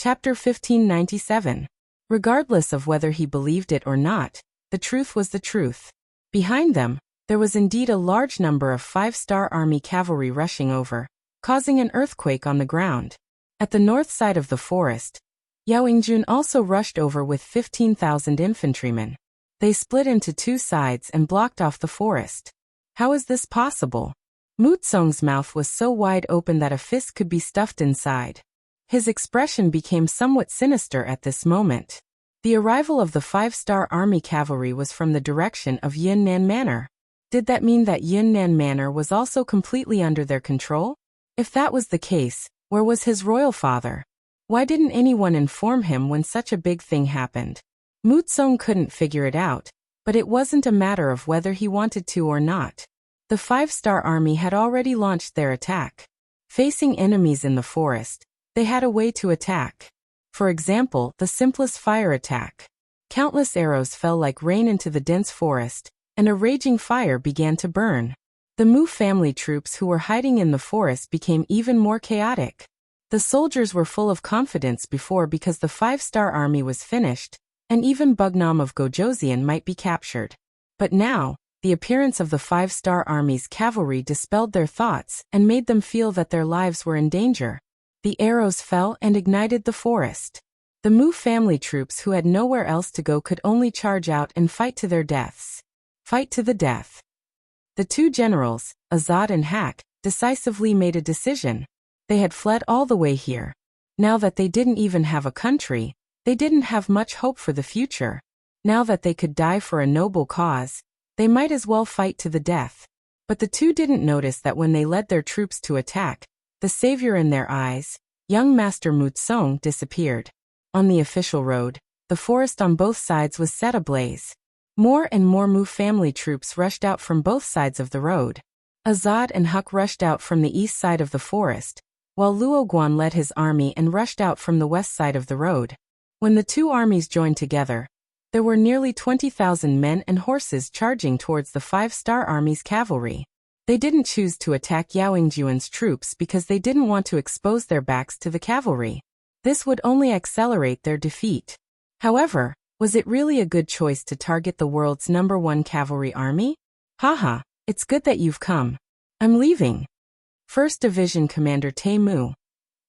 Chapter 1597. Regardless of whether he believed it or not, the truth was the truth. Behind them, there was indeed a large number of 5-star army cavalry rushing over, causing an earthquake on the ground. At the north side of the forest, Yao Yingjun also rushed over with 15,000 infantrymen. They split into two sides and blocked off the forest. How is this possible? Mu Tsong's mouth was so wide open that a fist could be stuffed inside. His expression became somewhat sinister at this moment. The arrival of the 5-star army cavalry was from the direction of Yunnan Manor. Did that mean that Yunnan Manor was also completely under their control? If that was the case, where was his royal father? Why didn't anyone inform him when such a big thing happened? Mu Tsong couldn't figure it out, but it wasn't a matter of whether he wanted to or not. The 5-star army had already launched their attack. Facing enemies in the forest, they had a way to attack. For example, the simplest fire attack. Countless arrows fell like rain into the dense forest, and a raging fire began to burn. The Mu family troops who were hiding in the forest became even more chaotic. The soldiers were full of confidence before because the 5-star army was finished, and even Bugnam of Gojoseon might be captured. But now, the appearance of the 5-star army's cavalry dispelled their thoughts and made them feel that their lives were in danger. The arrows fell and ignited the forest. The Mu family troops who had nowhere else to go could only charge out and fight to their deaths. Fight to the death. The two generals, Azad and Hak, decisively made a decision. They had fled all the way here. Now that they didn't even have a country, they didn't have much hope for the future. Now that they could die for a noble cause, they might as well fight to the death. But the two didn't notice that when they led their troops to attack, the savior in their eyes, young Master Mu Tsong, disappeared. On the official road, the forest on both sides was set ablaze. More and more Mu family troops rushed out from both sides of the road. Azad and Huk rushed out from the east side of the forest, while Luo Guan led his army and rushed out from the west side of the road. When the two armies joined together, there were nearly 20,000 men and horses charging towards the 5-star army's cavalry. They didn't choose to attack Yao Yingjuan's troops because they didn't want to expose their backs to the cavalry. This would only accelerate their defeat. However, was it really a good choice to target the world's #1 cavalry army? Haha, it's good that you've come. I'm leaving. 1st Division Commander Tai Mu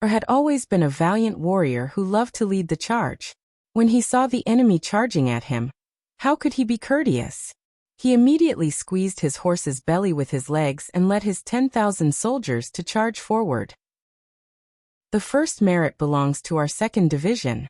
had always been a valiant warrior who loved to lead the charge. When he saw the enemy charging at him, how could he be courteous? He immediately squeezed his horse's belly with his legs and led his 10,000 soldiers to charge forward. The first merit belongs to our 2nd Division.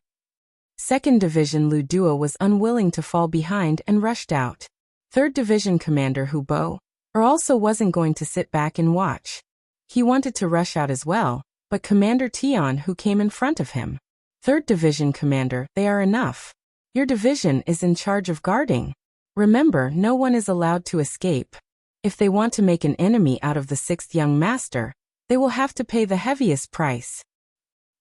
2nd Division Lu Duo was unwilling to fall behind and rushed out. 3rd Division Commander Hu Bo also wasn't going to sit back and watch. He wanted to rush out as well, but Commander Tian who came in front of him. 3rd Division Commander, they are enough. Your division is in charge of guarding. Remember, no one is allowed to escape. If they want to make an enemy out of the 6th young master, they will have to pay the heaviest price.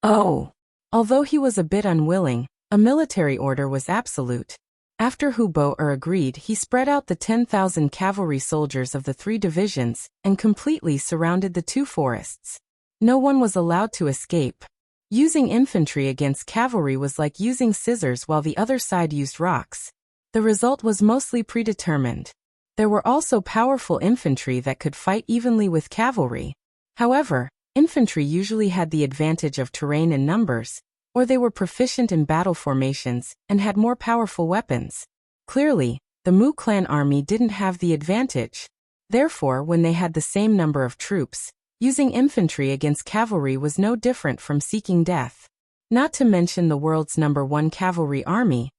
Oh! Although he was a bit unwilling, a military order was absolute. After Hu Bo agreed, he spread out the 10,000 cavalry soldiers of the 3 divisions and completely surrounded the 2 forests. No one was allowed to escape. Using infantry against cavalry was like using scissors while the other side used rocks. The result was mostly predetermined. There were also powerful infantry that could fight evenly with cavalry. However, infantry usually had the advantage of terrain and numbers, or they were proficient in battle formations and had more powerful weapons. Clearly, the Mu clan army didn't have the advantage. Therefore, when they had the same number of troops, using infantry against cavalry was no different from seeking death. Not to mention the world's #1 cavalry army.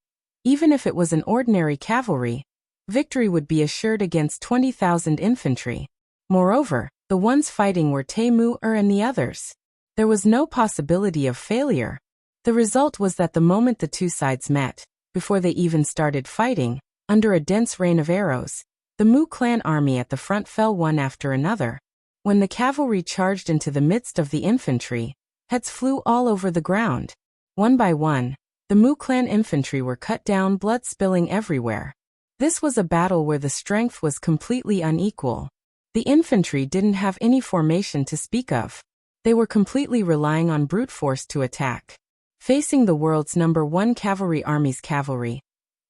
Even if it was an ordinary cavalry, victory would be assured against 20,000 infantry. Moreover, the ones fighting were Tai Mu and the others. There was no possibility of failure. The result was that the moment the two sides met, before they even started fighting, under a dense rain of arrows, the Mu clan army at the front fell one after another. When the cavalry charged into the midst of the infantry, heads flew all over the ground. One by one, the Mu clan infantry were cut down, blood spilling everywhere. This was a battle where the strength was completely unequal. The infantry didn't have any formation to speak of. They were completely relying on brute force to attack. facing the world's #1 cavalry army's cavalry.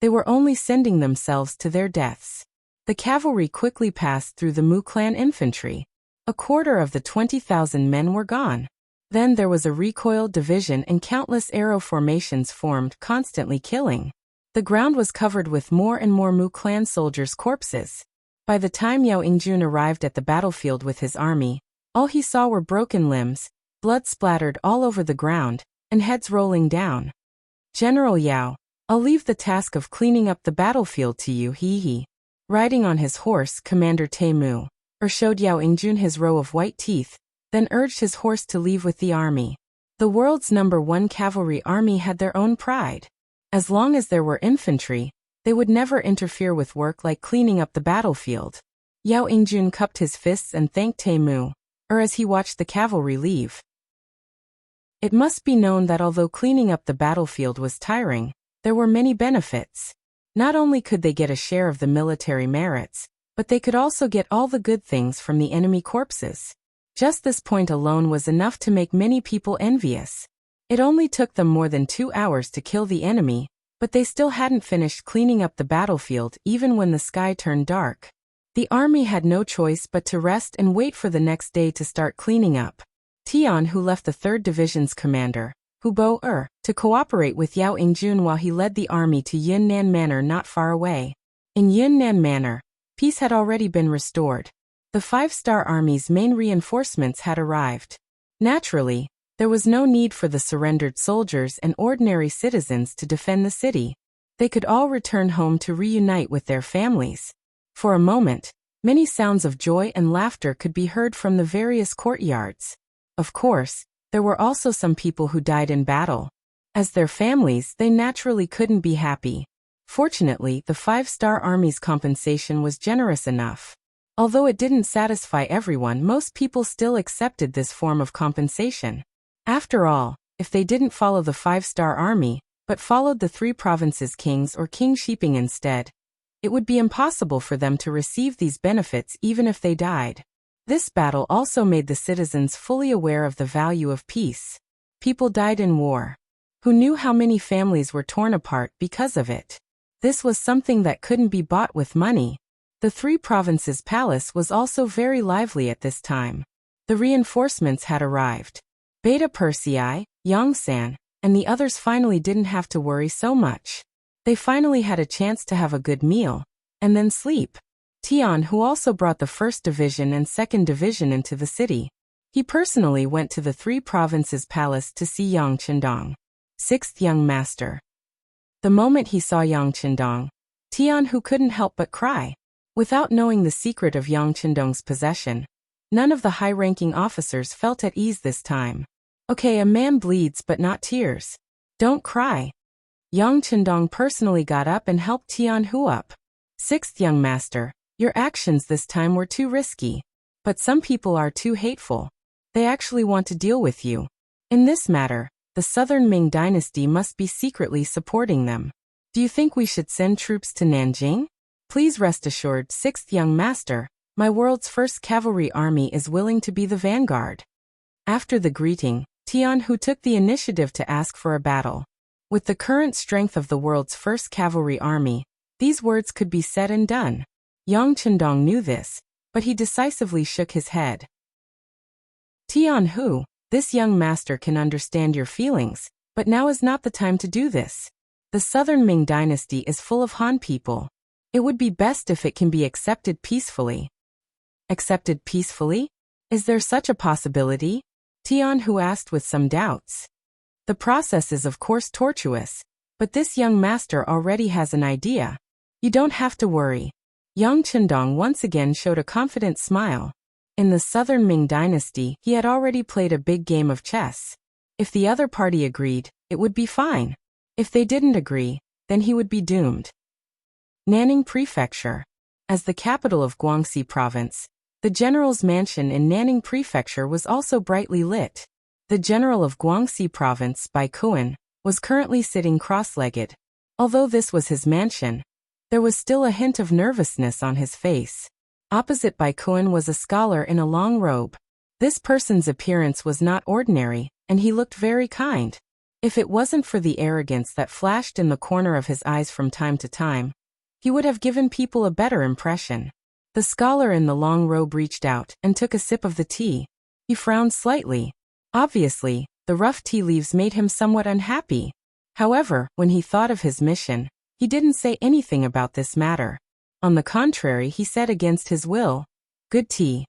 They were only sending themselves to their deaths. The cavalry quickly passed through the Mu clan infantry. A quarter of the 20,000 men were gone. Then there was a recoil division and countless arrow formations formed, constantly killing. The ground was covered with more and more Mu clan soldiers' corpses. By the time Yao Ingjun arrived at the battlefield with his army, all he saw were broken limbs, blood splattered all over the ground, and heads rolling down. "General Yao, I'll leave the task of cleaning up the battlefield to you, he. Riding on his horse, Commander Temu showed Yao Ingjun his row of white teeth, then urged his horse to leave with the army. The world's #1 cavalry army had their own pride. As long as there were infantry, they would never interfere with work like cleaning up the battlefield. Yao Ingjun cupped his fists and thanked Temu, as he watched the cavalry leave. It must be known that although cleaning up the battlefield was tiring, there were many benefits. Not only could they get a share of the military merits, but they could also get all the good things from the enemy corpses. Just this point alone was enough to make many people envious. It only took them more than 2 hours to kill the enemy, but they still hadn't finished cleaning up the battlefield even when the sky turned dark. The army had no choice but to rest and wait for the next day to start cleaning up. Tian, who left the 3rd Division's commander, Hubo to cooperate with Yao Ingjun while he led the army to Yunnan Manor not far away. In Yunnan Manor, peace had already been restored. The 5-star army's main reinforcements had arrived. Naturally, there was no need for the surrendered soldiers and ordinary citizens to defend the city. They could all return home to reunite with their families. For a moment, many sounds of joy and laughter could be heard from the various courtyards. Of course, there were also some people who died in battle. As their families, they naturally couldn't be happy. Fortunately, the 5-star army's compensation was generous enough. Although it didn't satisfy everyone, most people still accepted this form of compensation. After all, if they didn't follow the 5-star army, but followed the 3 provinces' kings or King Shiping instead, it would be impossible for them to receive these benefits even if they died. This battle also made the citizens fully aware of the value of peace. People died in war. Who knew how many families were torn apart because of it? This was something that couldn't be bought with money. The 3 provinces' palace was also very lively at this time. The reinforcements had arrived. Beta Persei, Yongsan, and the others finally didn't have to worry so much. They finally had a chance to have a good meal, and then sleep. Tian, who also brought the 1st Division and 2nd Division into the city. He personally went to the 3 provinces' palace to see Yang Qindong, 6th young master. The moment he saw Yang Qindong, Tian, who couldn't help but cry. Without knowing the secret of Yang Qindong's possession, none of the high-ranking officers felt at ease this time. Okay, a man bleeds but not tears. Don't cry. Yang Qindong personally got up and helped Tian Hu up. 6th young master, your actions this time were too risky. But some people are too hateful. They actually want to deal with you. In this matter, the Southern Ming dynasty must be secretly supporting them. Do you think we should send troops to Nanjing? Please rest assured, 6th young master, my world's 1st cavalry army is willing to be the vanguard. After the greeting, Tian Hu took the initiative to ask for a battle. With the current strength of the world's 1st cavalry army, these words could be said and done. Yang Qindong knew this, but he decisively shook his head. Tian Hu, this young master can understand your feelings, but now is not the time to do this. The Southern Ming dynasty is full of Han people. It would be best if it can be accepted peacefully. Accepted peacefully? Is there such a possibility? Tian Hu asked with some doubts. The process is of course tortuous, but this young master already has an idea. You don't have to worry. Yang Qindong once again showed a confident smile. In the Southern Ming dynasty, he had already played a big game of chess. If the other party agreed, it would be fine. If they didn't agree, then he would be doomed. Nanning Prefecture. As the capital of Guangxi Province, the general's mansion in Nanning Prefecture was also brightly lit. The general of Guangxi Province, Bai Kuan, was currently sitting cross-legged. Although this was his mansion, there was still a hint of nervousness on his face. Opposite Bai Kuan was a scholar in a long robe. This person's appearance was not ordinary, and he looked very kind. If it wasn't for the arrogance that flashed in the corner of his eyes from time to time, he would have given people a better impression. The scholar in the long robe reached out and took a sip of the tea. He frowned slightly. Obviously, the rough tea leaves made him somewhat unhappy. However, when he thought of his mission, he didn't say anything about this matter. On the contrary, he said against his will, "Good tea."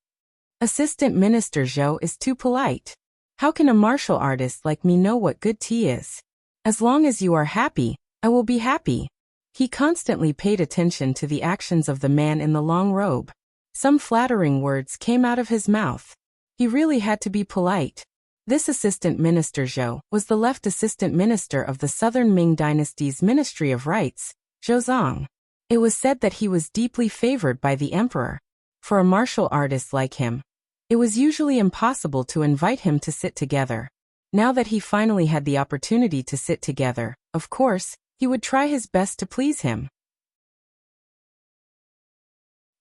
Assistant Minister Zhou is too polite. How can a martial artist like me know what good tea is? As long as you are happy, I will be happy. He constantly paid attention to the actions of the man in the long robe. Some flattering words came out of his mouth. He really had to be polite. This Assistant Minister Zhou was the left Assistant Minister of the Southern Ming Dynasty's Ministry of Rites, Zhouzong. It was said that he was deeply favored by the emperor. For a martial artist like him, it was usually impossible to invite him to sit together. Now that he finally had the opportunity to sit together, of course, he would try his best to please him.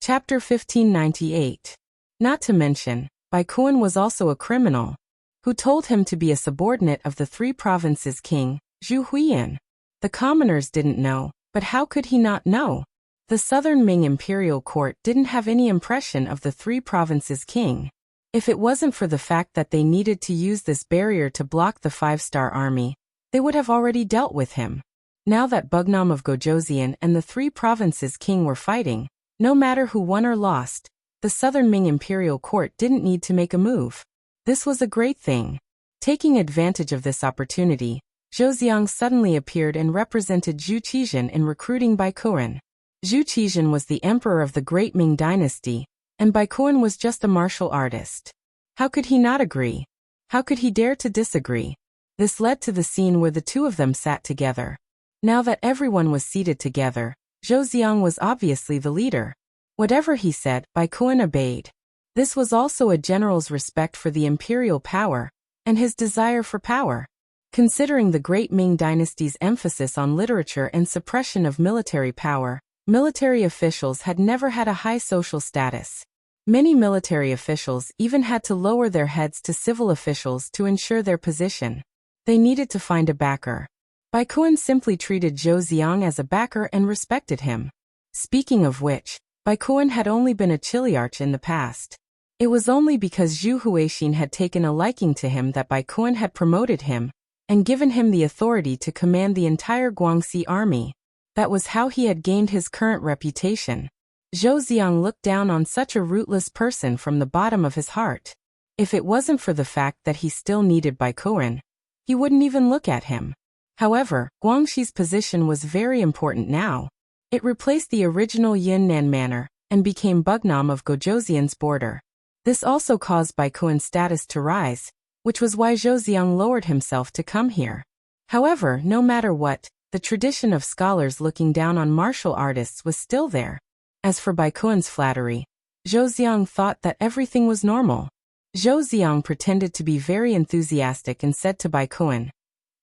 Chapter 1598. Not to mention, Bai Kuan was also a criminal, who told him to be a subordinate of the three provinces' king, Zhu Huiyan. The commoners didn't know, but how could he not know? The Southern Ming imperial court didn't have any impression of the three provinces' king. If it wasn't for the fact that they needed to use this barrier to block the five-star army, they would have already dealt with him. Now that Bugnam of Gojoseon and the three provinces' king were fighting, no matter who won or lost, the Southern Ming imperial court didn't need to make a move. This was a great thing. Taking advantage of this opportunity, Zhou Xiang suddenly appeared and represented Zhu Qizhen in recruiting Bai Kuan. Zhu Qizhen was the emperor of the Great Ming Dynasty, and Bai Kuan was just a martial artist. How could he not agree? How could he dare to disagree? This led to the scene where the two of them sat together. Now that everyone was seated together, Zhou Xiang was obviously the leader. Whatever he said, Bai Kuan obeyed. This was also a general's respect for the imperial power, and his desire for power. Considering the Great Ming Dynasty's emphasis on literature and suppression of military power, military officials had never had a high social status. Many military officials even had to lower their heads to civil officials to ensure their position. They needed to find a backer. Bai Kuan simply treated Zhou Xiang as a backer and respected him. Speaking of which, Bai Kuan had only been a chiliarch in the past. It was only because Zhu Huixin had taken a liking to him that Bai Kuan had promoted him and given him the authority to command the entire Guangxi army. That was how he had gained his current reputation. Zhou Xiang looked down on such a rootless person from the bottom of his heart. If it wasn't for the fact that he still needed Bai Kuan, he wouldn't even look at him. However, Guangxi's position was very important now. It replaced the original Yunnan manor and became Bugnam of Gojoseon's border. This also caused Bai Kuan's status to rise, which was why Zhou Xiang lowered himself to come here. However, no matter what, the tradition of scholars looking down on martial artists was still there. As for Bai Kuan's flattery, Zhou Xiang thought that everything was normal. Zhou Xiang pretended to be very enthusiastic and said to Bai Kuan,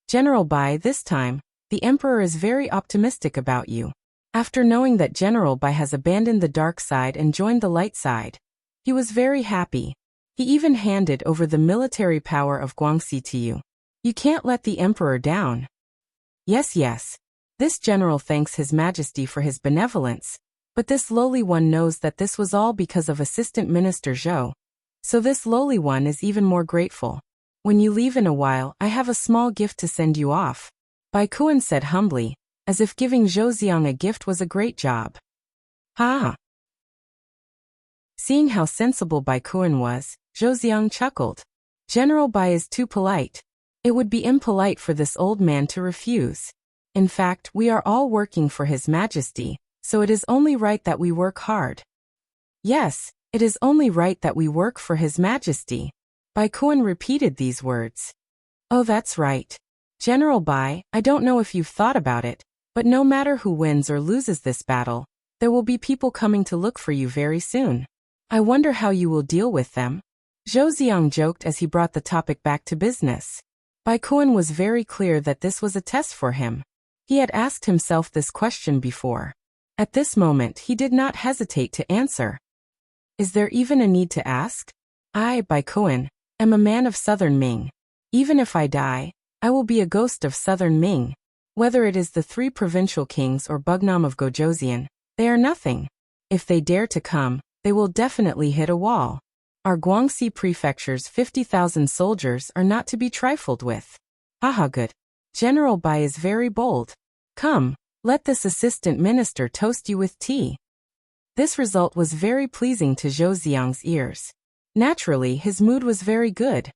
"General Bai, this time, the emperor is very optimistic about you." After knowing that General Bai has abandoned the dark side and joined the light side, he was very happy. He even handed over the military power of Guangxi to you. You can't let the emperor down. Yes. This general thanks His Majesty for his benevolence, but this lowly one knows that this was all because of Assistant Minister Zhou. So this lowly one is even more grateful. When you leave in a while, I have a small gift to send you off. Bai Kuan said humbly, as if giving Zhou Xiang a gift was a great job. Ha! Seeing how sensible Bai Kuan was, Zhou Xiang chuckled. General Bai is too polite. It would be impolite for this old man to refuse. In fact, we are all working for His Majesty, so it is only right that we work hard. Yes, it is only right that we work for His Majesty. Bai Kuan repeated these words. Oh, that's right. General Bai, I don't know if you've thought about it, but no matter who wins or loses this battle, there will be people coming to look for you very soon. I wonder how you will deal with them. Zhou Xiang joked as he brought the topic back to business. Bai Kuan was very clear that this was a test for him. He had asked himself this question before. At this moment he did not hesitate to answer. Is there even a need to ask? I, Bai Kuan, am a man of Southern Ming. Even if I die, I will be a ghost of southern Ming. Whether it is the 3 provincial kings or Bugnam of Gojoseon, they are nothing. If they dare to come, they will definitely hit a wall. Our Guangxi prefecture's 50,000 soldiers are not to be trifled with. Haha, good. General Bai is very bold. Come, let this assistant minister toast you with tea. This result was very pleasing to Zhou Xiang's ears. Naturally, his mood was very good.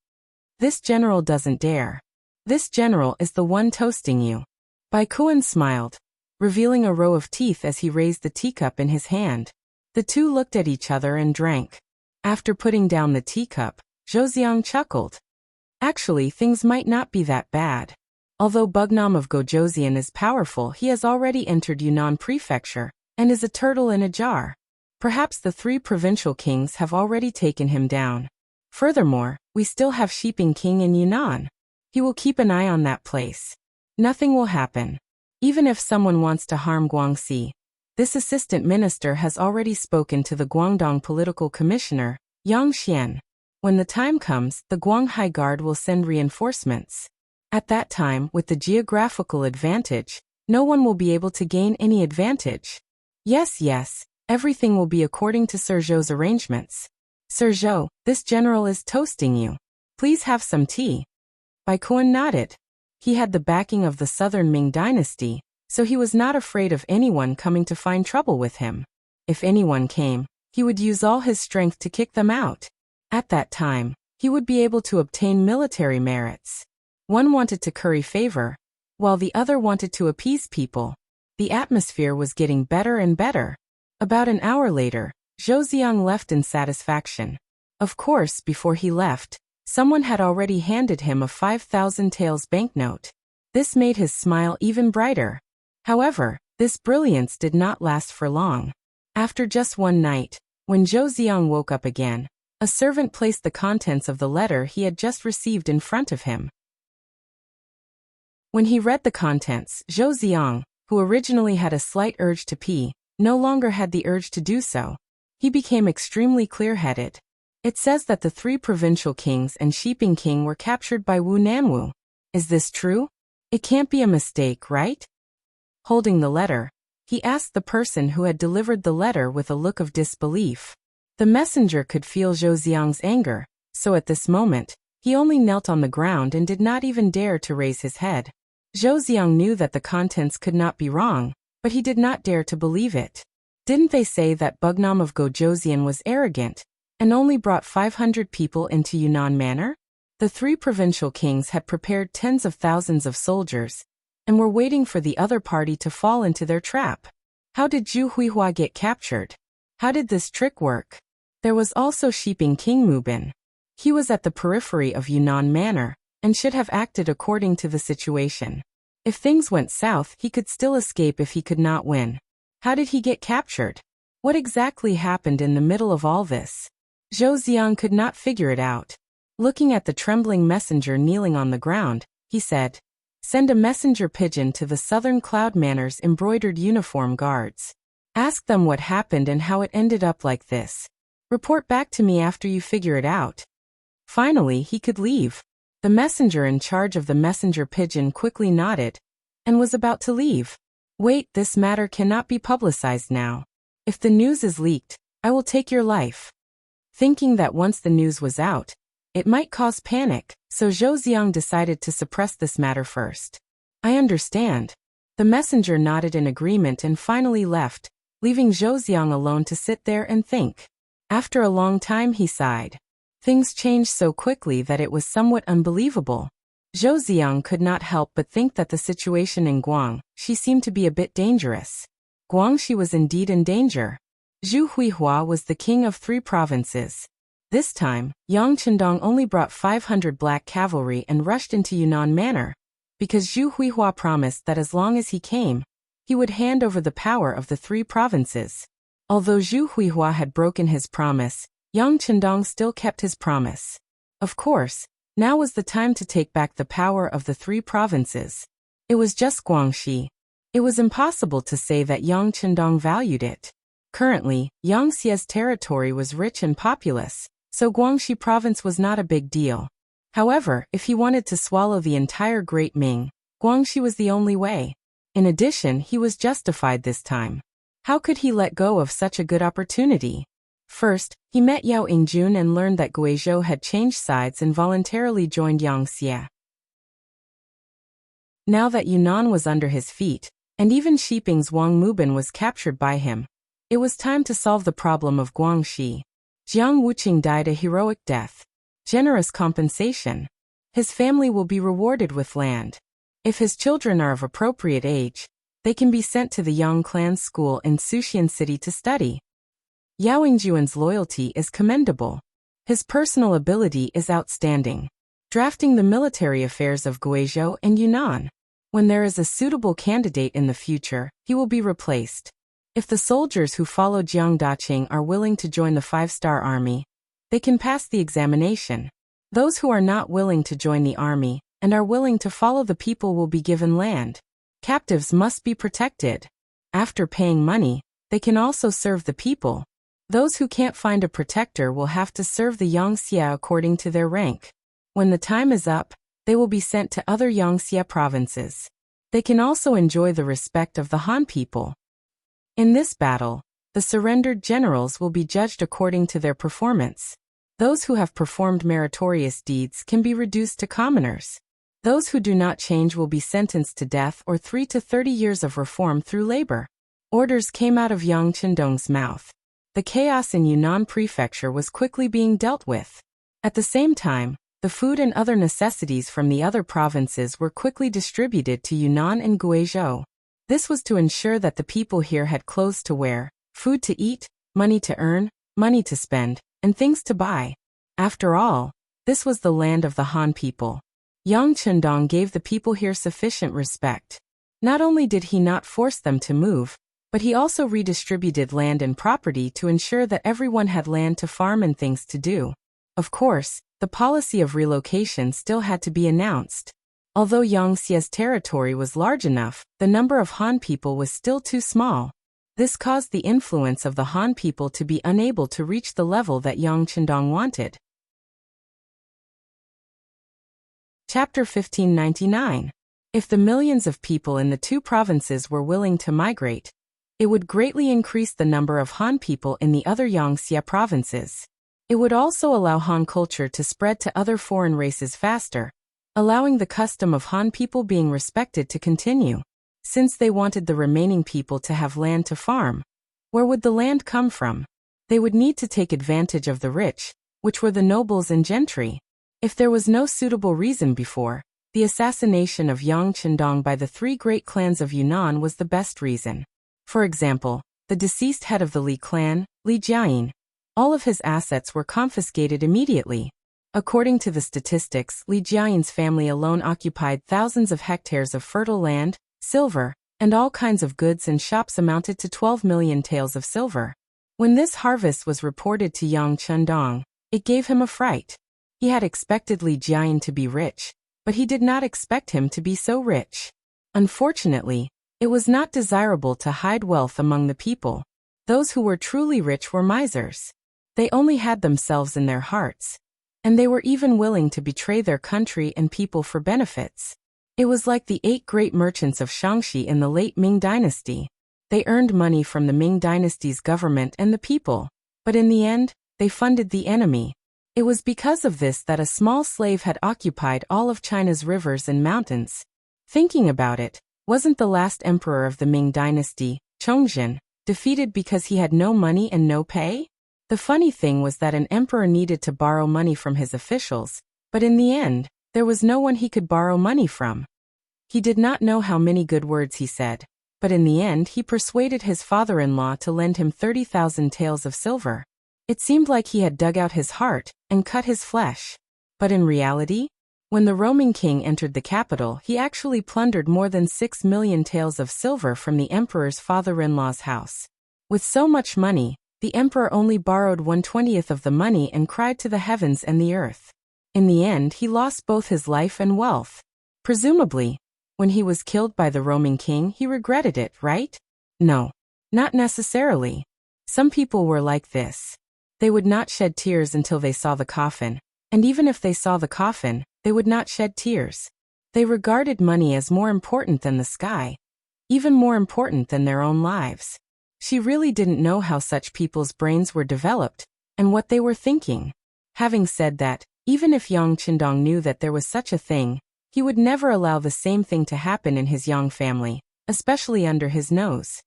This general doesn't dare. This general is the one toasting you. Bai Kuan smiled, revealing a row of teeth as he raised the teacup in his hand. The two looked at each other and drank. After putting down the teacup, Zhou Xiang chuckled. Actually, things might not be that bad. Although Bugnam of Gojoseon is powerful, he has already entered Yunnan Prefecture, and is a turtle in a jar. Perhaps the 3 provincial kings have already taken him down. Furthermore, we still have Shiping King in Yunnan. He will keep an eye on that place. Nothing will happen. Even if someone wants to harm Guangxi, this assistant minister has already spoken to the Guangdong political commissioner, Yang Xian. When the time comes, the Guanghai Guard will send reinforcements. At that time, with the geographical advantage, no one will be able to gain any advantage. Yes, everything will be according to Sir Zhou's arrangements. Sir Zhou, this general is toasting you. Please have some tea. Bai Kuan nodded. He had the backing of the Southern Ming dynasty, so he was not afraid of anyone coming to find trouble with him. If anyone came, he would use all his strength to kick them out. At that time, he would be able to obtain military merits. One wanted to curry favor, while the other wanted to appease people. The atmosphere was getting better and better. About an hour later, Zhou Xiang left in satisfaction. Of course, before he left, someone had already handed him a 5,000 taels banknote. This made his smile even brighter. However, this brilliance did not last for long. After just one night, when Zhou Xiang woke up again, a servant placed the contents of the letter he had just received in front of him. When he read the contents, Zhou Xiang, who originally had a slight urge to pee, no longer had the urge to do so. He became extremely clear-headed. It says that the 3 provincial kings and Shiping King were captured by Wu Nanwu. Is this true? It can't be a mistake, right? Holding the letter, he asked the person who had delivered the letter with a look of disbelief. The messenger could feel Zhou Xiang's anger, so at this moment, he only knelt on the ground and did not even dare to raise his head. Zhou Xiang knew that the contents could not be wrong, but he did not dare to believe it. Didn't they say that Bugnam of Gojoseon was arrogant, and only brought 500 people into Yunnan Manor? The 3 provincial kings had prepared tens of thousands of soldiers, and were waiting for the other party to fall into their trap. How did Zhu Huihua get captured? How did this trick work? There was also Shiping King Mubin. He was at the periphery of Yunnan Manor, and should have acted according to the situation. If things went south, he could still escape if he could not win. How did he get captured? What exactly happened in the middle of all this? Zhou Xiang could not figure it out. Looking at the trembling messenger kneeling on the ground, he said, "Send a messenger pigeon to the Southern Cloud Manor's embroidered uniform guards. Ask them what happened and how it ended up like this. Report back to me after you figure it out." Finally, he could leave. The messenger in charge of the messenger pigeon quickly nodded, and was about to leave. "Wait, this matter cannot be publicized now. If the news is leaked, I will take your life." Thinking that once the news was out, it might cause panic, so Zhou Xiang decided to suppress this matter first. "I understand." The messenger nodded in agreement and finally left, leaving Zhou Xiang alone to sit there and think. After a long time he sighed. Things changed so quickly that it was somewhat unbelievable. Zhou Xiang could not help but think that the situation in Guangxi seemed to be a bit dangerous. Guangxi was indeed in danger. Zhu Huihua was the king of 3 provinces. This time, Yang Chendong only brought 500 black cavalry and rushed into Yunnan Manor, because Zhu Huihua promised that as long as he came, he would hand over the power of the 3 provinces. Although Zhu Huihua had broken his promise, Yang Chendong still kept his promise. Of course, now was the time to take back the power of the 3 provinces. It was just Guangxi. It was impossible to say that Yang Chendong valued it. Currently, Yangxia's territory was rich and populous, so Guangxi province was not a big deal. However, if he wanted to swallow the entire Great Ming, Guangxi was the only way. In addition, he was justified this time. How could he let go of such a good opportunity? First, he met Yao Yingjun and learned that Guizhou had changed sides and voluntarily joined Yangxia. Now that Yunnan was under his feet, and even Shiping's Wang Mubin was captured by him, it was time to solve the problem of Guangxi. Jiang Wuqing died a heroic death. Generous compensation. His family will be rewarded with land. If his children are of appropriate age, they can be sent to the Yang clan's school in Suxian City to study. Yao Yingjuan's loyalty is commendable. His personal ability is outstanding. Drafting the military affairs of Guizhou and Yunnan. When there is a suitable candidate in the future, he will be replaced. If the soldiers who follow Jiang Daqing are willing to join the 5-star army, they can pass the examination. Those who are not willing to join the army and are willing to follow the people will be given land. Captives must be protected. After paying money, they can also serve the people. Those who can't find a protector will have to serve the Yangxia according to their rank. When the time is up, they will be sent to other Yangxia provinces. They can also enjoy the respect of the Han people. In this battle, the surrendered generals will be judged according to their performance. Those who have performed meritorious deeds can be reduced to commoners. Those who do not change will be sentenced to death or 3 to 30 years of reform through labor. Orders came out of Yang Qindong's mouth. The chaos in Yunnan Prefecture was quickly being dealt with. At the same time, the food and other necessities from the other provinces were quickly distributed to Yunnan and Guizhou. This was to ensure that the people here had clothes to wear, food to eat, money to earn, money to spend, and things to buy. After all, this was the land of the Han people. Yang Qindong gave the people here sufficient respect. Not only did he not force them to move, but he also redistributed land and property to ensure that everyone had land to farm and things to do. Of course, the policy of relocation still had to be announced. Although Yangxia's territory was large enough, the number of Han people was still too small. This caused the influence of the Han people to be unable to reach the level that Yang Qindong wanted. Chapter 1599. If the millions of people in the two provinces were willing to migrate, it would greatly increase the number of Han people in the other Yangxia provinces. It would also allow Han culture to spread to other foreign races faster, allowing the custom of Han people being respected to continue. Since they wanted the remaining people to have land to farm, where would the land come from? They would need to take advantage of the rich, which were the nobles and gentry. If there was no suitable reason before, the assassination of Yang Qindong by the 3 great clans of Yunnan was the best reason. For example, the deceased head of the Li clan, Li Jiayin, all of his assets were confiscated immediately. According to the statistics, Li Jiayin's family alone occupied thousands of hectares of fertile land, silver, and all kinds of goods, and shops amounted to 12 million taels of silver. When this harvest was reported to Yang Qindong, it gave him a fright. He had expected Li Jiayin to be rich, but he did not expect him to be so rich. Unfortunately, it was not desirable to hide wealth among the people. Those who were truly rich were misers. They only had themselves in their hearts, and they were even willing to betray their country and people for benefits. It was like the 8 great merchants of Shangxi in the late Ming dynasty. They earned money from the Ming dynasty's government and the people, but in the end, they funded the enemy. It was because of this that a small slave had occupied all of China's rivers and mountains. Thinking about it, wasn't the last emperor of the Ming dynasty, Chongzhen, defeated because he had no money and no pay? The funny thing was that an emperor needed to borrow money from his officials, but in the end, there was no one he could borrow money from. He did not know how many good words he said, but in the end he persuaded his father-in-law to lend him 30,000 taels of silver. It seemed like he had dug out his heart and cut his flesh. But in reality, when the roaming king entered the capital, he actually plundered more than 6 million taels of silver from the emperor's father-in-law's house. With so much money, the emperor only borrowed 1/20th of the money and cried to the heavens and the earth. In the end, he lost both his life and wealth. Presumably, when he was killed by the roaming king, he regretted it, right? No, not necessarily. Some people were like this. They would not shed tears until they saw the coffin. And even if they saw the coffin, they would not shed tears. They regarded money as more important than the sky, even more important than their own lives. She really didn't know how such people's brains were developed, and what they were thinking. Having said that, even if Yang Qindong knew that there was such a thing, he would never allow the same thing to happen in his Yang family, especially under his nose.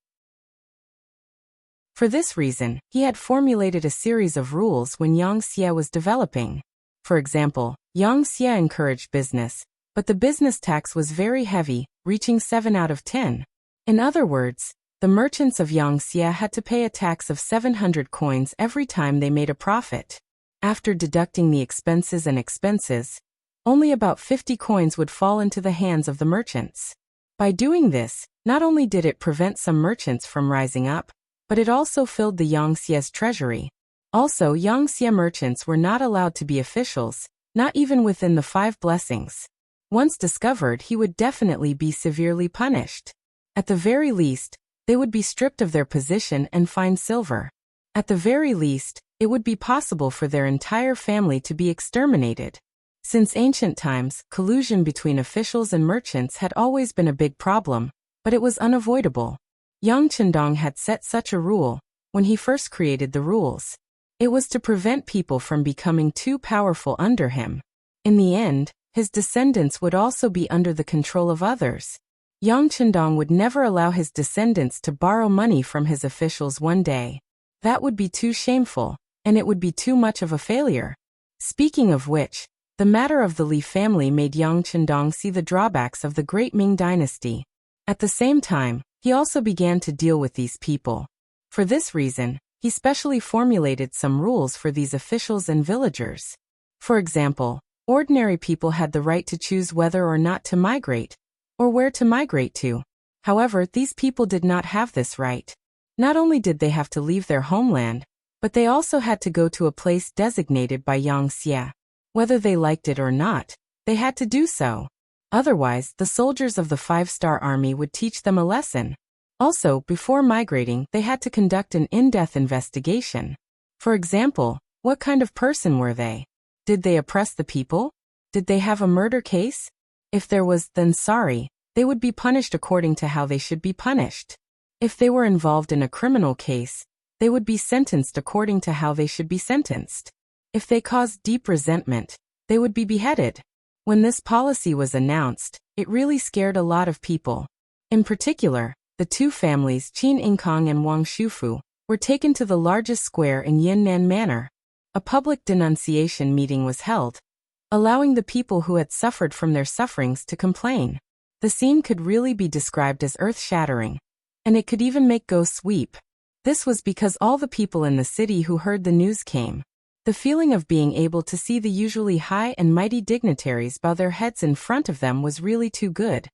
For this reason, he had formulated a series of rules when Yang Xie was developing. For example, Yang Xie encouraged business, but the business tax was very heavy, reaching 7 out of 10. In other words, the merchants of Yang Xie had to pay a tax of 700 coins every time they made a profit. After deducting the expenses and expenses, only about 50 coins would fall into the hands of the merchants. By doing this, not only did it prevent some merchants from rising up, but it also filled the Yang Xie's treasury. Also, Yang Xie merchants were not allowed to be officials, not even within the 5 blessings. Once discovered, he would definitely be severely punished. At the very least, they would be stripped of their position and fined silver. At the very least, it would be possible for their entire family to be exterminated. Since ancient times, collusion between officials and merchants had always been a big problem, but it was unavoidable. Yang Qindong had set such a rule when he first created the rules. It was to prevent people from becoming too powerful under him. In the end, his descendants would also be under the control of others. Yang Qindong would never allow his descendants to borrow money from his officials one day. That would be too shameful, and it would be too much of a failure. Speaking of which, the matter of the Li family made Yang Qindong see the drawbacks of the great Ming dynasty. At the same time, he also began to deal with these people. For this reason, he specially formulated some rules for these officials and villagers. For example, ordinary people had the right to choose whether or not to migrate, or where to migrate to. However, these people did not have this right. Not only did they have to leave their homeland, but they also had to go to a place designated by Yang Xie. Whether they liked it or not, they had to do so. Otherwise, the soldiers of the 5-star army would teach them a lesson. Also, before migrating, they had to conduct an in-depth investigation. For example, what kind of person were they? Did they oppress the people? Did they have a murder case? If there was, then sorry, they would be punished according to how they should be punished. If they were involved in a criminal case, they would be sentenced according to how they should be sentenced. If they caused deep resentment, they would be beheaded. When this policy was announced, it really scared a lot of people. In particular, the 2 families Qin Yingkang and Wang Shufu were taken to the largest square in Yunnan Manor. A public denunciation meeting was held, allowing the people who had suffered from their sufferings to complain. The scene could really be described as earth-shattering, and it could even make ghosts weep. This was because all the people in the city who heard the news came. The feeling of being able to see the usually high and mighty dignitaries bow their heads in front of them was really too good.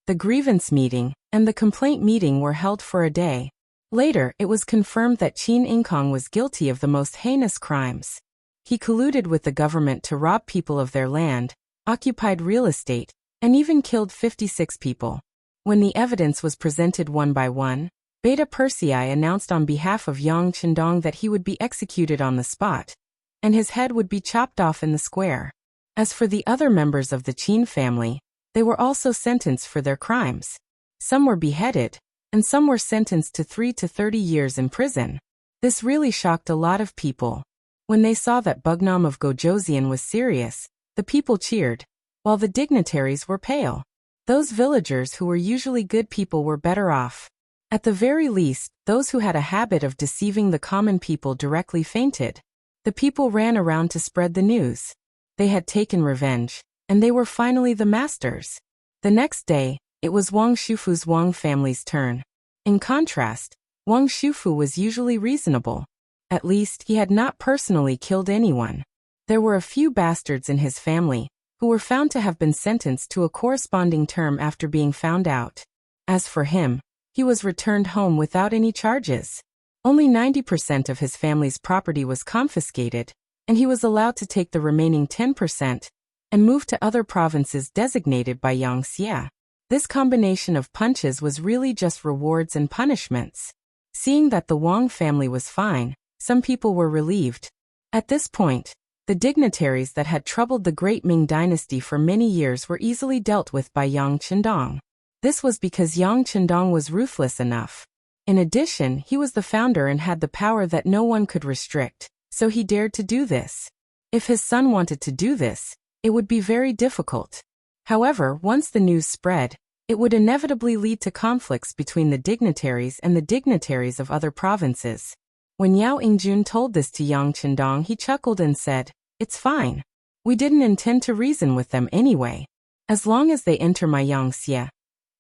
The grievance meeting and the complaint meeting were held for a day. Later, it was confirmed that Qin Yingkang was guilty of the most heinous crimes. He colluded with the government to rob people of their land, occupied real estate, and even killed 56 people. When the evidence was presented one by one, Beta Persei announced on behalf of Yang Qindong that he would be executed on the spot, and his head would be chopped off in the square. As for the other members of the Qin family, they were also sentenced for their crimes. Some were beheaded, and some were sentenced to 3 to 30 years in prison. This really shocked a lot of people. When they saw that Bugnam of Gojoseon was serious, the people cheered, while the dignitaries were pale. Those villagers who were usually good people were better off. At the very least, those who had a habit of deceiving the common people directly fainted. The people ran around to spread the news. They had taken revenge, and they were finally the masters. The next day, it was Wang Shufu's Wang family's turn. In contrast, Wang Shufu was usually reasonable. At least, he had not personally killed anyone. There were a few bastards in his family, who were found to have been sentenced to a corresponding term after being found out. As for him, he was returned home without any charges. Only 90% of his family's property was confiscated, and he was allowed to take the remaining 10% and move to other provinces designated by Yang Xie. This combination of punches was really just rewards and punishments. Seeing that the Wang family was fine, some people were relieved. At this point, the dignitaries that had troubled the great Ming dynasty for many years were easily dealt with by Yang Qindong. This was because Yang Qindong was ruthless enough. In addition, he was the founder and had the power that no one could restrict, so he dared to do this. If his son wanted to do this, it would be very difficult. However, once the news spread, it would inevitably lead to conflicts between the dignitaries and the dignitaries of other provinces. When Yao Yingjun told this to Yang Qindong, he chuckled and said, "It's fine. We didn't intend to reason with them anyway. As long as they enter my Yangxie,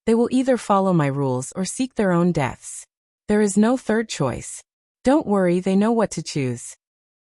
they will either follow my rules or seek their own deaths. There is no third choice. Don't worry, they know what to choose."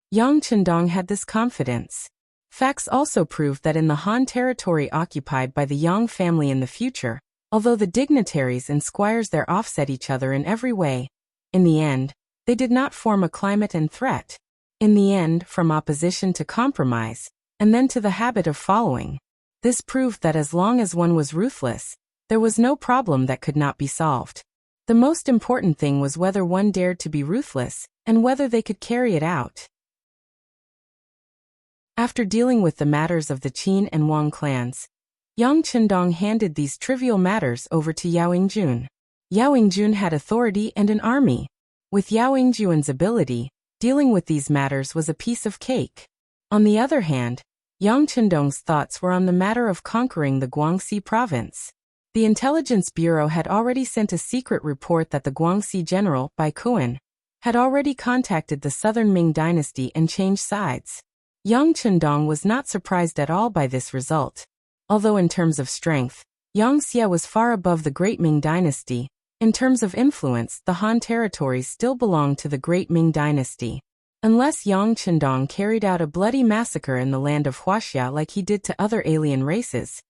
Yang Qindong had this confidence. Facts also proved that in the Han territory occupied by the Yang family in the future, although the dignitaries and squires there offset each other in every way, in the end, they did not form a climate and threat. In the end, from opposition to compromise, and then to the habit of following. This proved that as long as one was ruthless, there was no problem that could not be solved. The most important thing was whether one dared to be ruthless, and whether they could carry it out. After dealing with the matters of the Qin and Wang clans, Yang Qindong handed these trivial matters over to Yao Yingjun. Yao Yingjun had authority and an army. With Yao Yingjun's ability, dealing with these matters was a piece of cake. On the other hand, Yang Qindong's thoughts were on the matter of conquering the Guangxi province. The intelligence bureau had already sent a secret report that the Guangxi general, Bai Kuan, had already contacted the southern Ming dynasty and changed sides. Yang Qindong was not surprised at all by this result. Although in terms of strength, Yangxie was far above the great Ming dynasty, in terms of influence, the Han territories still belonged to the great Ming dynasty. Unless Yang Qindong carried out a bloody massacre in the land of Wuxia like he did to other alien races,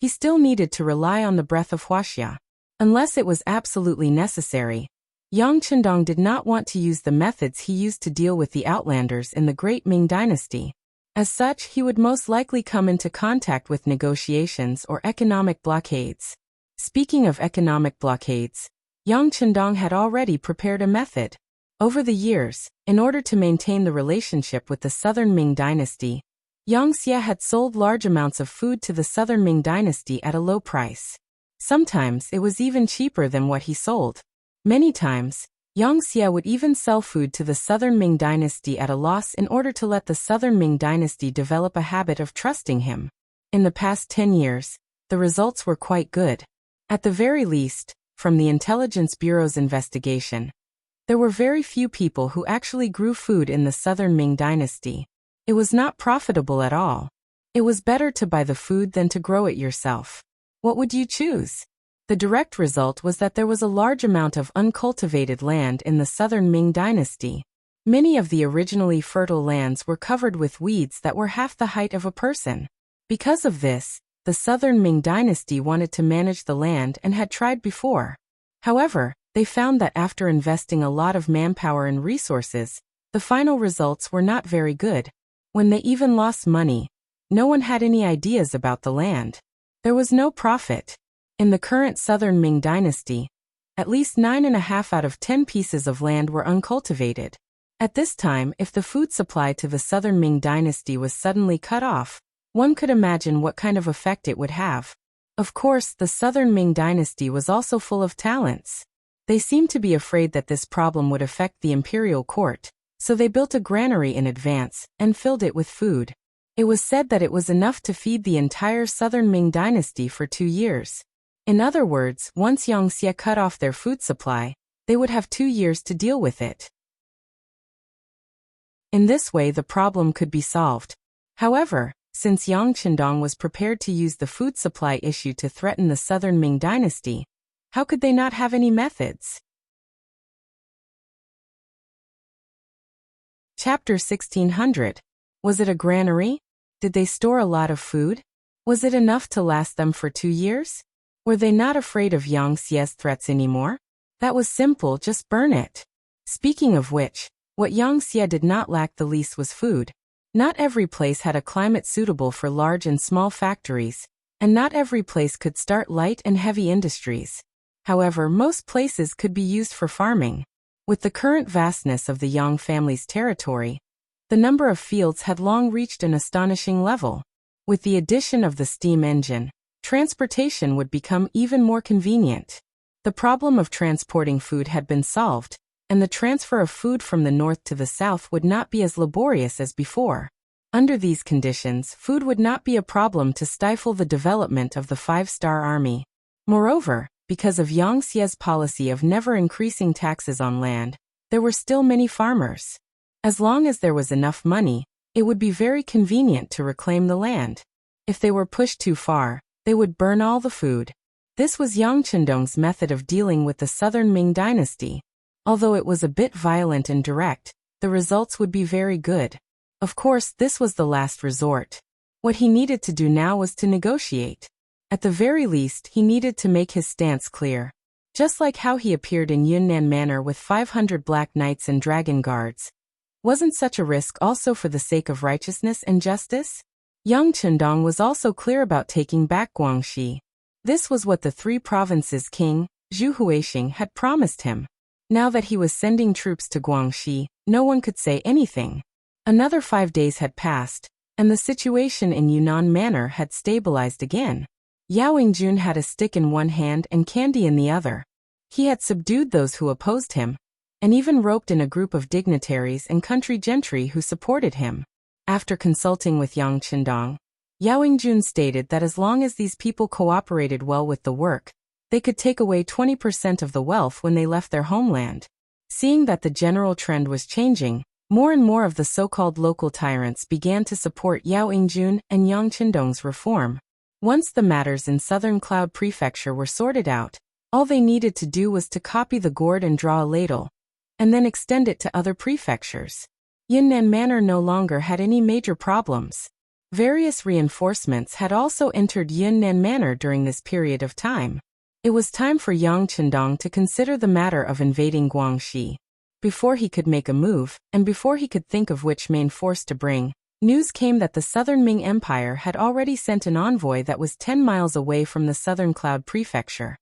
he still needed to rely on the breath of Wuxia. Unless it was absolutely necessary, Yang Qindong did not want to use the methods he used to deal with the outlanders in the great Ming dynasty. As such, he would most likely come into contact with negotiations or economic blockades. Speaking of economic blockades, Yang Qindong had already prepared a method. Over the years, in order to maintain the relationship with the southern Ming dynasty, Yangxie had sold large amounts of food to the southern Ming dynasty at a low price. Sometimes it was even cheaper than what he sold. Many times, Yangxie would even sell food to the southern Ming dynasty at a loss in order to let the southern Ming dynasty develop a habit of trusting him. In the past 10 years, the results were quite good. At the very least, from the Intelligence Bureau's investigation, there were very few people who actually grew food in the southern Ming dynasty. It was not profitable at all. It was better to buy the food than to grow it yourself. What would you choose? The direct result was that there was a large amount of uncultivated land in the southern Ming dynasty. Many of the originally fertile lands were covered with weeds that were half the height of a person. Because of this, the southern Ming dynasty wanted to manage the land and had tried before. However, they found that after investing a lot of manpower and resources, the final results were not very good. When they even lost money, no one had any ideas about the land. There was no profit. In the current southern Ming dynasty, at least 9.5 out of 10 pieces of land were uncultivated. At this time, if the food supply to the southern Ming dynasty was suddenly cut off, one could imagine what kind of effect it would have. Of course, the southern Ming dynasty was also full of talents. They seemed to be afraid that this problem would affect the imperial court, so they built a granary in advance and filled it with food. It was said that it was enough to feed the entire southern Ming dynasty for 2 years. In other words, once Yangxie cut off their food supply, they would have 2 years to deal with it. In this way, the problem could be solved. However, since Yang Qindong was prepared to use the food supply issue to threaten the southern Ming dynasty, how could they not have any methods? Chapter 1600. Was it a granary? Did they store a lot of food? Was it enough to last them for 2 years? Were they not afraid of Yangxie's threats anymore? That was simple, just burn it. Speaking of which, what Yangxie did not lack the least was food. Not every place had a climate suitable for large and small factories, and not every place could start light and heavy industries. However, most places could be used for farming. With the current vastness of the Yang family's territory, The number of fields had long reached an astonishing level. With the addition of the steam engine, transportation would become even more convenient. The problem of transporting food had been solved, and the transfer of food from the north to the south would not be as laborious as before. Under these conditions, food would not be a problem to stifle the development of the five-star army. Moreover, because of Yang Xie's policy of never increasing taxes on land, there were still many farmers. As long as there was enough money, it would be very convenient to reclaim the land. If they were pushed too far, they would burn all the food. This was Yang Chendong's method of dealing with the southern Ming dynasty. Although it was a bit violent and direct, the results would be very good. Of course, this was the last resort. What he needed to do now was to negotiate. At the very least, he needed to make his stance clear. Just like how he appeared in Yunnan Manor with 500 black knights and dragon guards. Wasn't such a risk also for the sake of righteousness and justice? Yang Chendong was also clear about taking back Guangxi. This was what the three provinces' king, Zhu Huixing, had promised him. Now that he was sending troops to Guangxi, no one could say anything. Another 5 days had passed, and the situation in Yunnan Manor had stabilized again. Yao Yingjun had a stick in one hand and candy in the other. He had subdued those who opposed him, and even roped in a group of dignitaries and country gentry who supported him. After consulting with Yang Chendong, Yao Yingjun stated that as long as these people cooperated well with the work, they could take away 20% of the wealth when they left their homeland. Seeing that the general trend was changing, more and more of the so-called local tyrants began to support Yao Yingjun and Yang Chendong's reform. Once the matters in Southern Cloud Prefecture were sorted out, all they needed to do was to copy the gourd and draw a ladle, and then extend it to other prefectures. Yunnan Manor no longer had any major problems. Various reinforcements had also entered Yunnan Manor during this period of time. It was time for Yang Chendong to consider the matter of invading Guangxi. Before he could make a move, and before he could think of which main force to bring, news came that the Southern Ming Empire had already sent an envoy that was 10 miles away from the Southern Cloud Prefecture.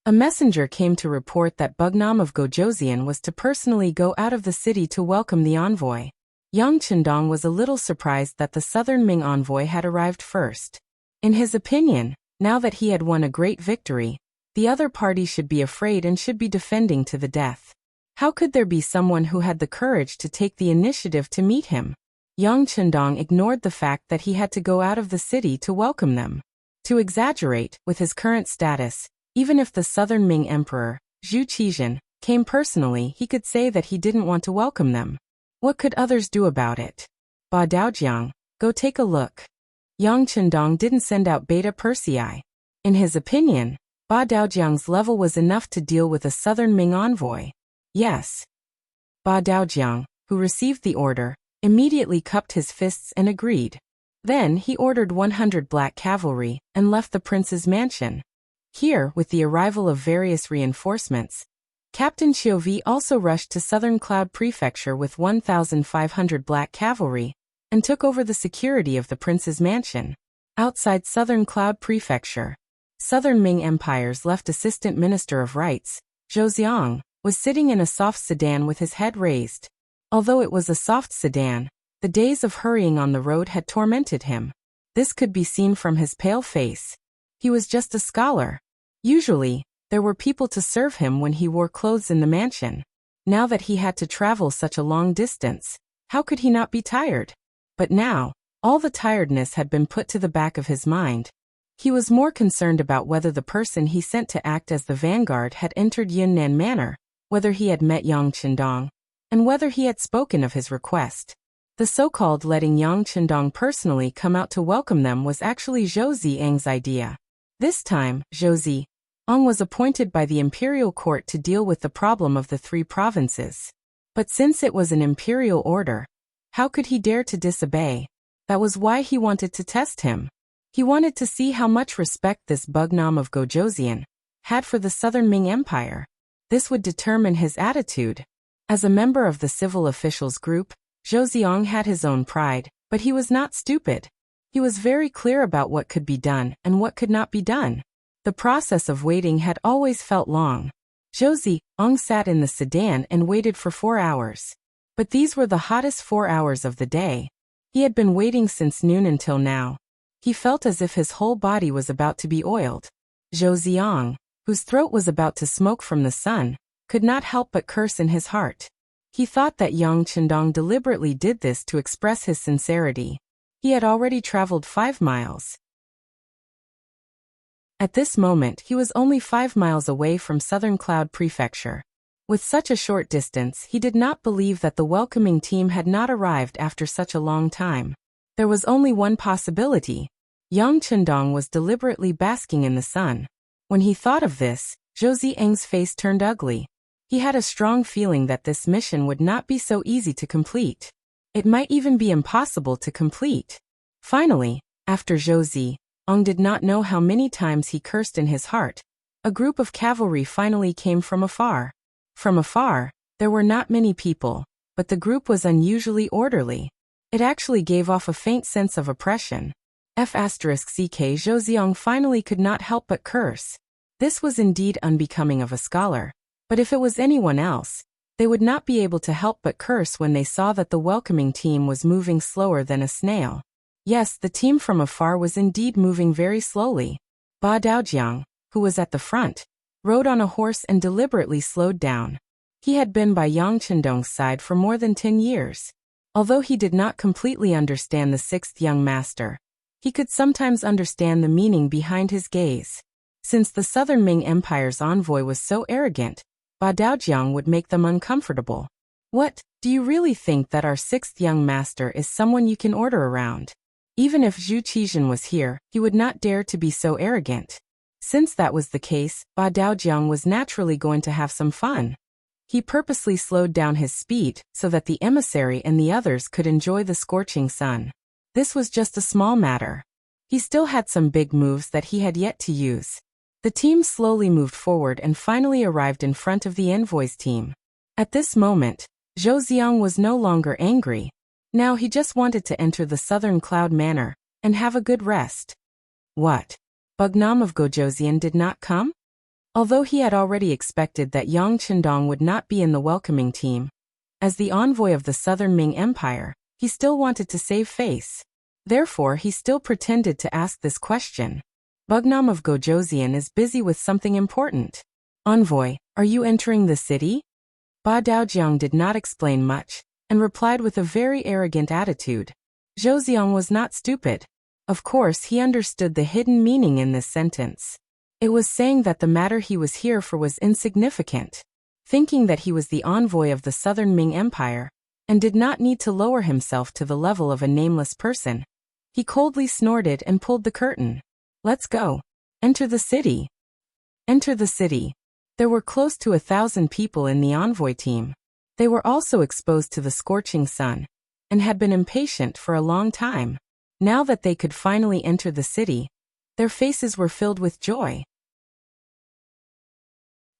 A messenger came to report that Bugnam of Gojoseon was to personally go out of the city to welcome the envoy. Yang Chendong was a little surprised that the Southern Ming envoy had arrived first. In his opinion, now that he had won a great victory, the other party should be afraid and should be defending to the death. How could there be someone who had the courage to take the initiative to meet him? Yang Chendong ignored the fact that he had to go out of the city to welcome them. To exaggerate, with his current status, even if the Southern Ming Emperor, Zhu Qizhen, came personally, he could say that he didn't want to welcome them. What could others do about it? Ba Daojiang, go take a look. Yang Chendong didn't send out Beta Persei. In his opinion, Ba Daojiang's level was enough to deal with a Southern Ming envoy. Yes. Ba Daojiang, who received the order, immediately cupped his fists and agreed. Then he ordered 100 black cavalry and left the prince's mansion. Here, with the arrival of various reinforcements, Captain Xiuvi also rushed to Southern Cloud Prefecture with 1,500 black cavalry and took over the security of the prince's mansion. Outside Southern Cloud Prefecture, Southern Ming Empire's left Assistant Minister of Rights, Zhou Xiang, was sitting in a soft sedan with his head raised. Although it was a soft sedan, the days of hurrying on the road had tormented him. This could be seen from his pale face. He was just a scholar. Usually, there were people to serve him when he wore clothes in the mansion. Now that he had to travel such a long distance, how could he not be tired? But now, all the tiredness had been put to the back of his mind. He was more concerned about whether the person he sent to act as the vanguard had entered Yunnan Manor, whether he had met Yang Chendong, and whether he had spoken of his request. The so-called letting Yang Chendong personally come out to welcome them was actually Zhou Ziang's idea. This time, Zhou Ziang was appointed by the imperial court to deal with the problem of the three provinces. But since it was an imperial order, how could he dare to disobey? That was why he wanted to test him. He wanted to see how much respect this Bugnam of Gojoseon had for the Southern Ming Empire. This would determine his attitude. As a member of the civil officials group, Zhou Ziang had his own pride, but he was not stupid. He was very clear about what could be done and what could not be done. The process of waiting had always felt long. Zhou Ziang sat in the sedan and waited for 4 hours. But these were the hottest 4 hours of the day. He had been waiting since noon until now. He felt as if his whole body was about to be oiled. Zhou Ziang, whose throat was about to smoke from the sun, could not help but curse in his heart. He thought that Yang Chendong deliberately did this to express his sincerity. He had already traveled 5 miles. At this moment he was only 5 miles away from Southern Cloud Prefecture. With such a short distance, he did not believe that the welcoming team had not arrived after such a long time. There was only one possibility. Yang Chendong was deliberately basking in the sun. When he thought of this, Zhou Ziang's face turned ugly. He had a strong feeling that this mission would not be so easy to complete. It might even be impossible to complete. Finally, after Zhou Ziang did not know how many times he cursed in his heart, a group of cavalry finally came from afar. From afar, there were not many people, but the group was unusually orderly. It actually gave off a faint sense of oppression. F***ck Zhou Ziang finally could not help but curse. This was indeed unbecoming of a scholar. But if it was anyone else, they would not be able to help but curse when they saw that the welcoming team was moving slower than a snail. Yes, the team from afar was indeed moving very slowly. Ba Daojiang, who was at the front, rode on a horse and deliberately slowed down. He had been by Yang Chendong's side for more than 10 years. Although he did not completely understand the 6th young master, he could sometimes understand the meaning behind his gaze. Since the Southern Ming Empire's envoy was so arrogant, Ba Daojiang would make them uncomfortable. What, do you really think that our 6th young master is someone you can order around? Even if Zhu Qizhen was here, he would not dare to be so arrogant. Since that was the case, Ba Daojiang was naturally going to have some fun. He purposely slowed down his speed so that the emissary and the others could enjoy the scorching sun. This was just a small matter. He still had some big moves that he had yet to use. The team slowly moved forward and finally arrived in front of the envoy's team. At this moment, Zhou Ziang was no longer angry. Now he just wanted to enter the Southern Cloud Manor and have a good rest. What? Bugnam of Gojoseon did not come? Although he had already expected that Yang Chendong would not be in the welcoming team, as the envoy of the Southern Ming Empire, he still wanted to save face. Therefore he still pretended to ask this question. Bugnam of Gojoseon is busy with something important. Envoy, are you entering the city? Ba Daojiang did not explain much, and replied with a very arrogant attitude. Zhou Ziang was not stupid. Of course he understood the hidden meaning in this sentence. It was saying that the matter he was here for was insignificant. Thinking that he was the envoy of the Southern Ming Empire, and did not need to lower himself to the level of a nameless person, he coldly snorted and pulled the curtain. Let's go. Enter the city. Enter the city. There were close to 1,000 people in the envoy team. They were also exposed to the scorching sun, and had been impatient for a long time. Now that they could finally enter the city, their faces were filled with joy.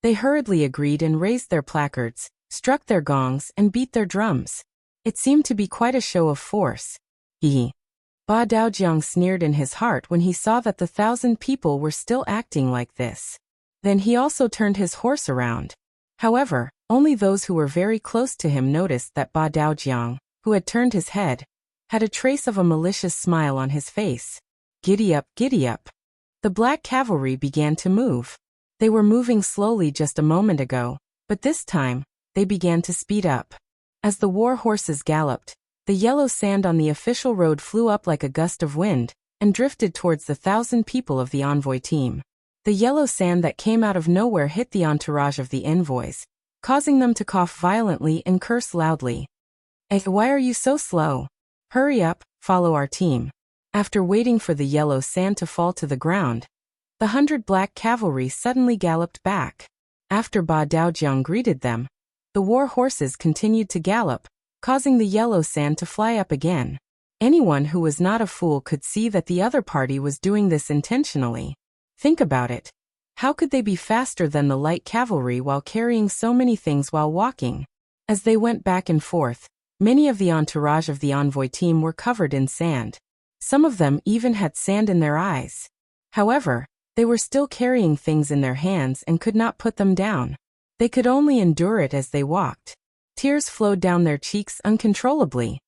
They hurriedly agreed and raised their placards, struck their gongs and beat their drums. It seemed to be quite a show of force. Ba Daojiang sneered in his heart when he saw that the 1,000 people were still acting like this. Then he also turned his horse around. However, only those who were very close to him noticed that Ba Daojiang, who had turned his head, had a trace of a malicious smile on his face. Giddy up, giddy up. The black cavalry began to move. They were moving slowly just a moment ago, but this time, they began to speed up. As the war horses galloped, the yellow sand on the official road flew up like a gust of wind, and drifted towards the 1,000 people of the envoy team. The yellow sand that came out of nowhere hit the entourage of the envoys, causing them to cough violently and curse loudly. Why are you so slow? Hurry up, follow our team. After waiting for the yellow sand to fall to the ground, the 100 black cavalry suddenly galloped back. After Ba Daojiang greeted them, the war horses continued to gallop, causing the yellow sand to fly up again. Anyone who was not a fool could see that the other party was doing this intentionally. Think about it. How could they be faster than the light cavalry while carrying so many things while walking? As they went back and forth, many of the entourage of the envoy team were covered in sand. Some of them even had sand in their eyes. However, they were still carrying things in their hands and could not put them down. They could only endure it as they walked. Tears flowed down their cheeks uncontrollably.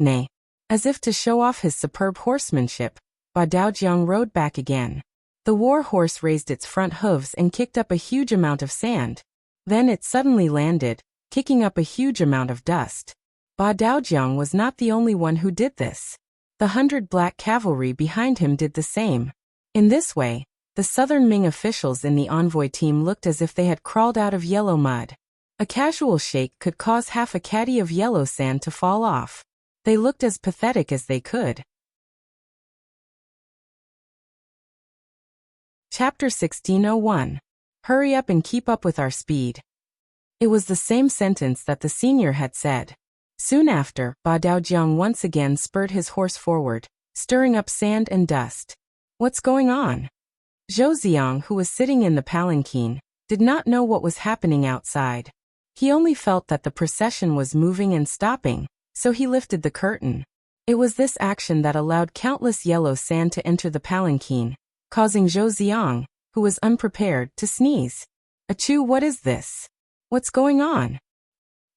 Nay, as if to show off his superb horsemanship, Ba Daojiang rode back again. The war horse raised its front hooves and kicked up a huge amount of sand. Then it suddenly landed, kicking up a huge amount of dust. Ba Daojiang was not the only one who did this. The 100 black cavalry behind him did the same. In this way, the southern Ming officials in the envoy team looked as if they had crawled out of yellow mud. A casual shake could cause half a caddy of yellow sand to fall off. They looked as pathetic as they could. Chapter 1601. Hurry up and keep up with our speed. It was the same sentence that the senior had said. Soon after, Ba Daojiang once again spurred his horse forward, stirring up sand and dust. What's going on? Zhou Ziang, who was sitting in the palanquin, did not know what was happening outside. He only felt that the procession was moving and stopping, so he lifted the curtain. It was this action that allowed countless yellow sand to enter the palanquin, causing Zhou Ziang, who was unprepared, to sneeze. Achoo, what is this? What's going on?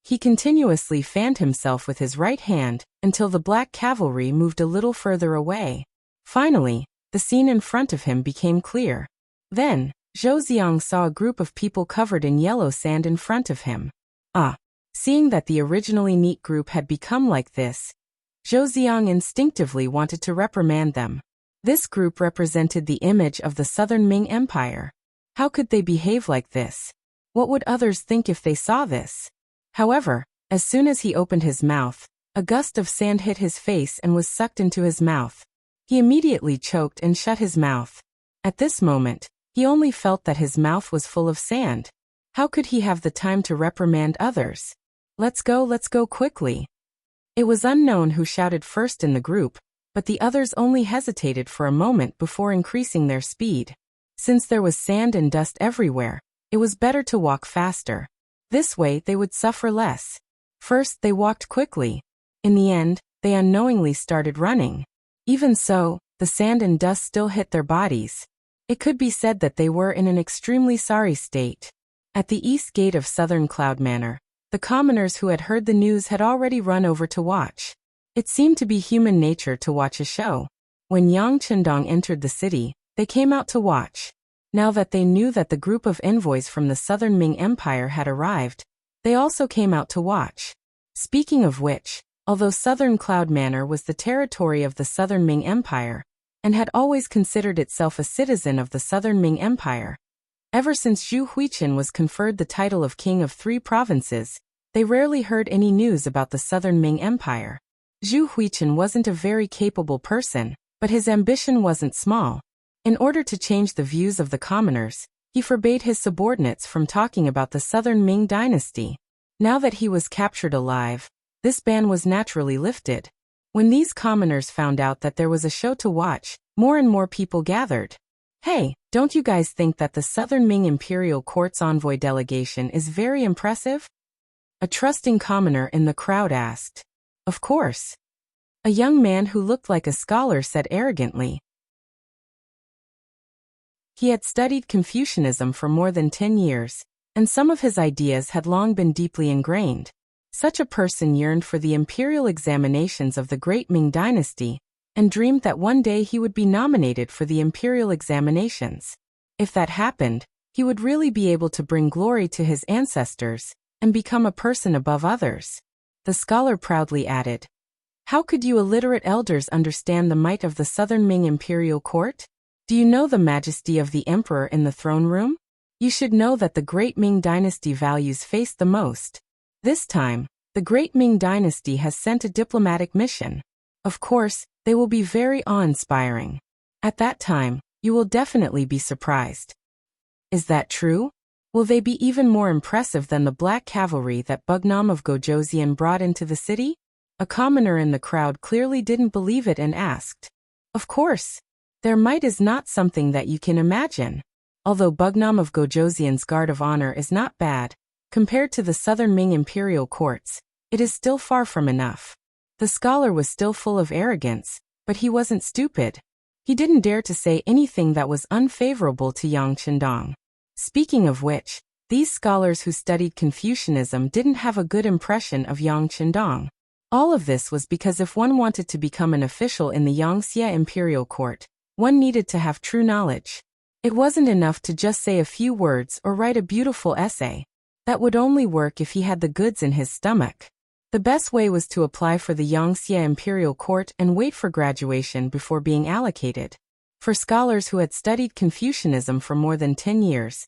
He continuously fanned himself with his right hand until the black cavalry moved a little further away. Finally, the scene in front of him became clear. Then, Zhou Ziang saw a group of people covered in yellow sand in front of him. Seeing that the originally neat group had become like this, Zhou Ziang instinctively wanted to reprimand them. This group represented the image of the Southern Ming Empire. How could they behave like this? What would others think if they saw this? However, as soon as he opened his mouth, a gust of sand hit his face and was sucked into his mouth. He immediately choked and shut his mouth. At this moment, he only felt that his mouth was full of sand. How could he have the time to reprimand others? Let's go quickly. It was unknown who shouted first in the group, but the others only hesitated for a moment before increasing their speed. Since there was sand and dust everywhere, it was better to walk faster. This way they would suffer less. First they walked quickly. In the end, they unknowingly started running. Even so, the sand and dust still hit their bodies. It could be said that they were in an extremely sorry state. At the east gate of Southern Cloud Manor, the commoners who had heard the news had already run over to watch. It seemed to be human nature to watch a show. When Yang Chendong entered the city, they came out to watch. Now that they knew that the group of envoys from the Southern Ming Empire had arrived, they also came out to watch. Speaking of which, although Southern Cloud Manor was the territory of the Southern Ming Empire, and had always considered itself a citizen of the Southern Ming Empire, ever since Zhu Huichen was conferred the title of King of 3 provinces, they rarely heard any news about the Southern Ming Empire. Zhu Huichen wasn't a very capable person, but his ambition wasn't small. In order to change the views of the commoners, he forbade his subordinates from talking about the Southern Ming dynasty. Now that he was captured alive, this ban was naturally lifted. When these commoners found out that there was a show to watch, more and more people gathered. Hey, don't you guys think that the Southern Ming Imperial Court's envoy delegation is very impressive? A trusting commoner in the crowd asked. Of course. A young man who looked like a scholar said arrogantly. He had studied Confucianism for more than 10 years, and some of his ideas had long been deeply ingrained. Such a person yearned for the imperial examinations of the Great Ming Dynasty, and dreamed that one day he would be nominated for the imperial examinations. If that happened, he would really be able to bring glory to his ancestors, and become a person above others. The scholar proudly added, "How could you illiterate elders understand the might of the Southern Ming Imperial Court? Do you know the majesty of the emperor in the throne room? You should know that the Great Ming Dynasty values face the most. This time, the Great Ming Dynasty has sent a diplomatic mission. Of course, they will be very awe-inspiring. At that time, you will definitely be surprised." Is that true? Will they be even more impressive than the black cavalry that Bugnam of Gojoseon brought into the city? A commoner in the crowd clearly didn't believe it and asked. Of course. Their might is not something that you can imagine. Although Bugnam of Gojoseon's guard of honor is not bad, compared to the Southern Ming Imperial Courts, it is still far from enough. The scholar was still full of arrogance, but he wasn't stupid. He didn't dare to say anything that was unfavorable to Yang Chendong. Speaking of which, These scholars who studied Confucianism didn't have a good impression of Yang Qindong. All of this was because if one wanted to become an official in the Yangxia imperial court, one needed to have true knowledge. It wasn't enough to just say a few words or write a beautiful essay. That would only work if he had the goods in his stomach. The best way was to apply for the Yangxia imperial court and wait for graduation before being allocated. For scholars who had studied Confucianism for more than 10 years,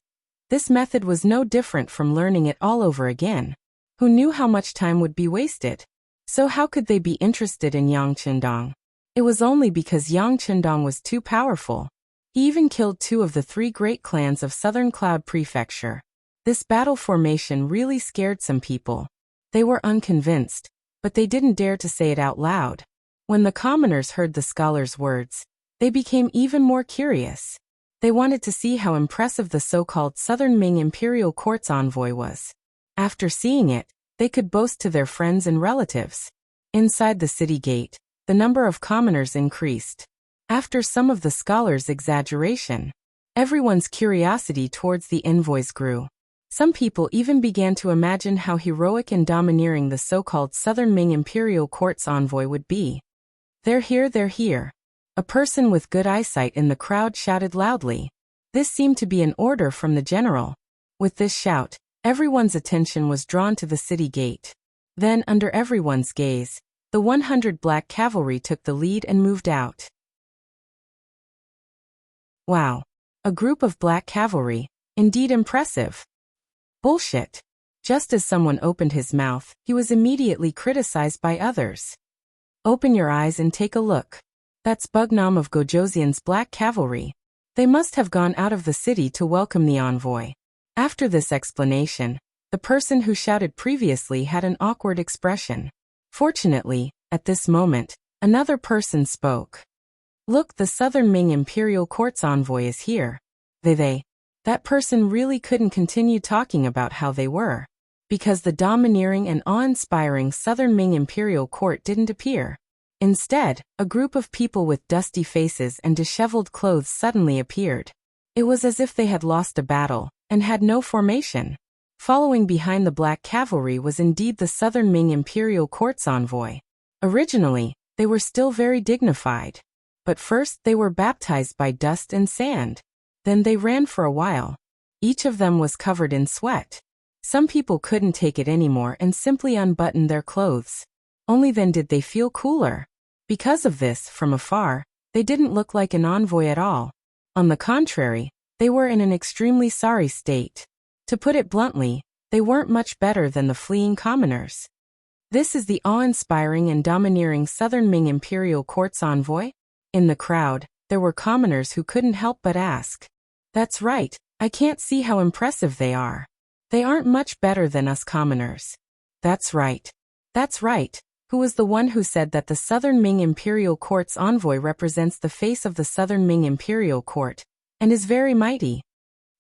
this method was no different from learning it all over again. Who knew how much time would be wasted? So how could they be interested in Yang Qindong? It was only because Yang Qindong was too powerful. He even killed 2 of the 3 great clans of Southern Cloud Prefecture. This battle formation really scared some people. They were unconvinced, but they didn't dare to say it out loud. When the commoners heard the scholar's words, they became even more curious. They wanted to see how impressive the so-called Southern Ming Imperial Court's envoy was. After seeing it, they could boast to their friends and relatives. Inside the city gate, the number of commoners increased. After some of the scholars' exaggeration, everyone's curiosity towards the envoys grew. Some people even began to imagine how heroic and domineering the so-called Southern Ming Imperial Court's envoy would be. "They're here, they're here." A person with good eyesight in the crowd shouted loudly. This seemed to be an order from the general. With this shout, everyone's attention was drawn to the city gate. Then, under everyone's gaze, the 100 black cavalry took the lead and moved out. Wow! A group of black cavalry, indeed impressive. Bullshit. Just as someone opened his mouth, he was immediately criticized by others. Open your eyes and take a look. That's Bugnam of Gojoseon's black cavalry. They must have gone out of the city to welcome the envoy. After this explanation, the person who shouted previously had an awkward expression. Fortunately, at this moment, another person spoke. Look, the Southern Ming Imperial Court's envoy is here. That person really couldn't continue talking about how they were, because the domineering and awe-inspiring Southern Ming Imperial Court didn't appear. Instead, a group of people with dusty faces and disheveled clothes suddenly appeared. It was as if they had lost a battle and had no formation. Following behind the black cavalry was indeed the Southern Ming Imperial Court's envoy. Originally, they were still very dignified. But first they were baptized by dust and sand. Then they ran for a while. Each of them was covered in sweat. Some people couldn't take it anymore and simply unbuttoned their clothes. Only then did they feel cooler. Because of this, from afar, they didn't look like an envoy at all. On the contrary, they were in an extremely sorry state. To put it bluntly, they weren't much better than the fleeing commoners. This is the awe-inspiring and domineering Southern Ming Imperial Court's envoy? In the crowd, there were commoners who couldn't help but ask. That's right, I can't see how impressive they are. They aren't much better than us commoners. That's right. That's right. Who was the one who said that the Southern Ming Imperial Court's envoy represents the face of the Southern Ming Imperial Court, and is very mighty?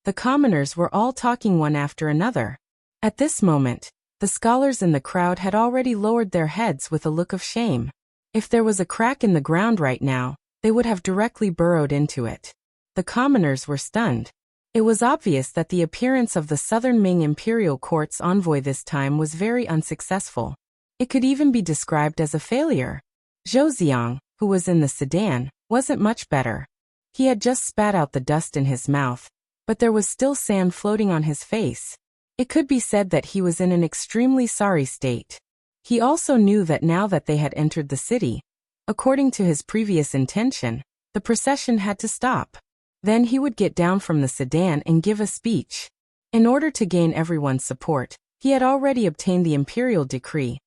The commoners were all talking one after another. At this moment, the scholars in the crowd had already lowered their heads with a look of shame. If there was a crack in the ground right now, they would have directly burrowed into it. The commoners were stunned. It was obvious that the appearance of the Southern Ming Imperial Court's envoy this time was very unsuccessful. It could even be described as a failure. Zhou Ziang, who was in the sedan, wasn't much better. He had just spat out the dust in his mouth, but there was still sand floating on his face. It could be said that he was in an extremely sorry state. He also knew that now that they had entered the city, according to his previous intention, the procession had to stop. Then he would get down from the sedan and give a speech. In order to gain everyone's support, he had already obtained the imperial decree,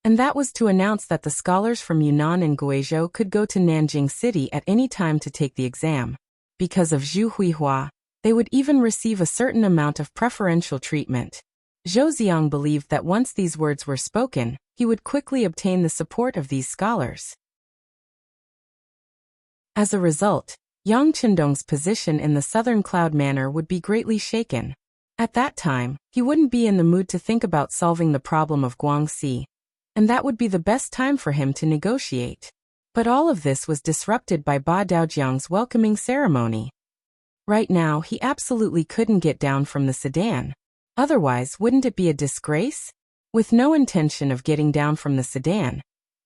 and that was to announce that the scholars from Yunnan and Guizhou could go to Nanjing City at any time to take the exam. Because of Zhu Huihua, they would even receive a certain amount of preferential treatment. Zhou Ziang believed that once these words were spoken, he would quickly obtain the support of these scholars. As a result, Yang Qindong's position in the Southern Cloud Manor would be greatly shaken. At that time, he wouldn't be in the mood to think about solving the problem of Guangxi, and that would be the best time for him to negotiate. But all of this was disrupted by Ba Daojiang's welcoming ceremony. Right now, he absolutely couldn't get down from the sedan. Otherwise, wouldn't it be a disgrace? With no intention of getting down from the sedan,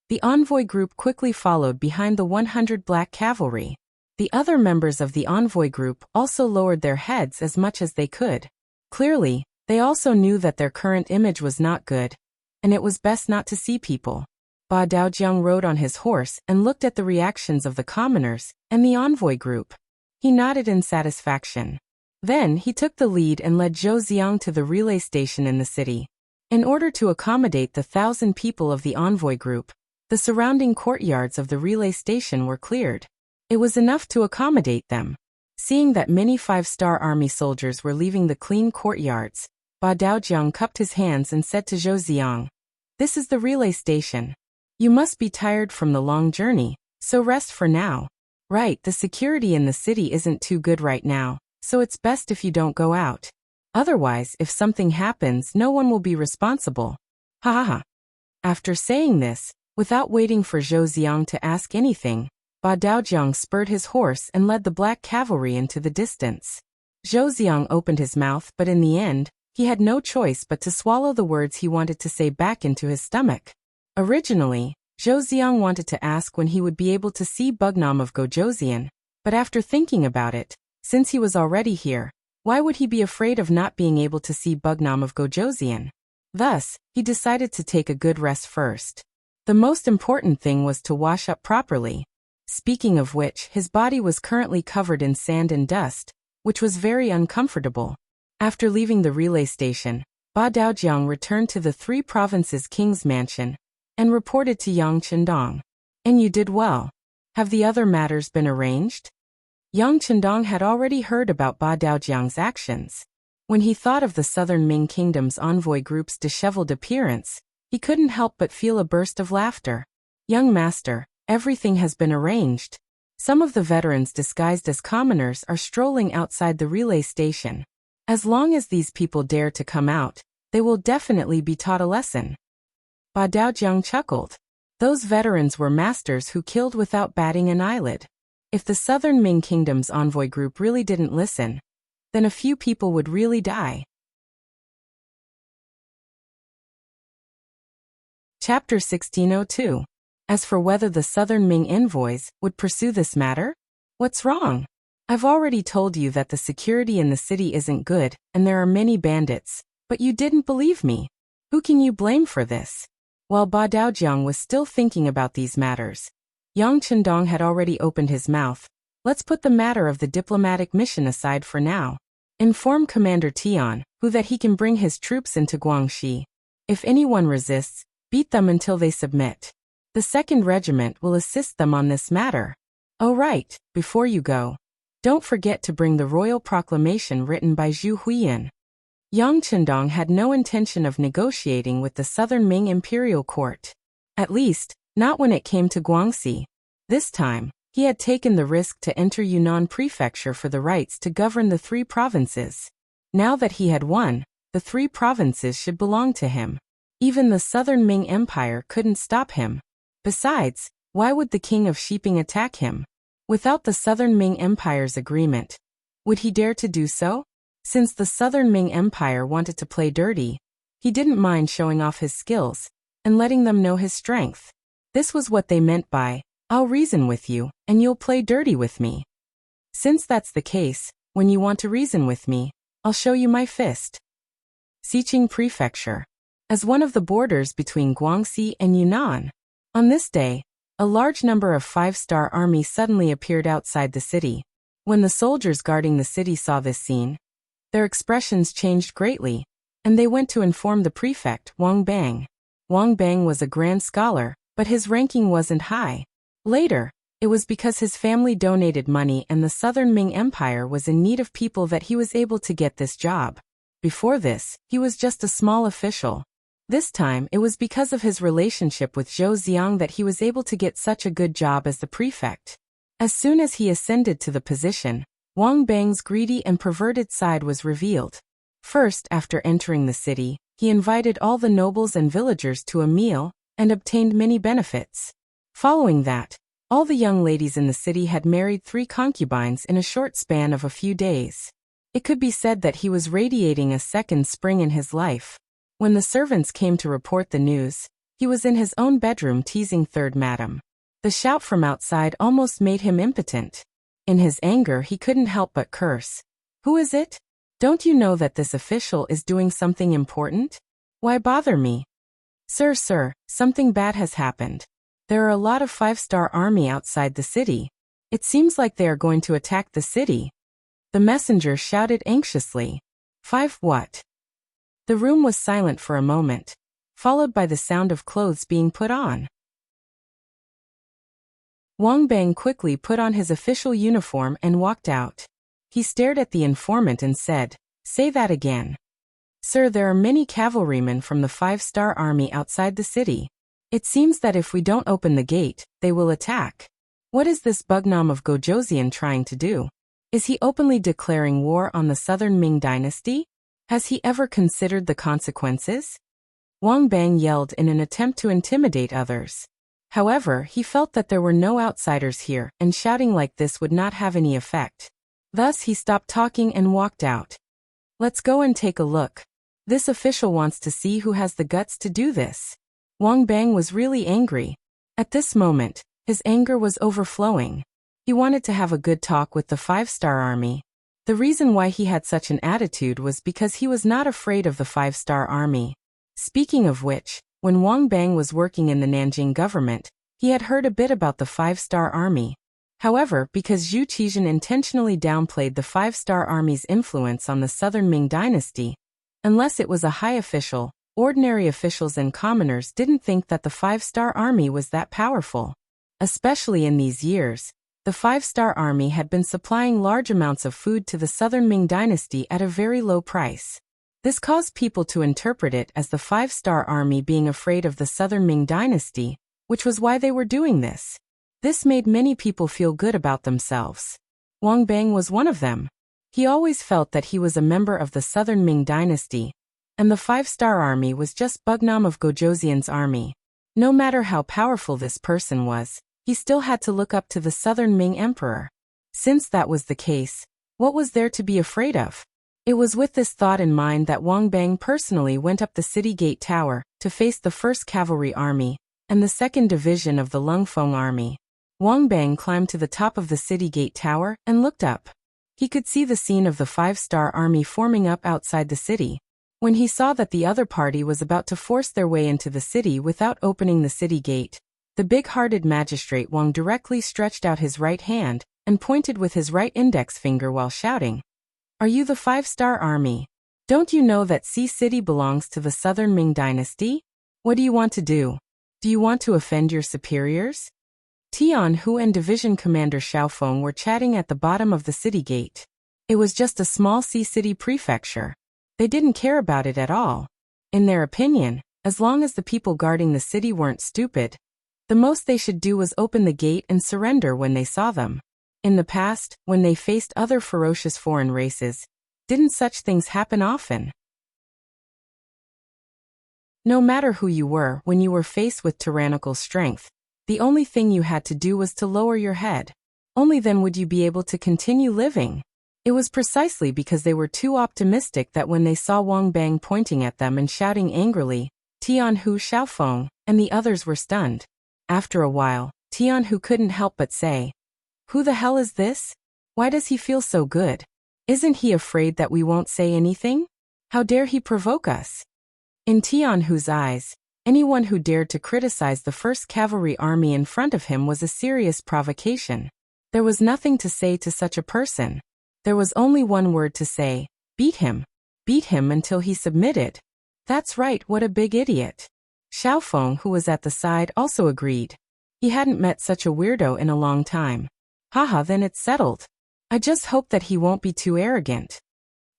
the envoy group quickly followed behind the 100 black cavalry. The other members of the envoy group also lowered their heads as much as they could. Clearly, they also knew that their current image was not good, and it was best not to see people. Ba Daojiang rode on his horse and looked at the reactions of the commoners and the envoy group. He nodded in satisfaction. Then he took the lead and led Zhou Xiang to the relay station in the city. In order to accommodate the 1,000 people of the envoy group, the surrounding courtyards of the relay station were cleared. It was enough to accommodate them. Seeing that many 5-star army soldiers were leaving the clean courtyards, Ba Daojiang cupped his hands and said to Zhou Xiang, "This is the relay station. You must be tired from the long journey, so rest for now. Right, the security in the city isn't too good right now, so it's best if you don't go out. Otherwise, if something happens, no one will be responsible." Ha ha ha. After saying this, without waiting for Zhou Xiang to ask anything, Ba Daojiang spurred his horse and led the black cavalry into the distance. Zhou Xiang opened his mouth, but in the end, he had no choice but to swallow the words he wanted to say back into his stomach. Originally, Zhou Xiang wanted to ask when he would be able to see Bugnam of Gojoseon, but after thinking about it, since he was already here, why would he be afraid of not being able to see Bugnam of Gojoseon? Thus, he decided to take a good rest first. The most important thing was to wash up properly. Speaking of which, his body was currently covered in sand and dust, which was very uncomfortable. After leaving the relay station, Ba Daojiang returned to the 3 provinces' king's mansion and reported to Yang Chendong. "And you did well. Have the other matters been arranged?" Yang Chendong had already heard about Ba Daojiang's actions. When he thought of the southern Ming Kingdom's envoy group's disheveled appearance, he couldn't help but feel a burst of laughter. "Young master, everything has been arranged. Some of the veterans disguised as commoners are strolling outside the relay station. As long as these people dare to come out, they will definitely be taught a lesson." Ba Daojiang chuckled. Those veterans were masters who killed without batting an eyelid. If the southern Ming Kingdom's envoy group really didn't listen, then a few people would really die. Chapter 1602. As for whether the southern Ming envoys would pursue this matter? What's wrong? I've already told you that the security in the city isn't good, and there are many bandits, but you didn't believe me. Who can you blame for this? While Ba Daojiang was still thinking about these matters, Yang Chendong had already opened his mouth. "Let's put the matter of the diplomatic mission aside for now. Inform Commander Tian, who that he can bring his troops into Guangxi. If anyone resists, beat them until they submit. The 2nd Regiment will assist them on this matter. Oh right, before you go, don't forget to bring the royal proclamation written by Zhu Huiyan." Yang Chendong had no intention of negotiating with the southern Ming imperial court. At least, not when it came to Guangxi. This time, he had taken the risk to enter Yunnan Prefecture for the rights to govern the 3 provinces. Now that he had won, the 3 provinces should belong to him. Even the southern Ming Empire couldn't stop him. Besides, why would the king of Shiping attack him? Without the southern Ming Empire's agreement, would he dare to do so? Since the southern Ming Empire wanted to play dirty, he didn't mind showing off his skills and letting them know his strength. This was what they meant by, "I'll reason with you, and you'll play dirty with me." Since that's the case, when you want to reason with me, I'll show you my fist. Xiqing Prefecture. As one of the borders between Guangxi and Yunnan, on this day, a large number of 5-star army suddenly appeared outside the city. When the soldiers guarding the city saw this scene, their expressions changed greatly, and they went to inform the prefect, Wang Bang. Wang Bang was a grand scholar, but his ranking wasn't high. Later, it was because his family donated money and the southern Ming Empire was in need of people that he was able to get this job. Before this, he was just a small official. This time, it was because of his relationship with Zhou Xiang that he was able to get such a good job as the prefect. As soon as he ascended to the position, Wang Bang's greedy and perverted side was revealed. First, after entering the city, he invited all the nobles and villagers to a meal and obtained many benefits. Following that, all the young ladies in the city had married 3 concubines in a short span of a few days. It could be said that he was radiating a second spring in his life. When the servants came to report the news, he was in his own bedroom teasing third madam. The shout from outside almost made him impotent. In his anger he couldn't help but curse. Who is it? Don't you know that this official is doing something important? Why bother me? Sir, something bad has happened. There are a lot of 5-star army outside the city. It seems like they are going to attack the city. The messenger shouted anxiously. 5 what? The room was silent for a moment, followed by the sound of clothes being put on. Wang Bang quickly put on his official uniform and walked out. He stared at the informant and said, "Say that again." "Sir, there are many cavalrymen from the 5-star army outside the city. It seems that if we don't open the gate, they will attack. What is this Bugnam of Gojoseon trying to do? Is he openly declaring war on the southern Ming dynasty? Has he ever considered the consequences?" Wang Bang yelled in an attempt to intimidate others. However, he felt that there were no outsiders here, and shouting like this would not have any effect. Thus he stopped talking and walked out. "Let's go and take a look. This official wants to see who has the guts to do this." Wang Bang was really angry. At this moment, his anger was overflowing. He wanted to have a good talk with the 5-star army. The reason why he had such an attitude was because he was not afraid of the 5-star army. Speaking of which, when Wang Bang was working in the Nanjing government, he had heard a bit about the 5-star army. However, because Zhu Qizhen intentionally downplayed the 5-star army's influence on the southern Ming dynasty, unless it was a high official, ordinary officials and commoners didn't think that the 5-star army was that powerful. Especially in these years, the 5-star army had been supplying large amounts of food to the southern Ming dynasty at a very low price. This caused people to interpret it as the 5-star army being afraid of the southern Ming dynasty, which was why they were doing this. This made many people feel good about themselves. Wang Bang was one of them. He always felt that he was a member of the southern Ming dynasty, and the 5-star army was just Bugnam of Gojoseon's army. No matter how powerful this person was, he still had to look up to the southern Ming emperor. Since that was the case, what was there to be afraid of? It was with this thought in mind that Wang Bang personally went up the city gate tower to face the 1st Cavalry Army and the 2nd Division of the Lungfeng Army. Wang Bang climbed to the top of the city gate tower and looked up. He could see the scene of the 5-star army forming up outside the city. When he saw that the other party was about to force their way into the city without opening the city gate, the big-hearted magistrate Wang directly stretched out his right hand and pointed with his right index finger while shouting, "Are you the 5-star army? Don't you know that Sea City belongs to the southern Ming dynasty? What do you want to do? Do you want to offend your superiors?" Tian Hu and Division Commander Xiaofeng were chatting at the bottom of the city gate. It was just a small Sea City prefecture. They didn't care about it at all. In their opinion, as long as the people guarding the city weren't stupid, the most they should do was open the gate and surrender when they saw them. In the past, when they faced other ferocious foreign races, didn't such things happen often? No matter who you were, when you were faced with tyrannical strength, the only thing you had to do was to lower your head. Only then would you be able to continue living. It was precisely because they were too optimistic that when they saw Wang Bang pointing at them and shouting angrily, "Tian Hu, Xiaofeng," and the others were stunned. After a while, Tian Hu couldn't help but say, "Who the hell is this? Why does he feel so good? Isn't he afraid that we won't say anything? How dare he provoke us?" In Tian Hu's eyes, anyone who dared to criticize the 1st Cavalry Army in front of him was a serious provocation. There was nothing to say to such a person. There was only one word to say: beat him. Beat him until he submitted. That's right, what a big idiot. Xiaofeng, who was at the side, also agreed. He hadn't met such a weirdo in a long time. Haha, then it's settled. I just hope that he won't be too arrogant.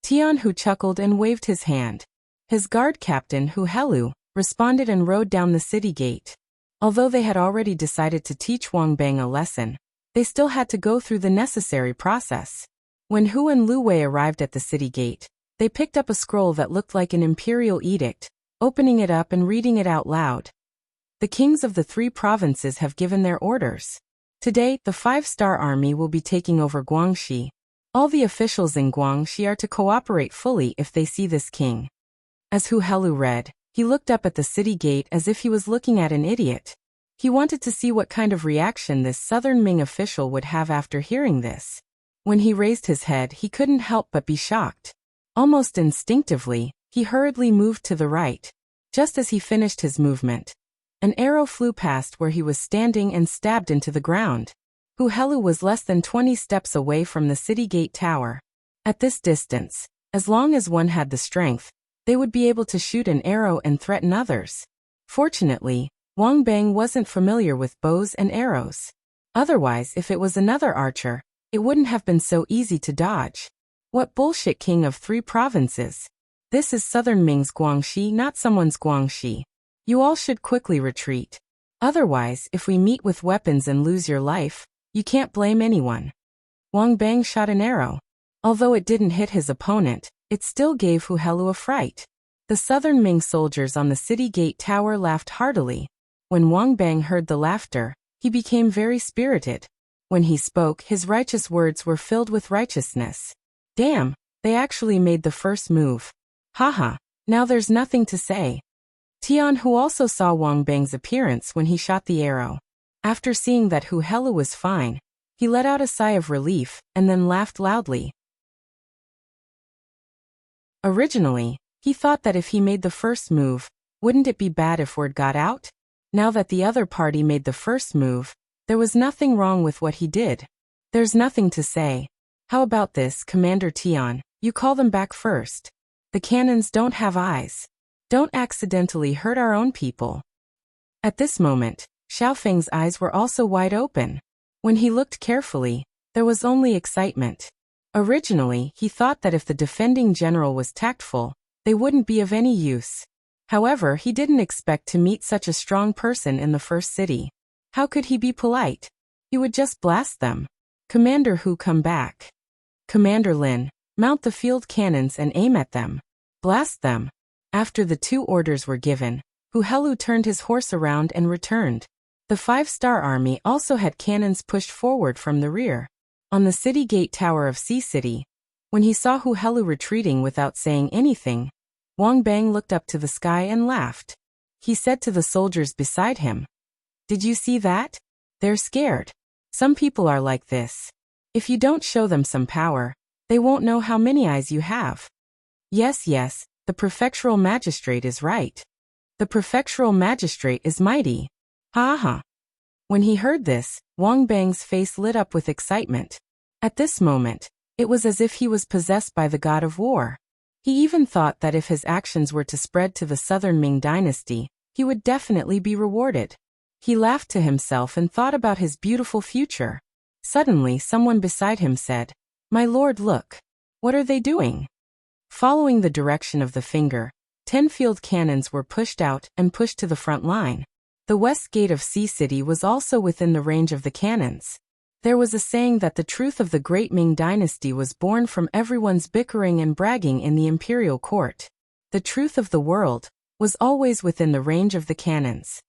Tian Hu chuckled and waved his hand. His guard captain, Hu Helu, responded and rode down the city gate. Although they had already decided to teach Wang Bang a lesson, they still had to go through the necessary process. When Hu and Lu Wei arrived at the city gate, they picked up a scroll that looked like an imperial edict, opening it up and reading it out loud. "The kings of the 3 provinces have given their orders. Today, the 5-star army will be taking over Guangxi. All the officials in Guangxi are to cooperate fully if they see this king. As Hu Helu read, he looked up at the city gate as if he was looking at an idiot. He wanted to see what kind of reaction this southern Ming official would have after hearing this. When he raised his head, he couldn't help but be shocked. Almost instinctively, he hurriedly moved to the right. Just as he finished his movement, an arrow flew past where he was standing and stabbed into the ground. Hu Helu was less than 20 steps away from the city gate tower. At this distance, as long as one had the strength, they would be able to shoot an arrow and threaten others. Fortunately, Wang Bang wasn't familiar with bows and arrows. Otherwise, if it was another archer, it wouldn't have been so easy to dodge. What bullshit, king of 3 provinces? This is southern Ming's Guangxi, not someone's Guangxi. You all should quickly retreat. Otherwise, if we meet with weapons and lose your life, you can't blame anyone. Wang Bang shot an arrow. Although it didn't hit his opponent, it still gave Hu Helu a fright. The southern Ming soldiers on the city gate tower laughed heartily. When Wang Bang heard the laughter, he became very spirited. When he spoke, his righteous words were filled with righteousness. Damn, they actually made the first move. Haha, now there's nothing to say. Tian Hu also saw Wang Bang's appearance when he shot the arrow. After seeing that Hu Helu was fine, he let out a sigh of relief and then laughed loudly. Originally, he thought that if he made the first move, wouldn't it be bad if word got out? Now that the other party made the first move, there was nothing wrong with what he did. There's nothing to say. How about this, Commander Tian? You call them back first. The cannons don't have eyes. Don't accidentally hurt our own people. At this moment, Xiao Feng's eyes were also wide open. When he looked carefully, there was only excitement. Originally, he thought that if the defending general was tactful, they wouldn't be of any use. However, he didn't expect to meet such a strong person in the first city. How could he be polite? He would just blast them. Commander Hu, come back. Commander Lin, mount the field cannons and aim at them. Blast them. After the 2 orders were given, Hu Helu turned his horse around and returned. The 5-star army also had cannons pushed forward from the rear. On the city gate tower of Sea City, when he saw Hu Helu retreating without saying anything, Wang Bang looked up to the sky and laughed. He said to the soldiers beside him, "Did you see that? They're scared. Some people are like this. If you don't show them some power, they won't know how many eyes you have." Yes, the prefectural magistrate is right. The prefectural magistrate is mighty. Ha ha. When he heard this, Wang Bang's face lit up with excitement. At this moment, it was as if he was possessed by the god of war. He even thought that if his actions were to spread to the southern Ming dynasty, he would definitely be rewarded. He laughed to himself and thought about his beautiful future. Suddenly, someone beside him said, "My lord, look. What are they doing?" Following the direction of the finger, 10 field cannons were pushed out and pushed to the front line. The west gate of Sea City was also within the range of the cannons. There was a saying that the truth of the great Ming dynasty was born from everyone's bickering and bragging in the imperial court. The truth of the world was always within the range of the cannons.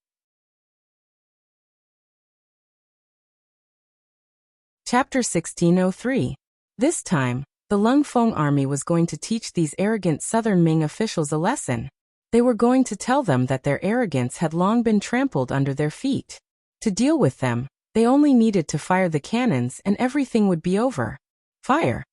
Chapter 1603. This time, the Lungfeng army was going to teach these arrogant southern Ming officials a lesson. They were going to tell them that their arrogance had long been trampled under their feet. To deal with them, they only needed to fire the cannons and everything would be over. Fire!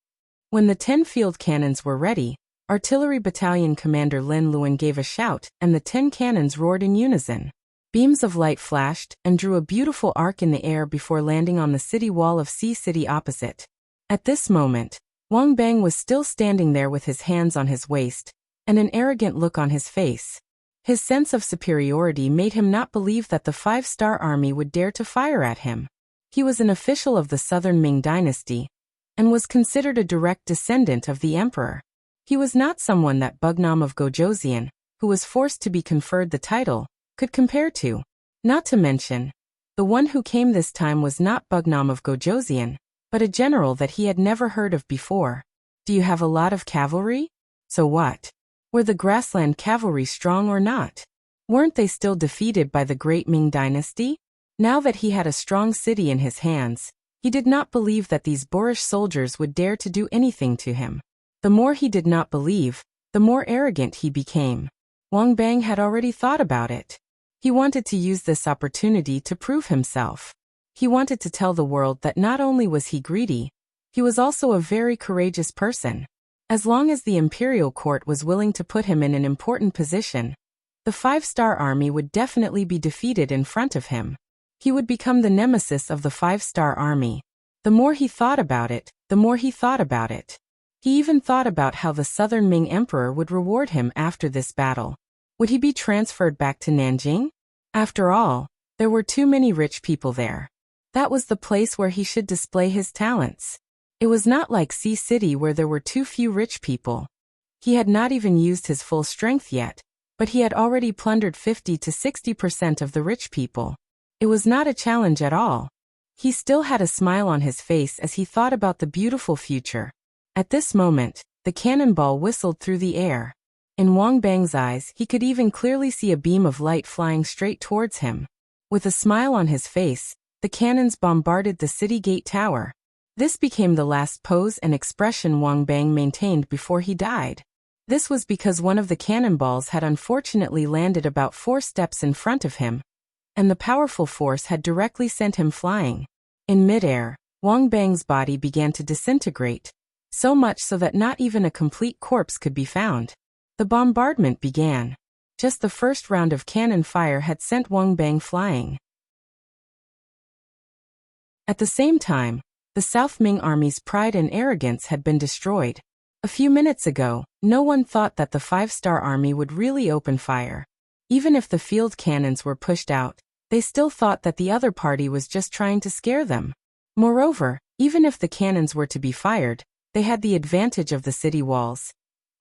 When the 10 field cannons were ready, Artillery Battalion Commander Lin Luan gave a shout and the 10 cannons roared in unison. Beams of light flashed and drew a beautiful arc in the air before landing on the city wall of Sea City opposite. At this moment, Wang Bang was still standing there with his hands on his waist and an arrogant look on his face. His sense of superiority made him not believe that the 5-star army would dare to fire at him. He was an official of the southern Ming dynasty and was considered a direct descendant of the emperor. He was not someone that Bugnam of Gojoseon, who was forced to be conferred the title, could compare to. Not to mention, the one who came this time was not Bugnam of Gojoseon, but a general that he had never heard of before. "Do you have a lot of cavalry?" So what? Were the grassland cavalry strong or not? Weren't they still defeated by the great Ming dynasty? Now that he had a strong city in his hands, He did not believe that these boorish soldiers would dare to do anything to him. The more he did not believe, the more arrogant he became. Wang Bang had already thought about it. He wanted to use this opportunity to prove himself. He wanted to tell the world that not only was he greedy, he was also a very courageous person. As long as the imperial court was willing to put him in an important position, the 5-star army would definitely be defeated in front of him. He would become the nemesis of the 5-star army. The more he thought about it, the more he thought about it. He even thought about how the Southern Ming Emperor would reward him after this battle. Would he be transferred back to Nanjing? After all, there were too many rich people there. That was the place where he should display his talents. It was not like Sea City where there were too few rich people. He had not even used his full strength yet, but he had already plundered 50 to 60% of the rich people. It was not a challenge at all. He still had a smile on his face as he thought about the beautiful future. At this moment, the cannonball whistled through the air. In Wang Bang's eyes, he could even clearly see a beam of light flying straight towards him. With a smile on his face, the cannons bombarded the city gate tower. This became the last pose and expression Wang Bang maintained before he died. This was because one of the cannonballs had unfortunately landed about 4 steps in front of him, and the powerful force had directly sent him flying. In midair, Wang Bang's body began to disintegrate, so much so that not even a complete corpse could be found. The bombardment began. Just the first round of cannon fire had sent Wang Bang flying. At the same time, the South Ming Army's pride and arrogance had been destroyed. A few minutes ago, no one thought that the 5-star army would really open fire. Even if the field cannons were pushed out, they still thought that the other party was just trying to scare them. Moreover, even if the cannons were to be fired, they had the advantage of the city walls,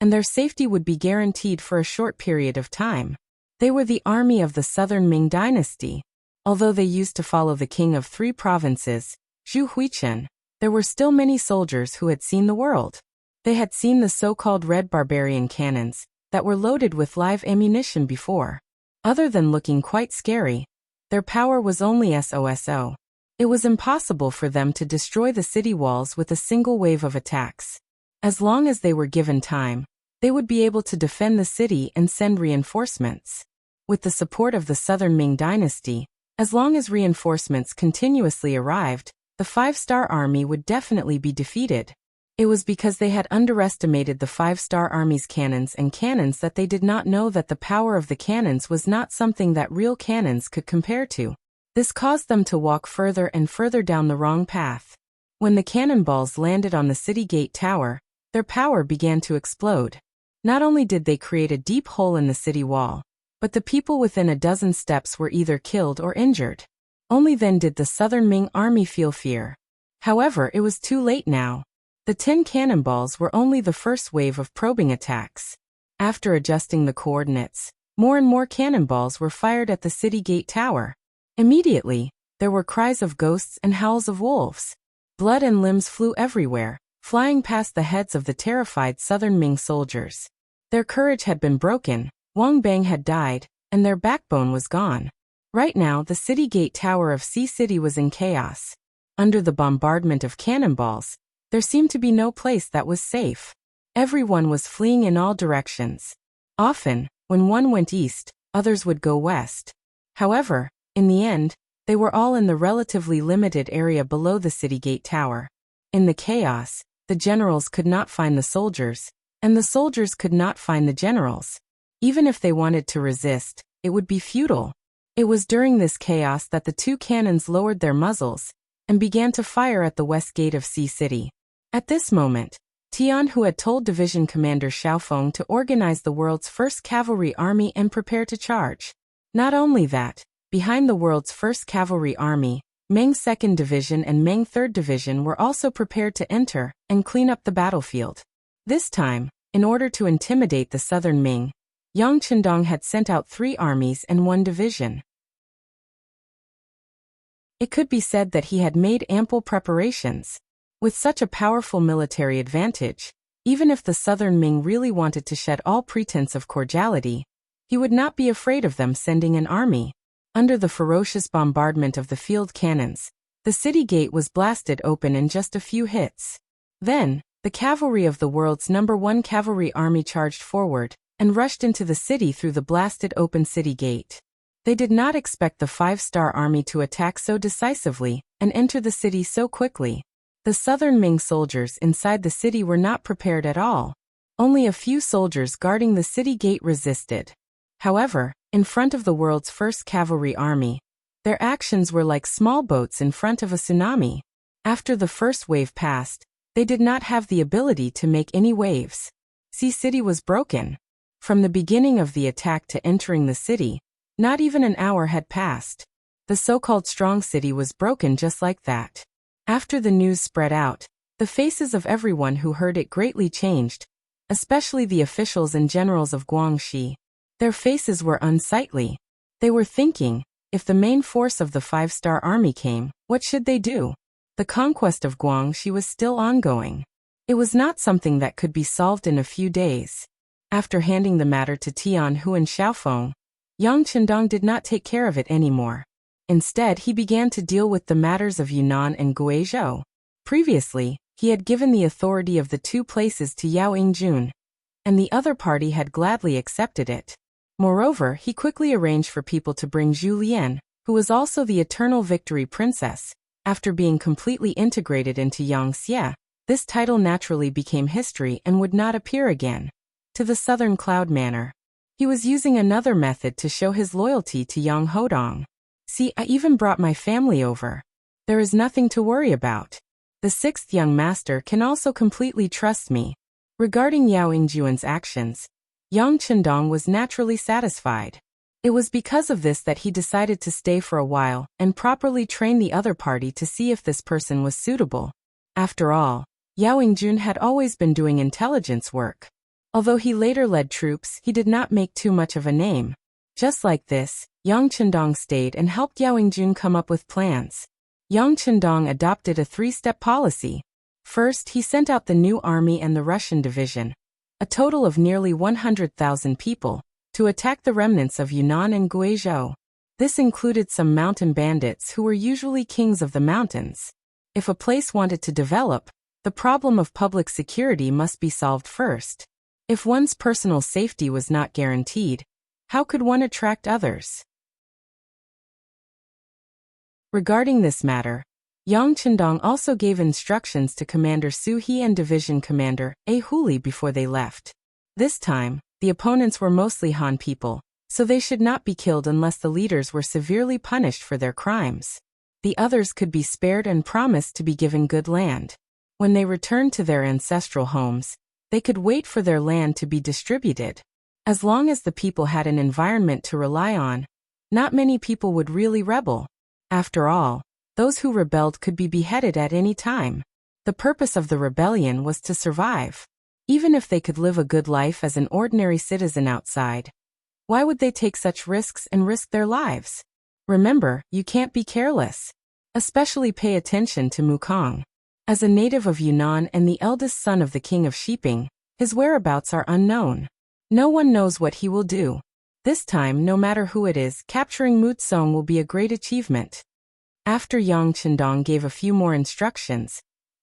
and their safety would be guaranteed for a short period of time. They were the army of the Southern Ming dynasty. Although they used to follow the king of 3 provinces, Zhu Huichen, there were still many soldiers who had seen the world. They had seen the so-called red barbarian cannons that were loaded with live ammunition before. Other than looking quite scary, their power was only so. It was impossible for them to destroy the city walls with a single wave of attacks. As long as they were given time, they would be able to defend the city and send reinforcements. With the support of the Southern Ming dynasty, as long as reinforcements continuously arrived, the 5-star army would definitely be defeated. It was because they had underestimated the 5-star army's cannons that they did not know that the power of the cannons was not something that real cannons could compare to. This caused them to walk further and further down the wrong path. When the cannonballs landed on the city gate tower, their power began to explode. Not only did they create a deep hole in the city wall, but the people within a dozen steps were either killed or injured. Only then did the Southern Ming army feel fear. However, it was too late now. The 10 cannonballs were only the first wave of probing attacks. After adjusting the coordinates, more and more cannonballs were fired at the city gate tower. Immediately, there were cries of ghosts and howls of wolves. Blood and limbs flew everywhere, flying past the heads of the terrified Southern Ming soldiers. Their courage had been broken, Wang Bang had died, and their backbone was gone. Right now, the city gate tower of Sea City was in chaos. Under the bombardment of cannonballs, there seemed to be no place that was safe. Everyone was fleeing in all directions. Often, when one went east, others would go west. However, in the end, they were all in the relatively limited area below the city gate tower. In the chaos, the generals could not find the soldiers, and the soldiers could not find the generals. Even if they wanted to resist, it would be futile. It was during this chaos that the 2 cannons lowered their muzzles and began to fire at the west gate of Sea City. At this moment, Tian, who had told Division Commander Xiaofeng to organize the world's first cavalry army and prepare to charge. Not only that, behind the world's first cavalry army, Meng's 2nd Division and Meng 3rd Division were also prepared to enter and clean up the battlefield. This time, in order to intimidate the Southern Ming, Yang Chendong had sent out 3 armies and 1 division. It could be said that he had made ample preparations. With such a powerful military advantage, even if the Southern Ming really wanted to shed all pretense of cordiality, he would not be afraid of them sending an army. Under the ferocious bombardment of the field cannons, The city gate was blasted open in just a few hits. Then, the cavalry of the world's #1 cavalry army charged forward and rushed into the city through the blasted open city gate. They did not expect the 5-star army to attack so decisively and enter the city so quickly. The southern Ming soldiers inside the city were not prepared at all. Only a few soldiers guarding the city gate resisted. However, in front of the world's first cavalry army, their actions were like small boats in front of a tsunami. After the first wave passed, they did not have the ability to make any waves. Sea City was broken. From the beginning of the attack to entering the city, not even an hour had passed. The so-called strong city was broken just like that. After the news spread out, the faces of everyone who heard it greatly changed, especially the officials and generals of Guangxi. Their faces were unsightly. They were thinking, if the main force of the 5-star army came, what should they do? The conquest of Guangxi was still ongoing. It was not something that could be solved in a few days. After handing the matter to Tianhu and Xiaofeng, Yang Chendong did not take care of it anymore. Instead, he began to deal with the matters of Yunnan and Guizhou. Previously, he had given the authority of the two places to Yao Yingjun, and the other party had gladly accepted it. Moreover, he quickly arranged for people to bring Zhu Lian, who was also the Eternal Victory Princess. After being completely integrated into Yangxia, this title naturally became history and would not appear again. To the Southern Cloud Manor. He was using another method to show his loyalty to Yang Hodong. See, I even brought my family over. There is nothing to worry about. The 6th young master can also completely trust me. Regarding Yao Yingjuan's actions, Yang Chendong was naturally satisfied. It was because of this that he decided to stay for a while and properly train the other party to see if this person was suitable. After all, Yao Yingjun had always been doing intelligence work. Although he later led troops, he did not make too much of a name. Just like this, Yang Chendong stayed and helped Yao Yingjun come up with plans. Yang Chendong adopted a 3-step policy. First, he sent out the new army and the Russian division, a total of nearly 100,000 people, to attack the remnants of Yunnan and Guizhou. This included some mountain bandits who were usually kings of the mountains. If a place wanted to develop, the problem of public security must be solved first. If one's personal safety was not guaranteed, how could one attract others? Regarding this matter, Yang Chendong also gave instructions to Commander Su He and Division Commander A Huli before they left. This time, the opponents were mostly Han people, so they should not be killed unless the leaders were severely punished for their crimes. The others could be spared and promised to be given good land. When they returned to their ancestral homes, they could wait for their land to be distributed. As long as the people had an environment to rely on, not many people would really rebel. After all, those who rebelled could be beheaded at any time. The purpose of the rebellion was to survive. Even if they could live a good life as an ordinary citizen outside, why would they take such risks and risk their lives? Remember, you can't be careless. Especially pay attention to Mukong. As a native of Yunnan and the eldest son of the king of Shiping, his whereabouts are unknown. No one knows what he will do. This time, no matter who it is, capturing Mutsong will be a great achievement. After Yang Chendong gave a few more instructions,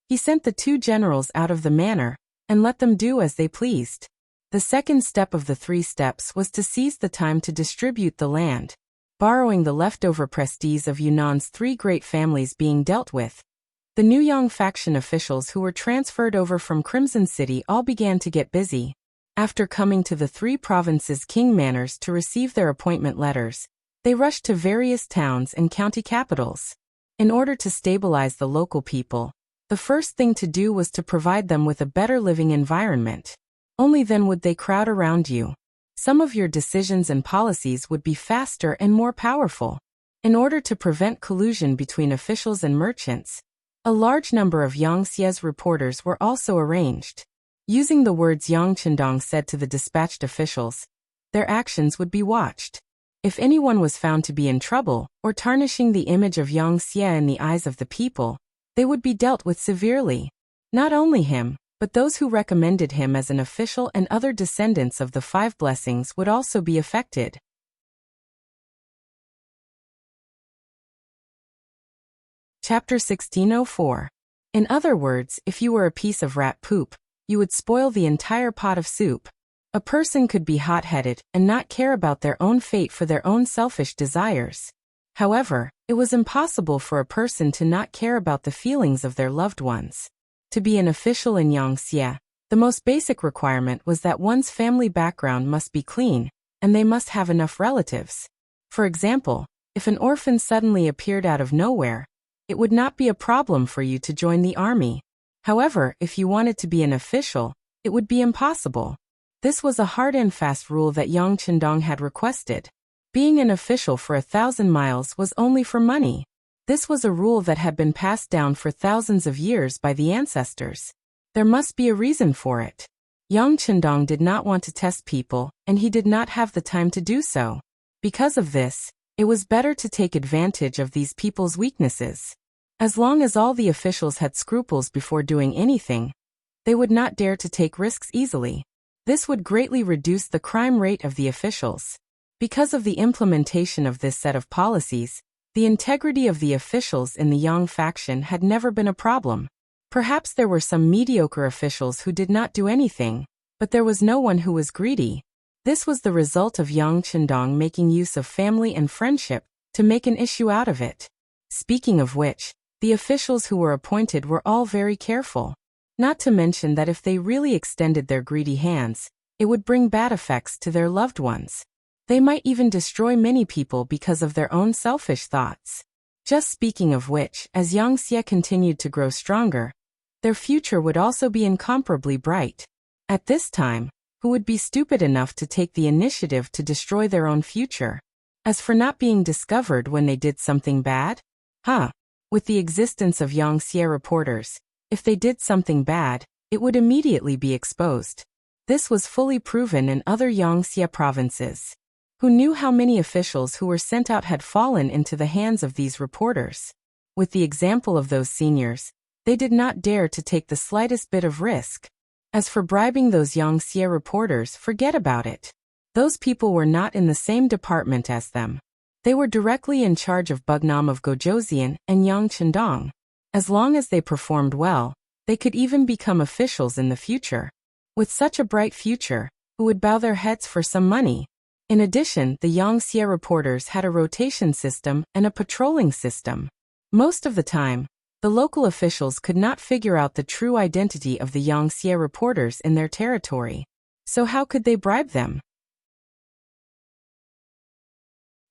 he sent the 2 generals out of the manor and let them do as they pleased. The second step of the 3 steps was to seize the time to distribute the land, borrowing the leftover prestige of Yunnan's 3 great families being dealt with. The New Yang faction officials who were transferred over from Crimson City all began to get busy. After coming to the 3 provinces' king manors to receive their appointment letters, they rushed to various towns and county capitals. In order to stabilize the local people, the first thing to do was to provide them with a better living environment. Only then would they crowd around you. Some of your decisions and policies would be faster and more powerful. In order to prevent collusion between officials and merchants, a large number of Yangxia's reporters were also arranged. Using the words Yang Chendong said to the dispatched officials, their actions would be watched. If anyone was found to be in trouble or tarnishing the image of Yangxia in the eyes of the people, they would be dealt with severely. Not only him, but those who recommended him as an official and other descendants of the 5 blessings would also be affected. Chapter 1604. In other words, if you were a piece of rat poop, you would spoil the entire pot of soup. A person could be hot-headed and not care about their own fate for their own selfish desires. However, it was impossible for a person to not care about the feelings of their loved ones. To be an official in Wuxia, the most basic requirement was that one's family background must be clean, and they must have enough relatives. For example, if an orphan suddenly appeared out of nowhere, it would not be a problem for you to join the army. However, if you wanted to be an official, it would be impossible. This was a hard and fast rule that Yang Chendong had requested. Being an official for 1,000 miles was only for money. This was a rule that had been passed down for thousands of years by the ancestors. There must be a reason for it. Yang Chendong did not want to test people, and he did not have the time to do so. Because of this, it was better to take advantage of these people's weaknesses. As long as all the officials had scruples before doing anything, they would not dare to take risks easily. This would greatly reduce the crime rate of the officials. Because of the implementation of this set of policies, the integrity of the officials in the Yang faction had never been a problem. Perhaps there were some mediocre officials who did not do anything, but there was no one who was greedy. This was the result of Yang Chendong making use of family and friendship to make an issue out of it. Speaking of which, the officials who were appointed were all very careful. Not to mention that if they really extended their greedy hands, it would bring bad effects to their loved ones. They might even destroy many people because of their own selfish thoughts. Just speaking of which, as Wuxia continued to grow stronger, their future would also be incomparably bright. At this time, who would be stupid enough to take the initiative to destroy their own future? As for not being discovered when they did something bad? With the existence of Wuxia reporters, if they did something bad, it would immediately be exposed. This was fully proven in other Wuxia provinces. Who knew how many officials who were sent out had fallen into the hands of these reporters? With the example of those seniors, they did not dare to take the slightest bit of risk. As for bribing those Wuxia reporters, forget about it. Those people were not in the same department as them. They were directly in charge of Bugnam of Gojoseon and Yang Chendong. As long as they performed well, they could even become officials in the future. With such a bright future, who would bow their heads for some money? In addition, the Wuxia reporters had a rotation system and a patrolling system. Most of the time, the local officials could not figure out the true identity of the Wuxia reporters in their territory. So how could they bribe them?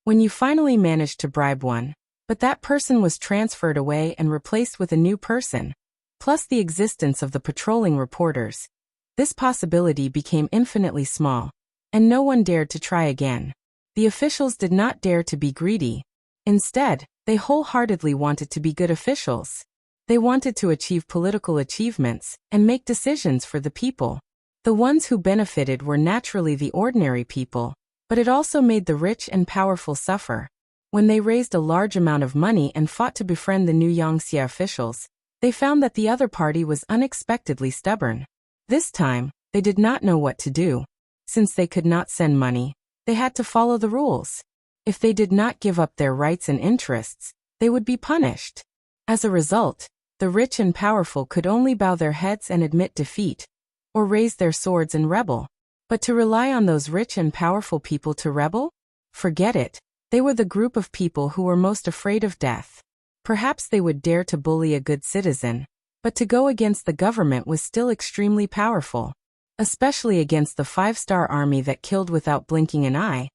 When you finally managed to bribe one, but that person was transferred away and replaced with a new person, plus the existence of the patrolling reporters, this possibility became infinitely small, and no one dared to try again. The officials did not dare to be greedy. Instead, they wholeheartedly wanted to be good officials. They wanted to achieve political achievements and make decisions for the people. The ones who benefited were naturally the ordinary people, but it also made the rich and powerful suffer. When they raised a large amount of money and fought to befriend the new Wuxia officials, they found that the other party was unexpectedly stubborn. This time, they did not know what to do. Since they could not send money, they had to follow the rules. If they did not give up their rights and interests, they would be punished. As a result, the rich and powerful could only bow their heads and admit defeat, or raise their swords and rebel. But to rely on those rich and powerful people to rebel? Forget it. They were the group of people who were most afraid of death. Perhaps they would dare to bully a good citizen, but to go against the government was still extremely powerful. Especially against the 5-star army that killed without blinking an eye.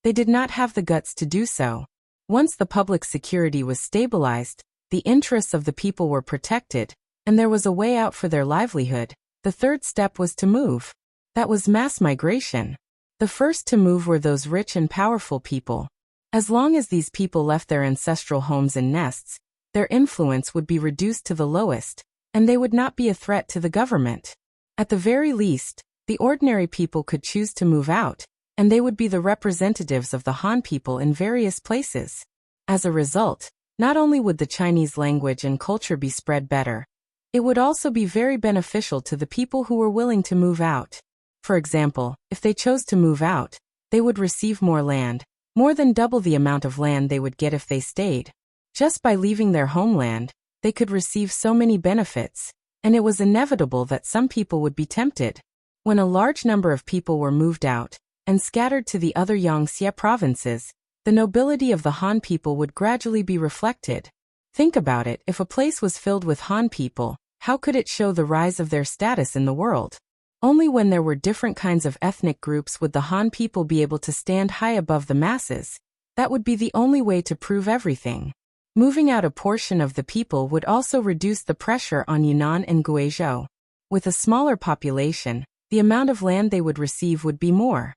They did not have the guts to do so. Once the public security was stabilized, the interests of the people were protected, and there was a way out for their livelihood, the third step was to move. That was mass migration. The first to move were those rich and powerful people. As long as these people left their ancestral homes and nests, their influence would be reduced to the lowest, and they would not be a threat to the government. At the very least, the ordinary people could choose to move out, and they would be the representatives of the Han people in various places. As a result, not only would the Chinese language and culture be spread better, it would also be very beneficial to the people who were willing to move out. For example, if they chose to move out, they would receive more land, more than double the amount of land they would get if they stayed. Just by leaving their homeland, they could receive so many benefits, and it was inevitable that some people would be tempted. When a large number of people were moved out and scattered to the other Wuxia provinces, the nobility of the Han people would gradually be reflected. Think about it, if a place was filled with Han people, how could it show the rise of their status in the world? Only when there were different kinds of ethnic groups would the Han people be able to stand high above the masses. That would be the only way to prove everything. Moving out a portion of the people would also reduce the pressure on Yunnan and Guizhou. With a smaller population, the amount of land they would receive would be more.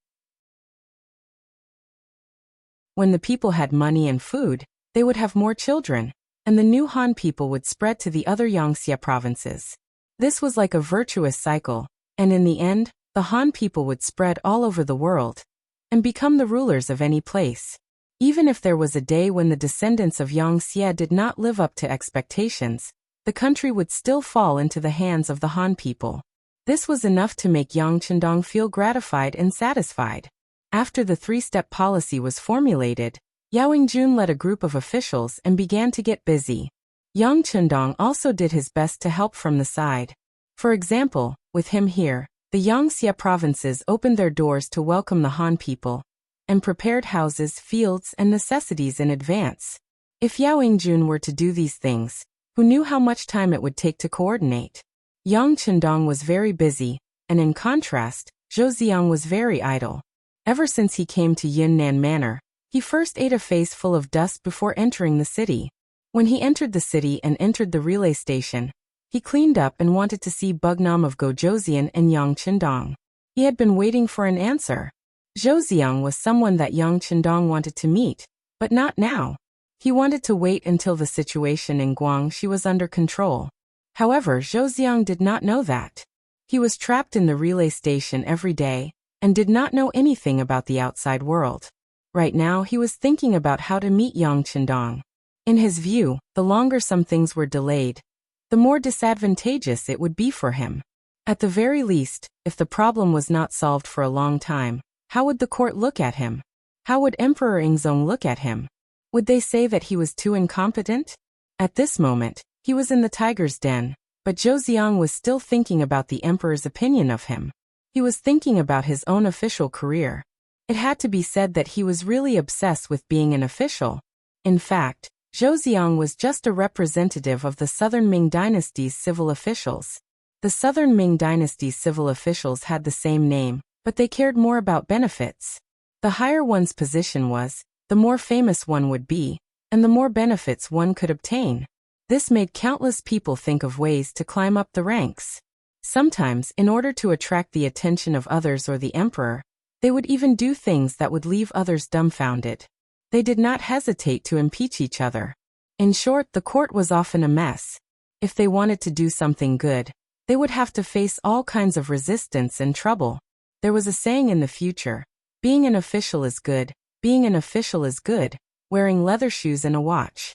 When the people had money and food, they would have more children, and the new Han people would spread to the other Wuxia provinces. This was like a virtuous cycle, and in the end, the Han people would spread all over the world and become the rulers of any place. Even if there was a day when the descendants of Wuxia did not live up to expectations, the country would still fall into the hands of the Han people. This was enough to make Yang Chendong feel gratified and satisfied. After the three-step policy was formulated, Yao Yingjun led a group of officials and began to get busy. Yang Chendong also did his best to help from the side. For example, with him here, the Wuxia provinces opened their doors to welcome the Han people, and prepared houses, fields, and necessities in advance. If Yao Yingjun were to do these things, who knew how much time it would take to coordinate? Yang Chendong was very busy, and in contrast, Zhou Ziang was very idle. Ever since he came to Yunnan Manor, he first ate a face full of dust before entering the city. When he entered the city and entered the relay station, he cleaned up and wanted to see Bugnam of Gozhouzian and Yang Chendong. He had been waiting for an answer. Zhou Ziang was someone that Yang Chendong wanted to meet, but not now. He wanted to wait until the situation in Guangxi was under control. However, Zhou Ziang did not know that. He was trapped in the relay station every day, and did not know anything about the outside world. Right now he was thinking about how to meet Yang Chendong. In his view, the longer some things were delayed, the more disadvantageous it would be for him. At the very least, if the problem was not solved for a long time, how would the court look at him? How would Emperor Yingzong look at him? Would they say that he was too incompetent? At this moment, he was in the tiger's den, but Zhou Ziang was still thinking about the emperor's opinion of him. He was thinking about his own official career. It had to be said that he was really obsessed with being an official. In fact, Zhou Ziang was just a representative of the Southern Ming Dynasty's civil officials. The Southern Ming Dynasty's civil officials had the same name, but they cared more about benefits. The higher one's position was, the more famous one would be, and the more benefits one could obtain. This made countless people think of ways to climb up the ranks. Sometimes, in order to attract the attention of others or the emperor, they would even do things that would leave others dumbfounded. They did not hesitate to impeach each other. In short, the court was often a mess. If they wanted to do something good, they would have to face all kinds of resistance and trouble. There was a saying in the future, being an official is good, being an official is good, wearing leather shoes and a watch.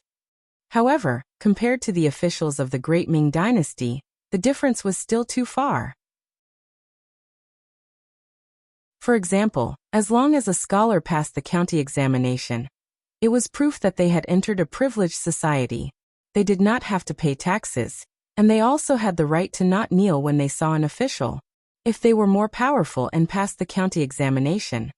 However, compared to the officials of the Great Ming Dynasty, the difference was still too far. For example, as long as a scholar passed the county examination, it was proof that they had entered a privileged society. They did not have to pay taxes, and they also had the right to not kneel when they saw an official. If they were more powerful and passed the county examination,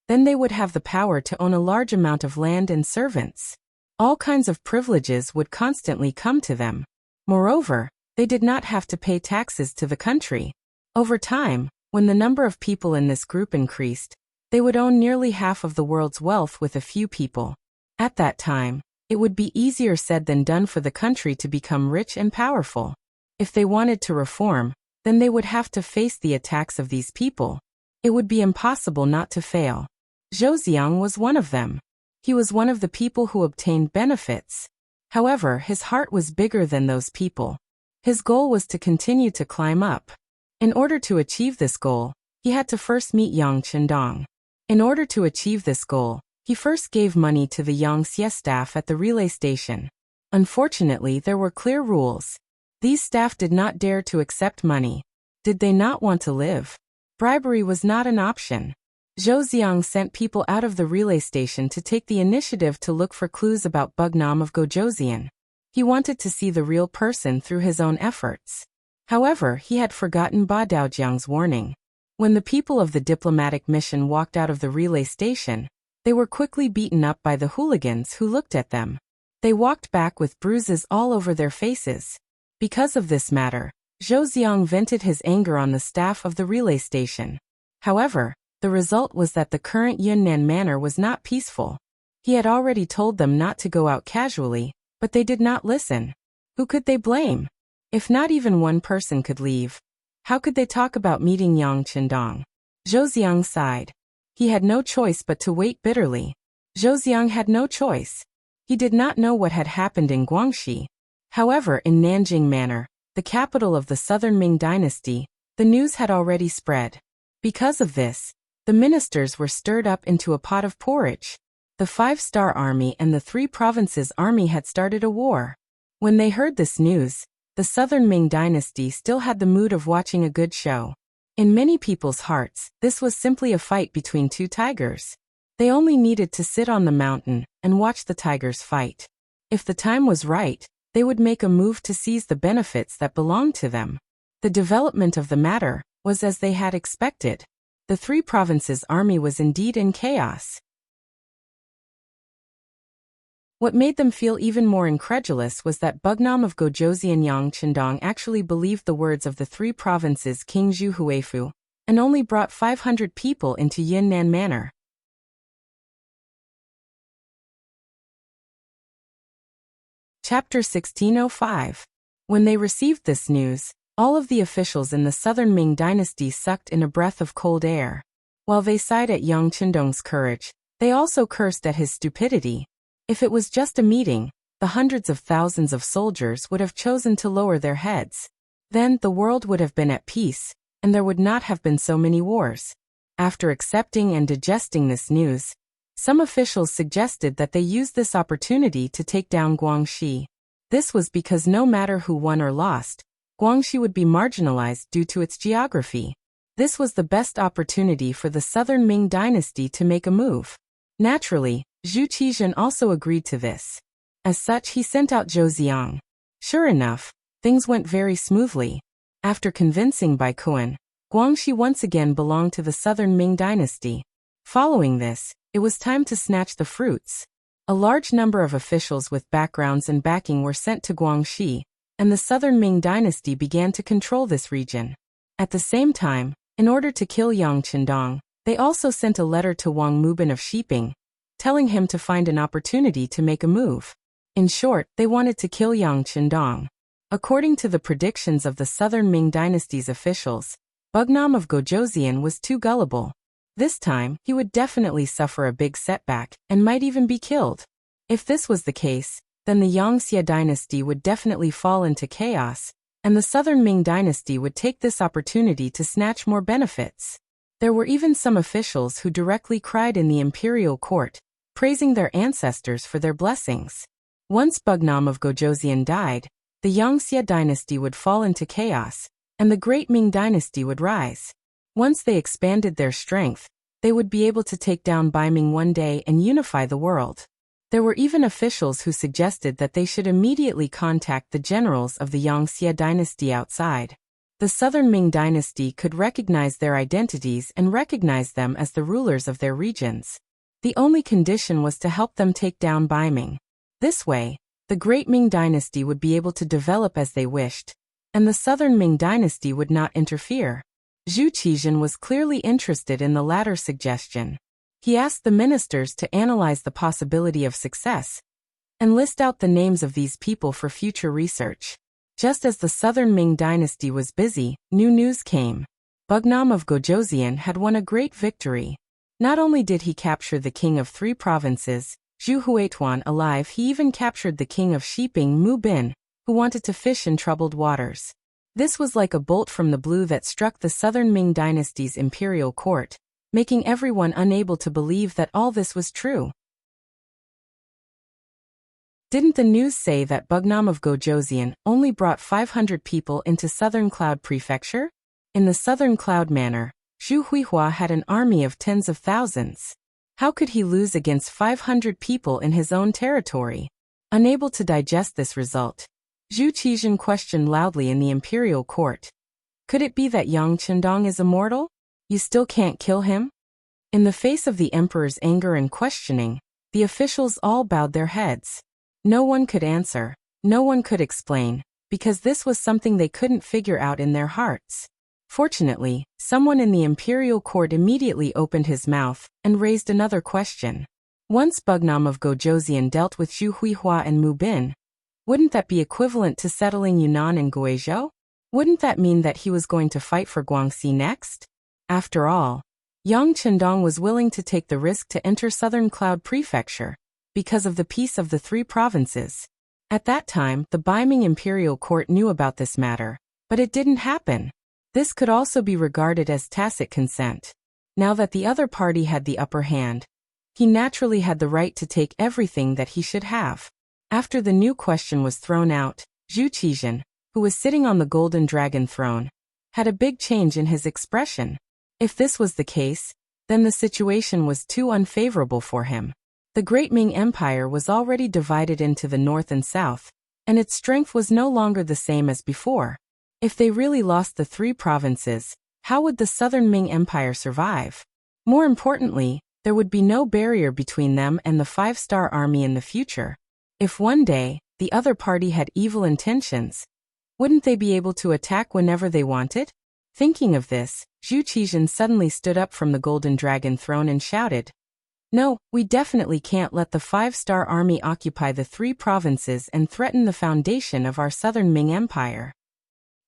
then they would have the power to own a large amount of land and servants. All kinds of privileges would constantly come to them. Moreover, they did not have to pay taxes to the country. Over time, when the number of people in this group increased, they would own nearly half of the world's wealth with a few people. At that time, it would be easier said than done for the country to become rich and powerful. If they wanted to reform, then they would have to face the attacks of these people. It would be impossible not to fail. Zhou Ziang was one of them. He was one of the people who obtained benefits. However, his heart was bigger than those people. His goal was to continue to climb up. In order to achieve this goal, he had to first meet Yang Chendong. In order to achieve this goal, he first gave money to the Wuxia staff at the relay station. Unfortunately, there were clear rules. These staff did not dare to accept money. Did they not want to live? Bribery was not an option. Zhou Xiang sent people out of the relay station to take the initiative to look for clues about Bugnam of Gojoseon. He wanted to see the real person through his own efforts. However, he had forgotten Ba Daojiang's warning. When the people of the diplomatic mission walked out of the relay station, they were quickly beaten up by the hooligans who looked at them. They walked back with bruises all over their faces. Because of this matter, Zhou Xiang vented his anger on the staff of the relay station. However, the result was that the current Yunnan manor was not peaceful. He had already told them not to go out casually, but they did not listen. Who could they blame? If not even one person could leave, how could they talk about meeting Yang Qindong? Zhou Xiang sighed. He had no choice but to wait bitterly. Zhou Xiang had no choice. He did not know what had happened in Guangxi. However, in Nanjing Manor, the capital of the Southern Ming Dynasty, the news had already spread. Because of this, the ministers were stirred up into a pot of porridge. The 5-Star Army and the 3 Provinces Army had started a war. When they heard this news, the Southern Ming Dynasty still had the mood of watching a good show. In many people's hearts, this was simply a fight between 2 tigers. They only needed to sit on the mountain and watch the tigers fight. If the time was right, they would make a move to seize the benefits that belonged to them. The development of the matter was as they had expected. The 3 Provinces Army was indeed in chaos. What made them feel even more incredulous was that Bugnam of Gojoseon Yang Qindong actually believed the words of the 3 provinces King Zhu Huifu, and only brought 500 people into Yunnan Manor. Chapter 1605. When they received this news, all of the officials in the Southern Ming Dynasty sucked in a breath of cold air. While they sighed at Yang Qindong's courage, they also cursed at his stupidity. If it was just a meeting, the hundreds of thousands of soldiers would have chosen to lower their heads. Then the world would have been at peace, and there would not have been so many wars. After accepting and digesting this news, some officials suggested that they use this opportunity to take down Guangxi. This was because no matter who won or lost, Guangxi would be marginalized due to its geography. This was the best opportunity for the Southern Ming Dynasty to make a move. Naturally, Zhu Qizhen also agreed to this. As such, he sent out Zhou Xiang. Sure enough, things went very smoothly. After convincing Bai Kuan, Guangxi once again belonged to the Southern Ming Dynasty. Following this, it was time to snatch the fruits. A large number of officials with backgrounds and backing were sent to Guangxi, and the Southern Ming Dynasty began to control this region. At the same time, in order to kill Yang Qindong, they also sent a letter to Wang Mubin of Shiping, telling him to find an opportunity to make a move. In short, they wanted to kill Yang Qindong. According to the predictions of the Southern Ming Dynasty's officials, Bugnam of Gojoseon was too gullible. This time, he would definitely suffer a big setback, and might even be killed. If this was the case, then the Yangxia dynasty would definitely fall into chaos, and the Southern Ming Dynasty would take this opportunity to snatch more benefits. There were even some officials who directly cried in the imperial court, praising their ancestors for their blessings. Once Bugnam of Gojoseon died, the Yangxia dynasty would fall into chaos, and the Great Ming Dynasty would rise. Once they expanded their strength, they would be able to take down Baiming one day and unify the world. There were even officials who suggested that they should immediately contact the generals of the Yangxia dynasty outside. The Southern Ming Dynasty could recognize their identities and recognize them as the rulers of their regions. The only condition was to help them take down Baiming. This way, the Great Ming Dynasty would be able to develop as they wished, and the Southern Ming Dynasty would not interfere. Zhu Qizhen was clearly interested in the latter suggestion. He asked the ministers to analyze the possibility of success and list out the names of these people for future research. Just as the Southern Ming Dynasty was busy, new news came. Bugnam of Gojoseon had won a great victory. Not only did he capture the king of 3 provinces, Zhu Huituan, alive, he even captured the king of Shiping, Mu Bin, who wanted to fish in troubled waters. This was like a bolt from the blue that struck the Southern Ming Dynasty's imperial court, making everyone unable to believe that all this was true. Didn't the news say that Bugnam of Gojoseon only brought 500 people into Southern Cloud Prefecture? In the Southern Cloud Manor, Zhu Huihua had an army of tens of thousands. How could he lose against 500 people in his own territory? Unable to digest this result, Zhu Qizhen questioned loudly in the imperial court. Could it be that Yang Chendong is immortal? You still can't kill him? In the face of the emperor's anger and questioning, the officials all bowed their heads. No one could answer, no one could explain, because this was something they couldn't figure out in their hearts. Fortunately, someone in the imperial court immediately opened his mouth and raised another question. Once Bugnam of Gojoseon dealt with Zhu Huihua and Mu Bin, wouldn't that be equivalent to settling Yunnan and Guizhou? Wouldn't that mean that he was going to fight for Guangxi next? After all, Yang Chendong was willing to take the risk to enter Southern Cloud Prefecture because of the peace of the three provinces. At that time, the Beiming Imperial Court knew about this matter, but it didn't happen. This could also be regarded as tacit consent. Now that the other party had the upper hand, he naturally had the right to take everything that he should have. After the new question was thrown out, Zhu Qizhen, who was sitting on the golden dragon throne, had a big change in his expression. If this was the case, then the situation was too unfavorable for him. The Great Ming Empire was already divided into the north and south, and its strength was no longer the same as before. If they really lost the three provinces, how would the Southern Ming Empire survive? More importantly, there would be no barrier between them and the five-star army in the future. If one day, the other party had evil intentions, wouldn't they be able to attack whenever they wanted? Thinking of this, Zhu Qizhen suddenly stood up from the golden dragon throne and shouted, "No, we definitely can't let the five-star army occupy the three provinces and threaten the foundation of our Southern Ming Empire."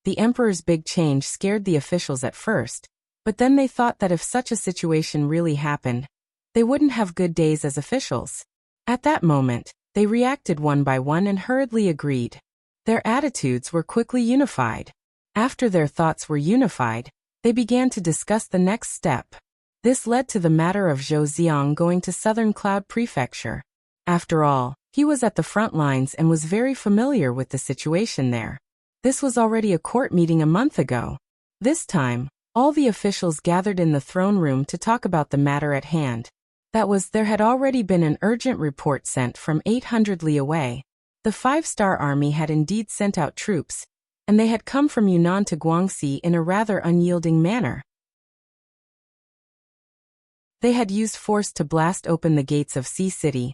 The emperor's big change scared the officials at first, but then they thought that if such a situation really happened, they wouldn't have good days as officials. At that moment, they reacted one by one and hurriedly agreed. Their attitudes were quickly unified. After their thoughts were unified, they began to discuss the next step. This led to the matter of Zhou Xiang going to Southern Cloud Prefecture. After all, he was at the front lines and was very familiar with the situation there. This was already a court meeting a month ago. This time, all the officials gathered in the throne room to talk about the matter at hand. That was, there had already been an urgent report sent from 800 li away. The five-star army had indeed sent out troops, and they had come from Yunnan to Guangxi in a rather unyielding manner. They had used force to blast open the gates of Sea City,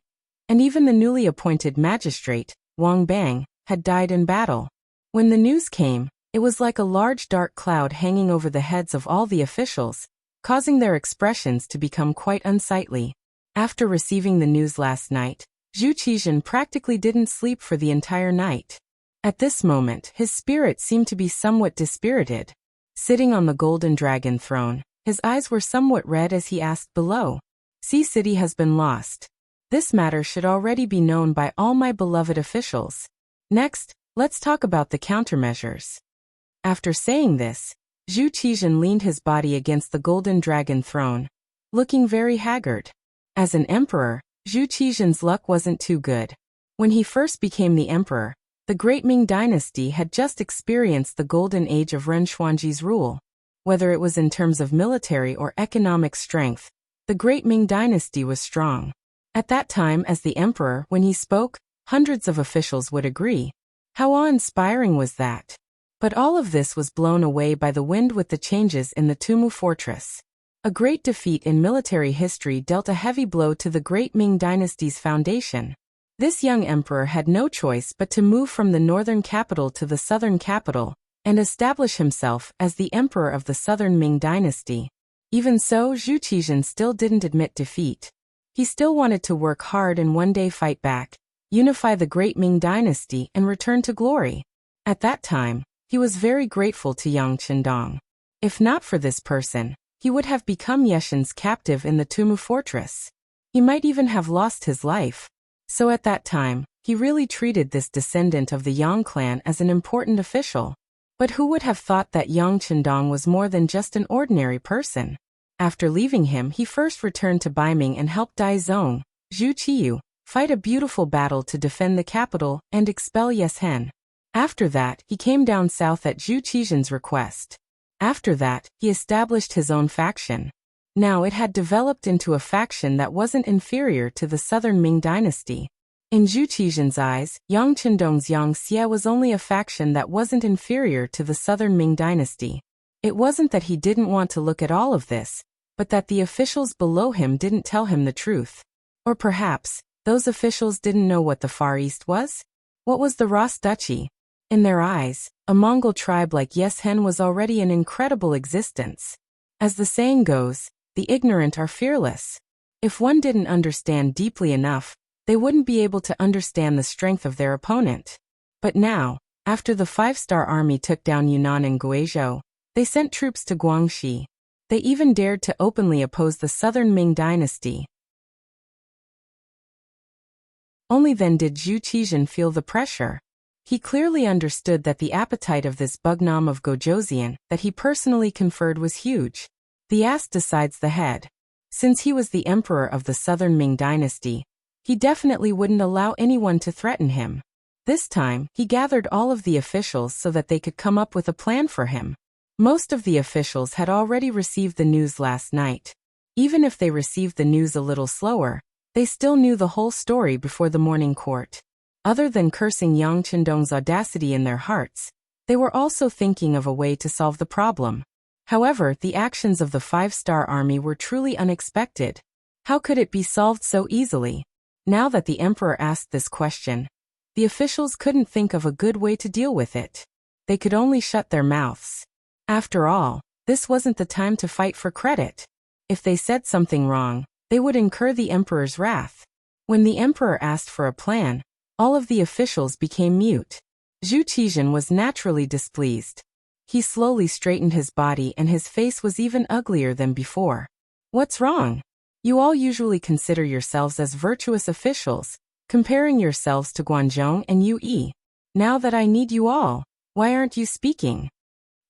and even the newly appointed magistrate, Wang Bang, had died in battle. When the news came, it was like a large dark cloud hanging over the heads of all the officials, causing their expressions to become quite unsightly. After receiving the news last night, Zhu Qizhen practically didn't sleep for the entire night. At this moment, his spirit seemed to be somewhat dispirited. Sitting on the golden dragon throne, his eyes were somewhat red as he asked below, "Sea City has been lost. This matter should already be known by all my beloved officials. Next, let's talk about the countermeasures." After saying this, Zhu Qizhen leaned his body against the golden dragon throne, looking very haggard. As an emperor, Zhu Qizhen's luck wasn't too good. When he first became the emperor, the Great Ming Dynasty had just experienced the golden age of Ren Xuanji's rule. Whether it was in terms of military or economic strength, the Great Ming Dynasty was strong. At that time, as the emperor, when he spoke, hundreds of officials would agree. How awe-inspiring was that? But all of this was blown away by the wind with the changes in the Tumu fortress. A great defeat in military history dealt a heavy blow to the Great Ming Dynasty's foundation. This young emperor had no choice but to move from the northern capital to the southern capital and establish himself as the emperor of the Southern Ming Dynasty. Even so, Zhu Qizhen still didn't admit defeat. He still wanted to work hard and one day fight back, unify the Great Ming Dynasty and return to glory. At that time, he was very grateful to Yang Chendong. If not for this person, he would have become Yeshen's captive in the Tumu fortress. He might even have lost his life. So at that time, he really treated this descendant of the Yang clan as an important official. But who would have thought that Yang Chendong was more than just an ordinary person? After leaving him, he first returned to Beiming and helped Dai Zong, Zhu Qiyu, fight a beautiful battle to defend the capital and expel Yeshen. After that, he came down south at Zhu Qizhen's request. After that, he established his own faction. Now it had developed into a faction that wasn't inferior to the southern Ming dynasty. In Zhu Qijian's eyes, Yang Qindong's Yang Xie was only a faction that wasn't inferior to the southern Ming dynasty. It wasn't that he didn't want to look at all of this, but that the officials below him didn't tell him the truth. Or perhaps, those officials didn't know what the Far East was? What was the Ras Duchy? In their eyes, a Mongol tribe like Yeshen was already an incredible existence. As the saying goes, the ignorant are fearless. If one didn't understand deeply enough, they wouldn't be able to understand the strength of their opponent. But now, after the five-star army took down Yunnan and Guizhou, they sent troops to Guangxi. They even dared to openly oppose the southern Ming dynasty. Only then did Zhu Qijian feel the pressure. He clearly understood that the appetite of this Bugnam of Gojoseon that he personally conferred was huge. The ass decides the head. Since he was the emperor of the southern Ming dynasty, he definitely wouldn't allow anyone to threaten him. This time, he gathered all of the officials so that they could come up with a plan for him. Most of the officials had already received the news last night. Even if they received the news a little slower, they still knew the whole story before the morning court. Other than cursing Yang Qindong's audacity in their hearts, they were also thinking of a way to solve the problem. However, the actions of the five-star army were truly unexpected. How could it be solved so easily? Now that the emperor asked this question, the officials couldn't think of a good way to deal with it. They could only shut their mouths. After all, this wasn't the time to fight for credit. If they said something wrong, they would incur the emperor's wrath. When the emperor asked for a plan, all of the officials became mute. Zhu Qijian was naturally displeased. He slowly straightened his body and his face was even uglier than before. What's wrong? You all usually consider yourselves as virtuous officials, comparing yourselves to Guanzhong and Yue. Now that I need you all, why aren't you speaking?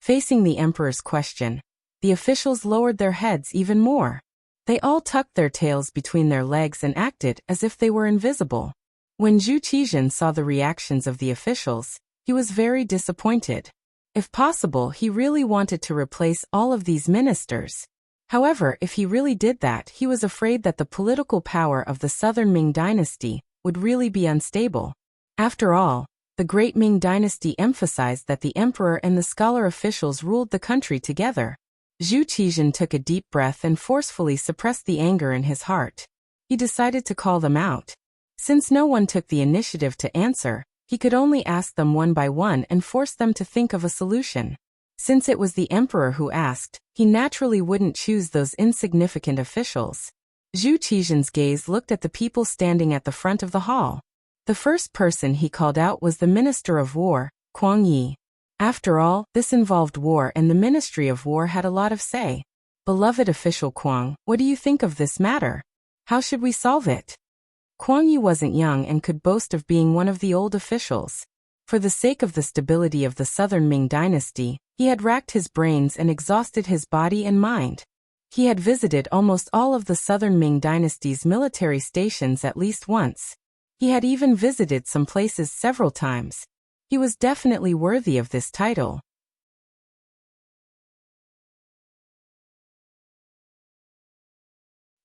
Facing the emperor's question, the officials lowered their heads even more. They all tucked their tails between their legs and acted as if they were invisible. When Zhu Qijian saw the reactions of the officials, he was very disappointed. If possible, he really wanted to replace all of these ministers. However, if he really did that, he was afraid that the political power of the southern Ming dynasty would really be unstable. After all, the great Ming dynasty emphasized that the emperor and the scholar officials ruled the country together. Zhu Qijian took a deep breath and forcefully suppressed the anger in his heart. He decided to call them out. Since no one took the initiative to answer, he could only ask them one by one and force them to think of a solution. Since it was the emperor who asked, he naturally wouldn't choose those insignificant officials. Zhu Qijian's gaze looked at the people standing at the front of the hall. The first person he called out was the Minister of War, Kuang Yi. After all, this involved war and the Ministry of War had a lot of say. Beloved official Kuang, what do you think of this matter? How should we solve it? Kuang Yi wasn't young and could boast of being one of the old officials. For the sake of the stability of the southern Ming dynasty, he had racked his brains and exhausted his body and mind. He had visited almost all of the southern Ming dynasty's military stations at least once. He had even visited some places several times. He was definitely worthy of this title.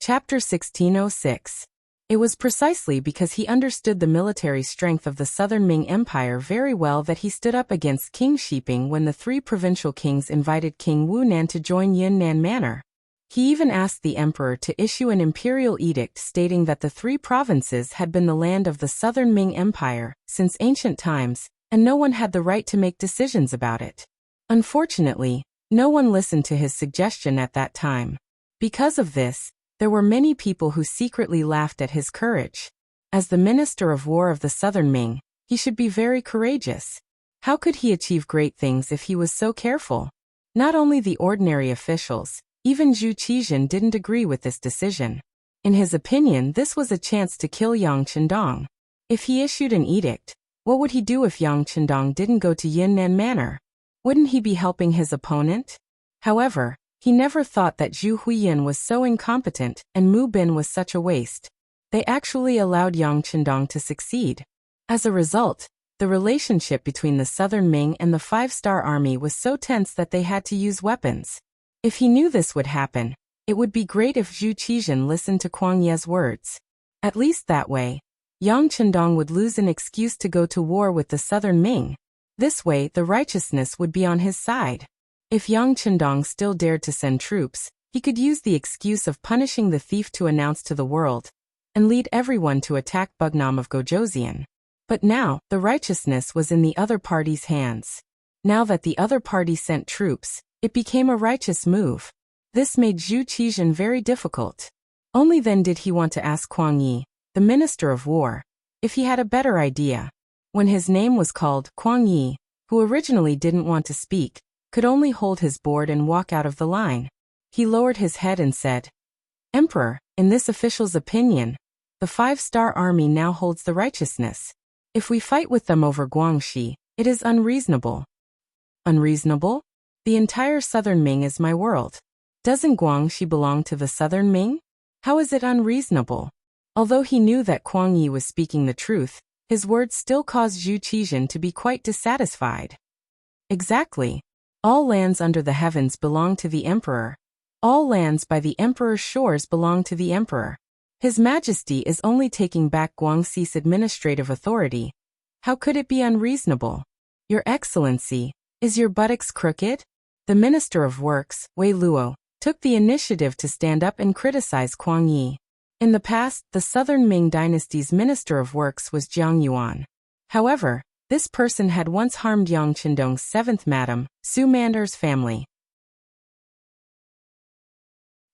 Chapter 1606. It was precisely because he understood the military strength of the southern Ming Empire very well that he stood up against King Shiping when the three provincial kings invited King Wu Nan to join Yunnan Manor. He even asked the emperor to issue an imperial edict stating that the three provinces had been the land of the southern Ming Empire since ancient times, and no one had the right to make decisions about it. Unfortunately, no one listened to his suggestion at that time. Because of this, there were many people who secretly laughed at his courage. As the Minister of War of the Southern Ming, he should be very courageous. How could he achieve great things if he was so careful? Not only the ordinary officials, even Zhu Qijian didn't agree with this decision. In his opinion, this was a chance to kill Yang Qindong. If he issued an edict, what would he do if Yang Qindong didn't go to Yunnan Manor? Wouldn't he be helping his opponent? However, he never thought that Zhu Huiyan was so incompetent and Mu Bin was such a waste. They actually allowed Yang Qindong to succeed. As a result, The relationship between the Southern Ming and the Five-Star Army was so tense that they had to use weapons. If he knew this would happen, it would be great if Zhu Qizhen listened to Kuang Ye's words. At least that way, Yang Chendong would lose an excuse to go to war with the Southern Ming. This way, the righteousness would be on his side. If Yang Chendong still dared to send troops, he could use the excuse of punishing the thief to announce to the world, and lead everyone to attack Bugnam of Gojoseon. But now, the righteousness was in the other party's hands. Now that the other party sent troops, it became a righteous move. This made Zhu Qizhen very difficult. Only then did he want to ask Kuang Yi, the Minister of War, if he had a better idea. When his name was called, Kuang Yi, who originally didn't want to speak, could only hold his board and walk out of the line. He lowered his head and said, "Emperor, in this official's opinion, the Five-Star Army now holds the righteousness. If we fight with them over Guangxi, it is unreasonable." Unreasonable? The entire Southern Ming is my world. Doesn't Guangxi belong to the Southern Ming? How is it unreasonable? Although he knew that Kuang Yi was speaking the truth, his words still caused Zhu Qizhen to be quite dissatisfied. Exactly. All lands under the heavens belong to the emperor. All lands by the emperor's shores belong to the emperor. His Majesty is only taking back Guangxi's administrative authority. How could it be unreasonable? Your Excellency, is your buttocks crooked? The Minister of Works, Wei Luo, took the initiative to stand up and criticize Kuang Yi. In the past, the Southern Ming dynasty's Minister of Works was Jiang Yuan. However, this person had once harmed Yang Chendong's 7th Madam, Su Mander's family.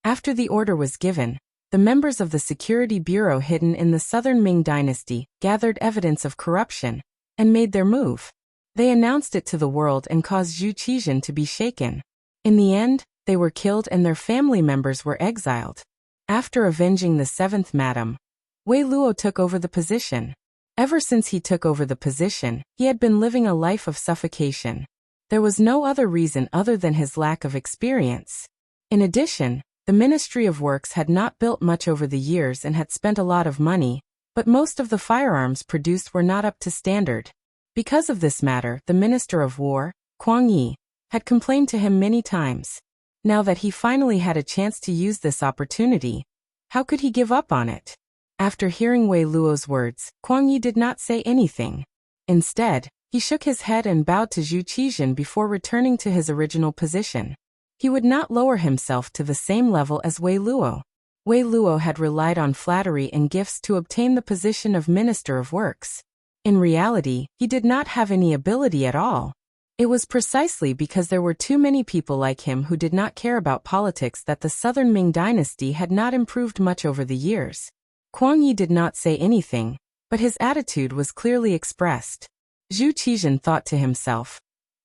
After the order was given, the members of the Security Bureau hidden in the Southern Ming dynasty gathered evidence of corruption and made their move. They announced it to the world and caused Zhu Qizhen to be shaken. In the end, they were killed and their family members were exiled. After avenging the 7th Madam, Wei Luo took over the position. Ever since he took over the position, he had been living a life of suffocation. There was no other reason other than his lack of experience. In addition, the Ministry of Works had not built much over the years and had spent a lot of money, but most of the firearms produced were not up to standard. Because of this matter, the Minister of War, Kuang Yi, had complained to him many times. Now that he finally had a chance to use this opportunity, how could he give up on it? After hearing Wei Luo's words, Kuang Yi did not say anything. Instead, he shook his head and bowed to Zhu Qizhen before returning to his original position. He would not lower himself to the same level as Wei Luo. Wei Luo had relied on flattery and gifts to obtain the position of Minister of Works. In reality, he did not have any ability at all. It was precisely because there were too many people like him who did not care about politics that the Southern Ming dynasty had not improved much over the years. Kuang Yi did not say anything, but his attitude was clearly expressed. Zhu Qizhen thought to himself,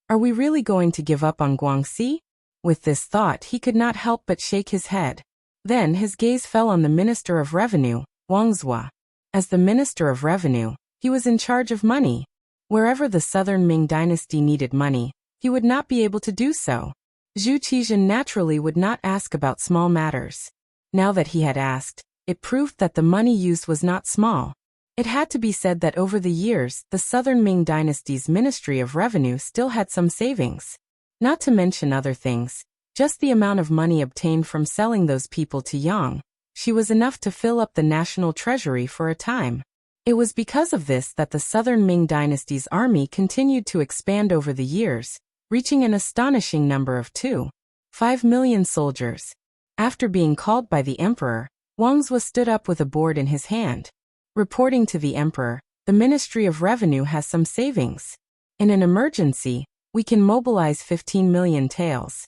"Are we really going to give up on Guangxi?" With this thought, he could not help but shake his head. Then his gaze fell on the Minister of Revenue, Wang Zhua. As the Minister of Revenue, he was in charge of money. Wherever the Southern Ming dynasty needed money, he would not be able to do so. Zhu Qizhen naturally would not ask about small matters. Now that he had asked, it proved that the money used was not small. It had to be said that over the years, the Southern Ming dynasty's Ministry of Revenue still had some savings. Not to mention other things, just the amount of money obtained from selling those people to Yang, she was enough to fill up the national treasury for a time. It was because of this that the Southern Ming dynasty's army continued to expand over the years, reaching an astonishing number of 2.5 million soldiers. After being called by the emperor, Wang Zhua stood up with a board in his hand. Reporting to the emperor, the Ministry of Revenue has some savings. In an emergency, we can mobilize 15 million taels.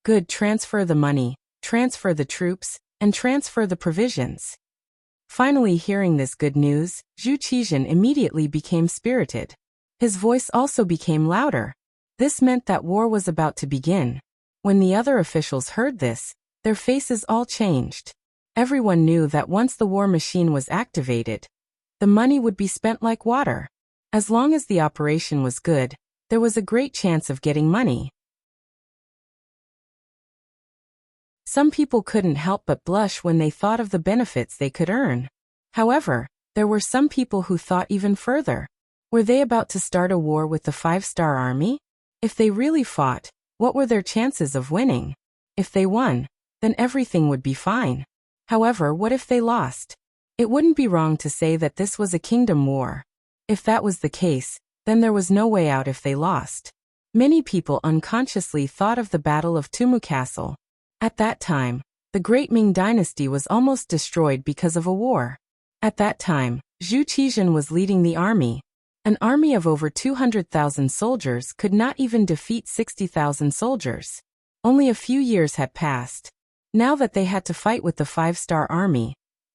Good, transfer the money, transfer the troops, and transfer the provisions. Finally hearing this good news, Zhu Qizhen immediately became spirited. His voice also became louder. This meant that war was about to begin. When the other officials heard this, their faces all changed. Everyone knew that once the war machine was activated, the money would be spent like water. As long as the operation was good, there was a great chance of getting money. Some people couldn't help but blush when they thought of the benefits they could earn. However, there were some people who thought even further. Were they about to start a war with the five-star army? If they really fought, what were their chances of winning? If they won, then everything would be fine. However, what if they lost? It wouldn't be wrong to say that this was a kingdom war. If that was the case, then there was no way out if they lost. Many people unconsciously thought of the Battle of Tumu Castle. At that time, the Great Ming Dynasty was almost destroyed because of a war. At that time, Zhu Qizhen was leading the army. An army of over 200,000 soldiers could not even defeat 60,000 soldiers. Only a few years had passed. Now that they had to fight with the five-star army,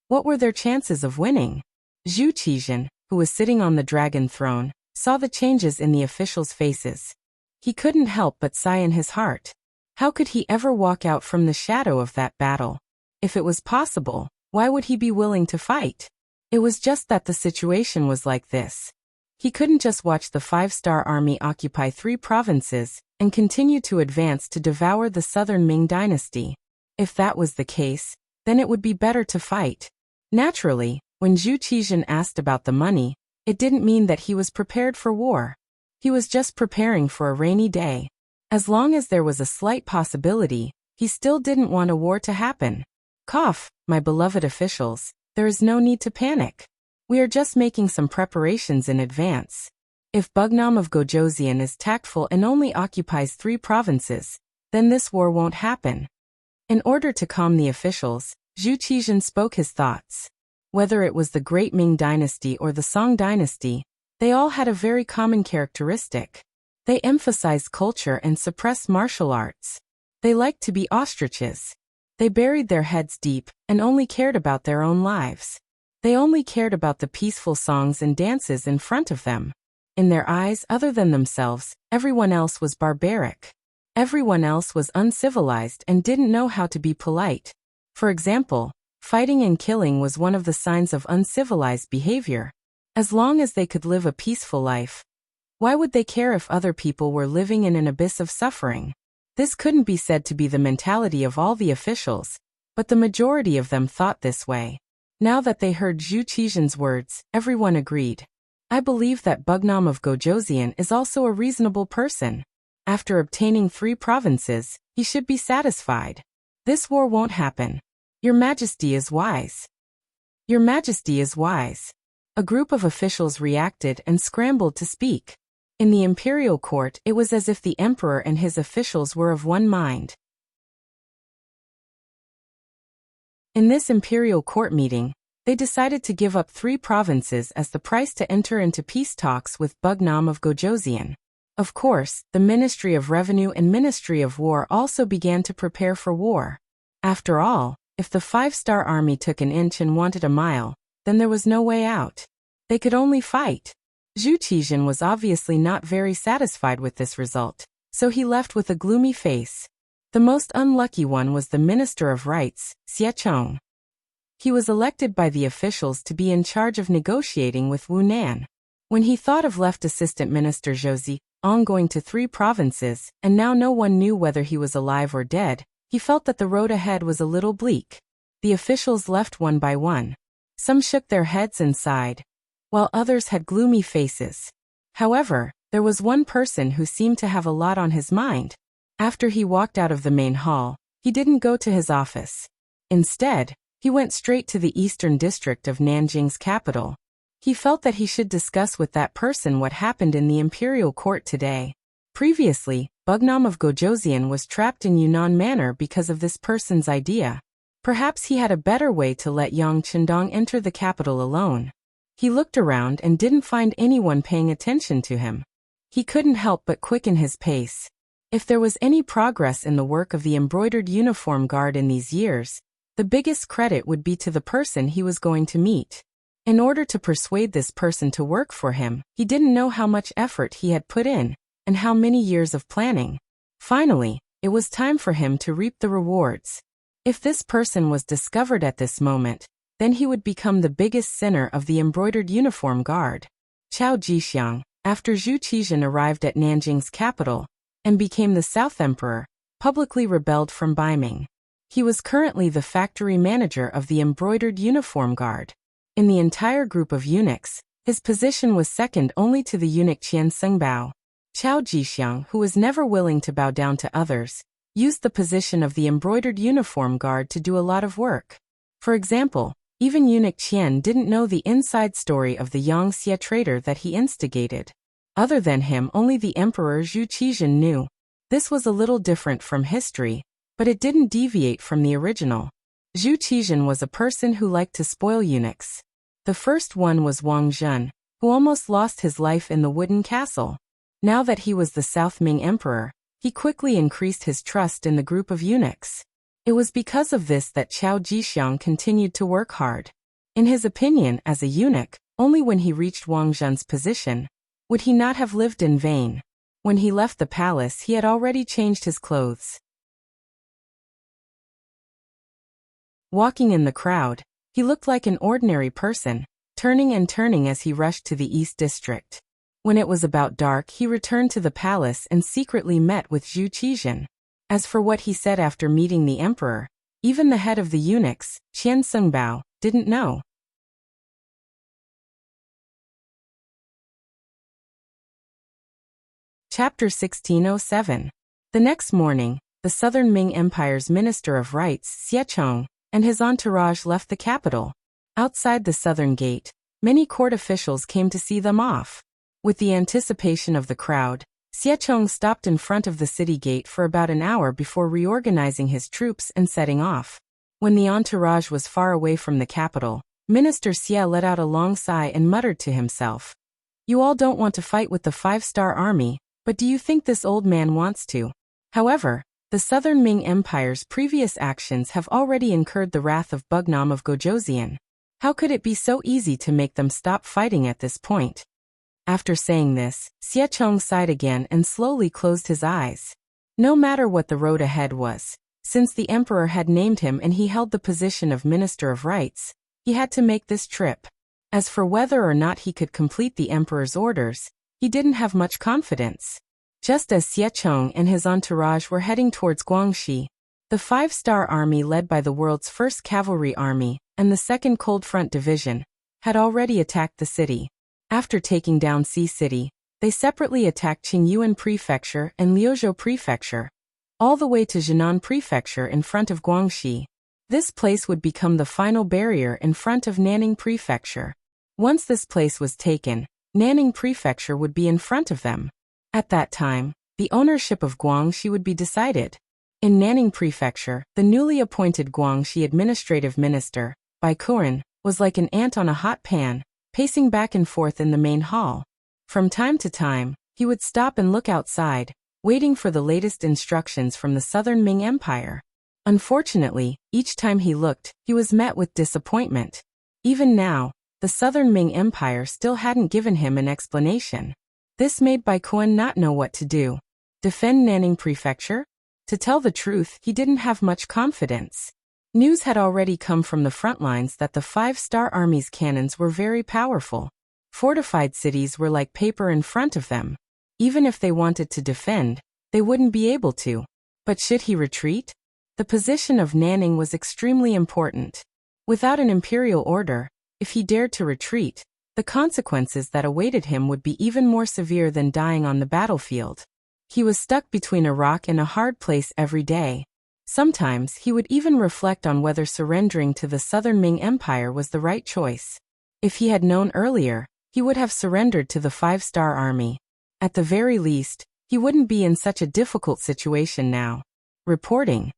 what were their chances of winning? Zhu Qizhen, who was sitting on the dragon throne, saw the changes in the officials' faces. He couldn't help but sigh in his heart. How could he ever walk out from the shadow of that battle? If it was possible, why would he be willing to fight? It was just that the situation was like this. He couldn't just watch the five-star army occupy 3 provinces and continue to advance to devour the southern Ming dynasty. If that was the case, then it would be better to fight. Naturally, when Zhu Qizhen asked about the money, it didn't mean that he was prepared for war. He was just preparing for a rainy day. As long as there was a slight possibility, he still didn't want a war to happen. Cough, my beloved officials, there is no need to panic. We are just making some preparations in advance. If Bugnam of Gojoseon is tactful and only occupies 3 provinces, then this war won't happen. In order to calm the officials, Zhu Qizhen spoke his thoughts. Whether it was the Great Ming Dynasty or the Song Dynasty, they all had a very common characteristic. They emphasized culture and suppressed martial arts. They liked to be ostriches. They buried their heads deep and only cared about their own lives. They only cared about the peaceful songs and dances in front of them. In their eyes, other than themselves, everyone else was barbaric. Everyone else was uncivilized and didn't know how to be polite. For example, fighting and killing was one of the signs of uncivilized behavior. As long as they could live a peaceful life, why would they care if other people were living in an abyss of suffering? This couldn't be said to be the mentality of all the officials, but the majority of them thought this way. Now that they heard Zhu Qizhen's words, everyone agreed. I believe that Bugnam of Gojoseon is also a reasonable person. After obtaining 3 provinces, he should be satisfied. This war won't happen. Your Majesty is wise. Your Majesty is wise. A group of officials reacted and scrambled to speak. In the imperial court, it was as if the emperor and his officials were of one mind. In this imperial court meeting, they decided to give up 3 provinces as the price to enter into peace talks with Bugnam of Gojoseon. Of course, the Ministry of Revenue and Ministry of War also began to prepare for war. After all, if the 5-star army took an inch and wanted a mile, then there was no way out. They could only fight. Zhu Qizhen was obviously not very satisfied with this result, so he left with a gloomy face. The most unlucky one was the Minister of Rights, Xie Chong. He was elected by the officials to be in charge of negotiating with Wu Nan. When he thought of Left Assistant Minister Zhou Ziong going to 3 provinces, and now no one knew whether he was alive or dead, he felt that the road ahead was a little bleak. The officials left one by one. Some shook their heads and sighed, while others had gloomy faces. However, there was one person who seemed to have a lot on his mind. After he walked out of the main hall, he didn't go to his office. Instead, he went straight to the eastern district of Nanjing's capital. He felt that he should discuss with that person what happened in the imperial court today. Previously, Bugnam of Gojoseon was trapped in Yunnan Manor because of this person's idea. Perhaps he had a better way to let Yang Chendong enter the capital alone. He looked around and didn't find anyone paying attention to him. He couldn't help but quicken his pace. If there was any progress in the work of the embroidered uniform guard in these years, the biggest credit would be to the person he was going to meet. In order to persuade this person to work for him, he didn't know how much effort he had put in, and how many years of planning. Finally, it was time for him to reap the rewards. If this person was discovered at this moment, then he would become the biggest sinner of the embroidered uniform guard. Chao Jixiang, after Zhu Qizhen arrived at Nanjing's capital, and became the South Emperor, publicly rebelled from Baiming. He was currently the factory manager of the embroidered uniform guard. In the entire group of eunuchs, His position was second only to the eunuch Qian Sengbao. Chao Jixiang, who was never willing to bow down to others, used the position of the embroidered uniform guard to do a lot of work. For example, even eunuch Qian didn't know the inside story of the Yangxia traitor that he instigated. Other than him, only the Emperor Zhu Qizhen knew. This was a little different from history, but it didn't deviate from the original. Zhu Qizhen was a person who liked to spoil eunuchs. The first one was Wang Zhen, who almost lost his life in the wooden castle. Now that he was the South Ming Emperor, he quickly increased his trust in the group of eunuchs. It was because of this that Chao Jixiang continued to work hard. In his opinion, as a eunuch, only when he reached Wang Zhen's position would he not have lived in vain. When he left the palace, he had already changed his clothes. Walking in the crowd, he looked like an ordinary person, turning and turning as he rushed to the East District. When it was about dark, he returned to the palace and secretly met with Zhu Qizhen. As for what he said after meeting the emperor, even the head of the eunuchs, Qian Sengbao, didn't know. Chapter 1607. The next morning, the Southern Ming Empire's Minister of Rites, Xie Chong, and his entourage left the capital. Outside the southern gate, many court officials came to see them off. With the anticipation of the crowd, Xie Chong stopped in front of the city gate for about an hour before reorganizing his troops and setting off. When the entourage was far away from the capital, Minister Xie let out a long sigh and muttered to himself, "You all don't want to fight with the 5-star army, but do you think this old man wants to?" However, the Southern Ming Empire's previous actions have already incurred the wrath of Bugnam of Gojoseon. How could it be so easy to make them stop fighting at this point? After saying this, Xie Chong sighed again and slowly closed his eyes. No matter what the road ahead was, since the emperor had named him and he held the position of Minister of Rites, he had to make this trip. As for whether or not he could complete the emperor's orders, he didn't have much confidence. Just as Xie Chong and his entourage were heading towards Guangxi, the 5-star army led by the world's first cavalry army and the 2nd Cold Front Division had already attacked the city. After taking down Xi City, they separately attacked Qingyuan Prefecture and Liuzhou Prefecture, all the way to Jinan Prefecture in front of Guangxi. This place would become the final barrier in front of Nanning Prefecture. Once this place was taken, Nanning Prefecture would be in front of them. At that time, the ownership of Guangxi would be decided. In Nanning Prefecture, the newly appointed Guangxi administrative minister, Bai Kuan, was like an ant on a hot pan, pacing back and forth in the main hall. From time to time, he would stop and look outside, waiting for the latest instructions from the Southern Ming Empire. Unfortunately, each time he looked, he was met with disappointment. Even now, the Southern Ming Empire still hadn't given him an explanation. This made Bai Kuan not know what to do. Defend Nanning Prefecture? To tell the truth, he didn't have much confidence. News had already come from the front lines that the 5-star army's cannons were very powerful. Fortified cities were like paper in front of them. Even if they wanted to defend, they wouldn't be able to. But should he retreat? The position of Nanning was extremely important. Without an imperial order, if he dared to retreat, the consequences that awaited him would be even more severe than dying on the battlefield. He was stuck between a rock and a hard place every day. Sometimes he would even reflect on whether surrendering to the Southern Ming Empire was the right choice. If he had known earlier, he would have surrendered to the 5-star army. At the very least, he wouldn't be in such a difficult situation now. Reporting.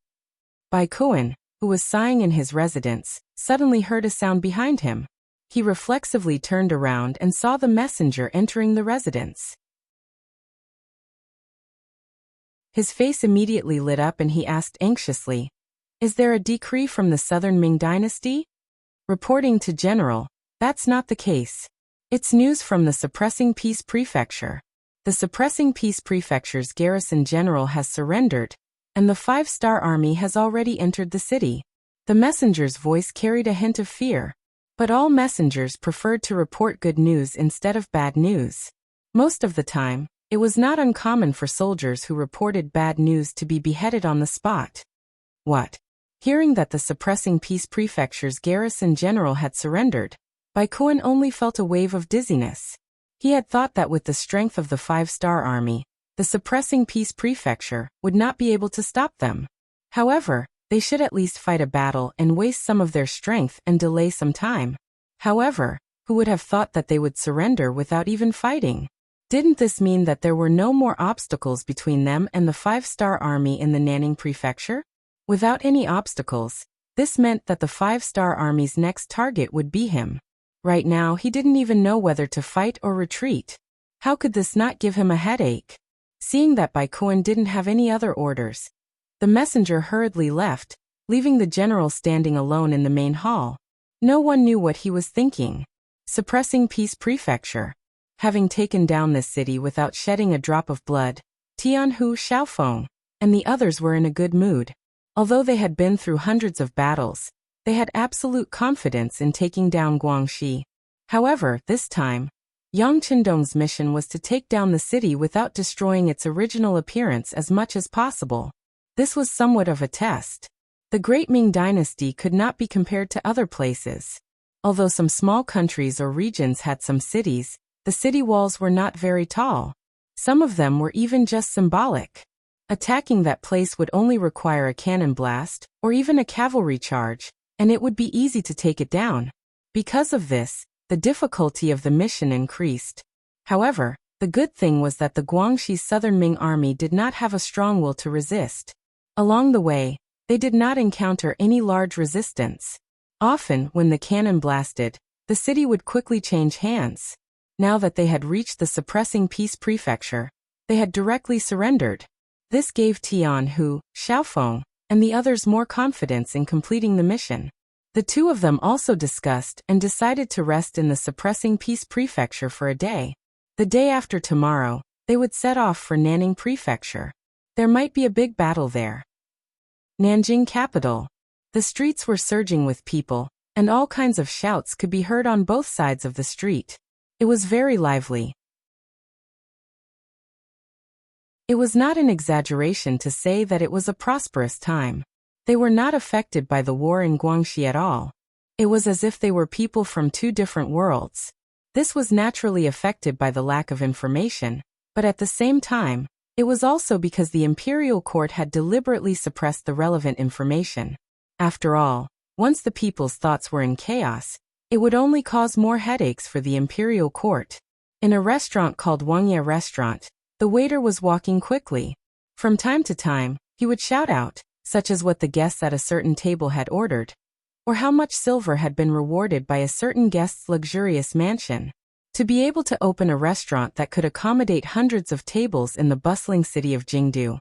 Bai Kuan, who was sighing in his residence, suddenly heard a sound behind him. He reflexively turned around and saw the messenger entering the residence. His face immediately lit up and he asked anxiously, "Is there a decree from the Southern Ming dynasty?" Reporting to General, "That's not the case. It's news from the Suppressing Peace Prefecture. The Suppressing Peace Prefecture's garrison general has surrendered, and the 5-star army has already entered the city." The messenger's voice carried a hint of fear. But all messengers preferred to report good news instead of bad news. Most of the time, it was not uncommon for soldiers who reported bad news to be beheaded on the spot. What? Hearing that the Suppressing Peace Prefecture's garrison general had surrendered, Baikuan only felt a wave of dizziness. He had thought that with the strength of the 5-star army, the suppressing peace prefecture would not be able to stop them. However, they should at least fight a battle and waste some of their strength and delay some time. However, who would have thought that they would surrender without even fighting? Didn't this mean that there were no more obstacles between them and the 5-star army in the Nanning prefecture? Without any obstacles, this meant that the 5-star army's next target would be him. Right now he didn't even know whether to fight or retreat. How could this not give him a headache? Seeing that Baikuan didn't have any other orders, the messenger hurriedly left, leaving the general standing alone in the main hall. No one knew what he was thinking. Suppressing peace prefecture. Having taken down this city without shedding a drop of blood, Tianhu, Xiaofeng, and the others were in a good mood. Although they had been through hundreds of battles, they had absolute confidence in taking down Guangxi. However, this time, Yang Qindong's mission was to take down the city without destroying its original appearance as much as possible. This was somewhat of a test. The Great Ming Dynasty could not be compared to other places. Although some small countries or regions had some cities, the city walls were not very tall. Some of them were even just symbolic. Attacking that place would only require a cannon blast, or even a cavalry charge, and it would be easy to take it down. Because of this, the difficulty of the mission increased. However, the good thing was that the Guangxi Southern Ming army did not have a strong will to resist. Along the way, they did not encounter any large resistance. Often, when the cannon blasted, the city would quickly change hands. Now that they had reached the suppressing peace prefecture, they had directly surrendered. This gave Tianhu, Xiaofeng, and the others more confidence in completing the mission. The two of them also discussed and decided to rest in the suppressing peace prefecture for a day. The day after tomorrow, they would set off for Nanning prefecture. There might be a big battle there. Nanjing capital. The streets were surging with people, and all kinds of shouts could be heard on both sides of the street. It was very lively. It was not an exaggeration to say that it was a prosperous time. They were not affected by the war in Guangxi at all. It was as if they were people from two different worlds. This was naturally affected by the lack of information, but at the same time, it was also because the imperial court had deliberately suppressed the relevant information. After all, once the people's thoughts were in chaos, it would only cause more headaches for the imperial court. In a restaurant called Wuxia restaurant, the waiter was walking quickly. From time to time, he would shout out, such as what the guests at a certain table had ordered, or how much silver had been rewarded by a certain guest's luxurious mansion. To be able to open a restaurant that could accommodate hundreds of tables in the bustling city of Jingdu,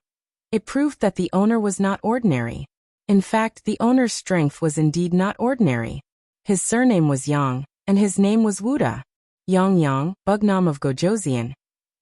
it proved that the owner was not ordinary. In fact, the owner's strength was indeed not ordinary. His surname was Yang, and his name was Wuda. Yang, Bugnam of Gojoseon,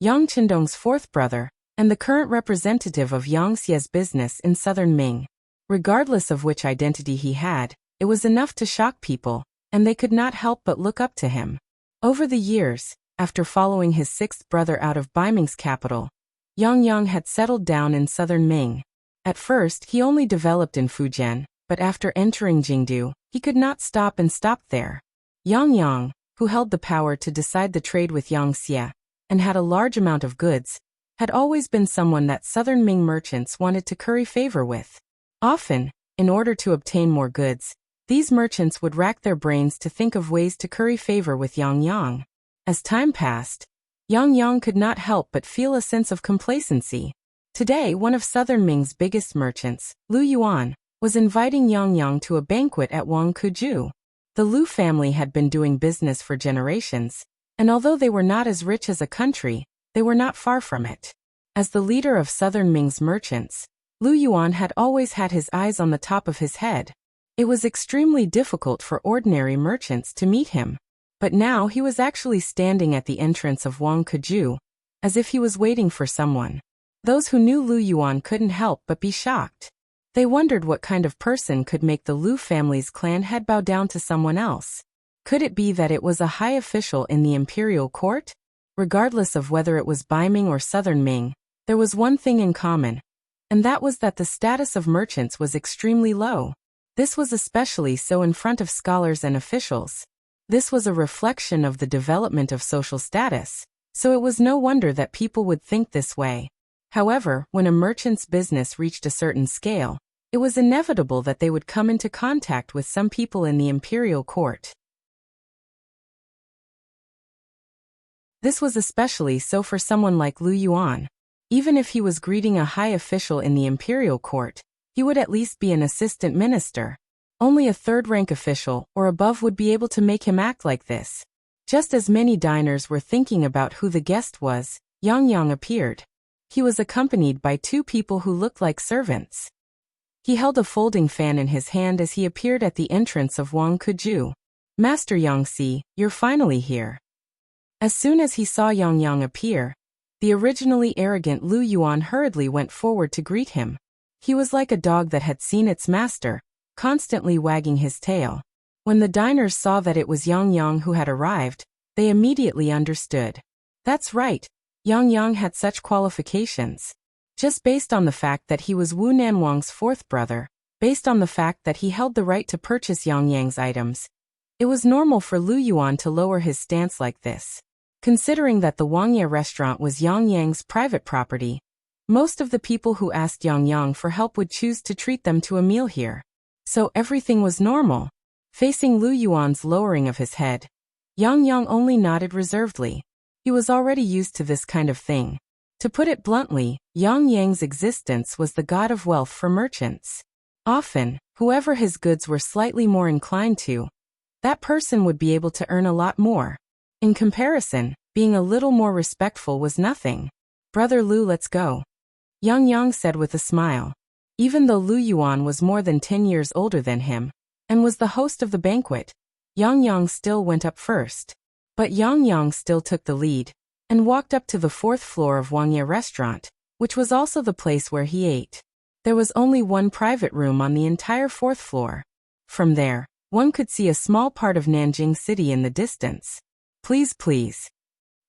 Yang Qindong's fourth brother, and the current representative of Yang Xie's business in southern Ming. Regardless of which identity he had, it was enough to shock people, and they could not help but look up to him. Over the years, after following his sixth brother out of Baiming's capital, Yang had settled down in southern Ming. At first, he only developed in Fujian, but after entering Jingdu, he could not stop and stopped there. Yang, who held the power to decide the trade with Yang Xie, and had a large amount of goods, had always been someone that southern Ming merchants wanted to curry favor with. Often, in order to obtain more goods, these merchants would rack their brains to think of ways to curry favor with Yang. As time passed, Yang could not help but feel a sense of complacency. Today, one of southern Ming's biggest merchants, Lu Yuan, was inviting Yang to a banquet at Wangkuju. The Lu family had been doing business for generations, and although they were not as rich as a country, they were not far from it. As the leader of southern Ming's merchants, Lu Yuan had always had his eyes on the top of his head. It was extremely difficult for ordinary merchants to meet him. But now he was actually standing at the entrance of Wangkuju, as if he was waiting for someone. Those who knew Lu Yuan couldn't help but be shocked. They wondered what kind of person could make the Lu family's clan head bow down to someone else. Could it be that it was a high official in the imperial court? Regardless of whether it was Baiming or southern Ming, there was one thing in common, and that was that the status of merchants was extremely low. This was especially so in front of scholars and officials. This was a reflection of the development of social status, so it was no wonder that people would think this way. However, when a merchant's business reached a certain scale, it was inevitable that they would come into contact with some people in the imperial court. This was especially so for someone like Lu Yuan. Even if he was greeting a high official in the imperial court, he would at least be an assistant minister. Only a third-rank official or above would be able to make him act like this. Just as many diners were thinking about who the guest was, Yang appeared. He was accompanied by two people who looked like servants. He held a folding fan in his hand as he appeared at the entrance of Wang Kuju. "Master Yangxi, you're finally here." As soon as he saw Yang appear, the originally arrogant Lu Yuan hurriedly went forward to greet him. He was like a dog that had seen its master, constantly wagging his tail. When the diners saw that it was Yang who had arrived, they immediately understood. That's right, Yang had such qualifications. Just based on the fact that he was Wu Nanwang's fourth brother, based on the fact that he held the right to purchase Yang's items, it was normal for Lu Yuan to lower his stance like this. Considering that the Wuxia restaurant was Yang's private property, most of the people who asked Yang for help would choose to treat them to a meal here. So everything was normal. Facing Lu Yuan's lowering of his head, Yang only nodded reservedly. He was already used to this kind of thing. To put it bluntly, Yang's existence was the god of wealth for merchants. Often, whoever his goods were slightly more inclined to, that person would be able to earn a lot more. In comparison, being a little more respectful was nothing. "Brother Lu, let's go," Yang said with a smile. Even though Lu Yuan was more than 10 years older than him, and was the host of the banquet, Yang still went up first. But Yang still took the lead, and walked up to the 4th floor of Wuxia restaurant, which was also the place where he ate. There was only one private room on the entire 4th floor. From there, one could see a small part of Nanjing City in the distance. Please.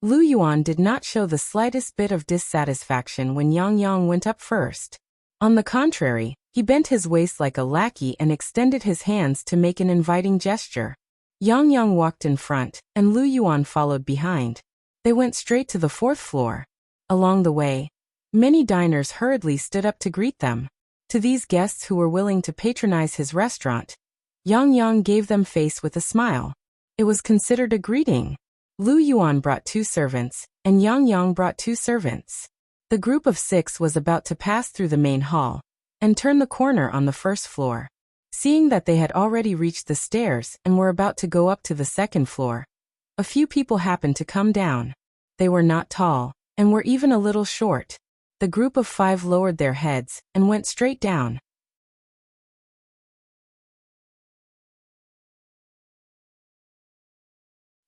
Lu Yuan did not show the slightest bit of dissatisfaction when Yang went up first. On the contrary, he bent his waist like a lackey and extended his hands to make an inviting gesture. Yang walked in front, and Lu Yuan followed behind. They went straight to the 4th floor. Along the way, many diners hurriedly stood up to greet them. To these guests who were willing to patronize his restaurant, Yang gave them face with a smile. It was considered a greeting. Lu Yuan brought 2 servants, and Yang brought 2 servants. The group of 6 was about to pass through the main hall, and turn the corner on the 1st floor. Seeing that they had already reached the stairs and were about to go up to the 2nd floor, a few people happened to come down. They were not tall, and were even a little short. The group of 5 lowered their heads and went straight down.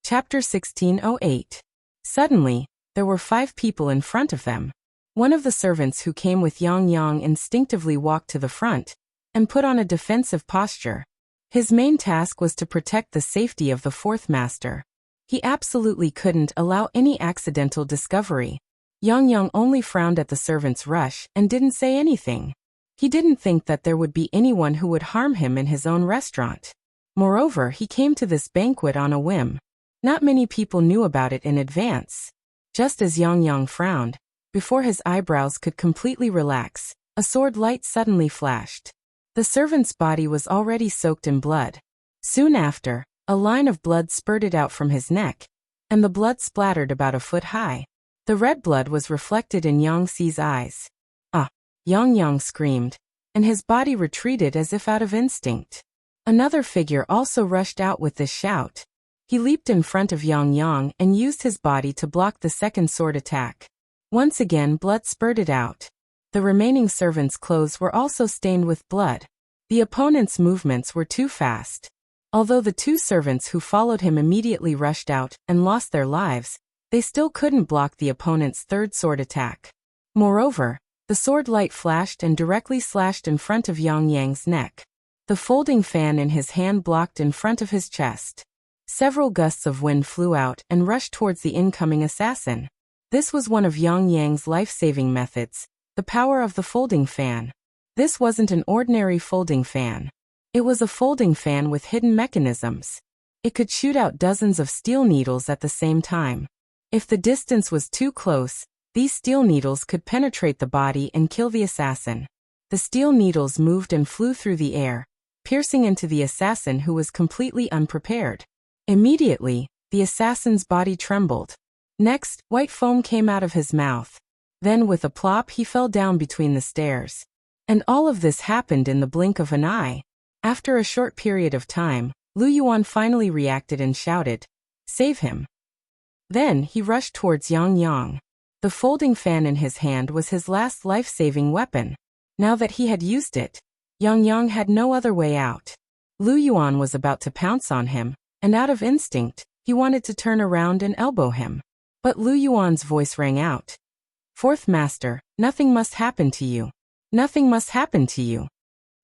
Chapter 1608. Suddenly, there were 5 people in front of them. One of the servants who came with Yang instinctively walked to the front and put on a defensive posture. His main task was to protect the safety of the 4th master. He absolutely couldn't allow any accidental discovery. Yang only frowned at the servant's rush and didn't say anything. He didn't think that there would be anyone who would harm him in his own restaurant. Moreover, he came to this banquet on a whim. Not many people knew about it in advance. Just as Yang frowned, before his eyebrows could completely relax, a sword light suddenly flashed. The servant's body was already soaked in blood. Soon after, a line of blood spurted out from his neck, and the blood splattered about a foot high. The red blood was reflected in Yangxi's eyes. "Ah!" Yang screamed, and his body retreated as if out of instinct. Another figure also rushed out with this shout. He leaped in front of Yang and used his body to block the 2nd sword attack. Once again, blood spurted out. The remaining servants' clothes were also stained with blood. The opponent's movements were too fast. Although the 2 servants who followed him immediately rushed out and lost their lives, they still couldn't block the opponent's 3rd sword attack. Moreover, the sword light flashed and directly slashed in front of Yang's neck. The folding fan in his hand blocked in front of his chest. Several gusts of wind flew out and rushed towards the incoming assassin. This was one of Yang's life-saving methods, the power of the folding fan. This wasn't an ordinary folding fan. It was a folding fan with hidden mechanisms. It could shoot out dozens of steel needles at the same time. If the distance was too close, these steel needles could penetrate the body and kill the assassin. The steel needles moved and flew through the air, piercing into the assassin who was completely unprepared. Immediately, the assassin's body trembled. Next, white foam came out of his mouth. Then with a plop he fell down between the stairs. And all of this happened in the blink of an eye. After a short period of time, Lu Yuan finally reacted and shouted, "Save him." Then he rushed towards Yang Yang. The folding fan in his hand was his last life-saving weapon. Now that he had used it, Yang Yang had no other way out. Lu Yuan was about to pounce on him, and out of instinct, he wanted to turn around and elbow him. But Lu Yuan's voice rang out. "Fourth Master, nothing must happen to you. Nothing must happen to you."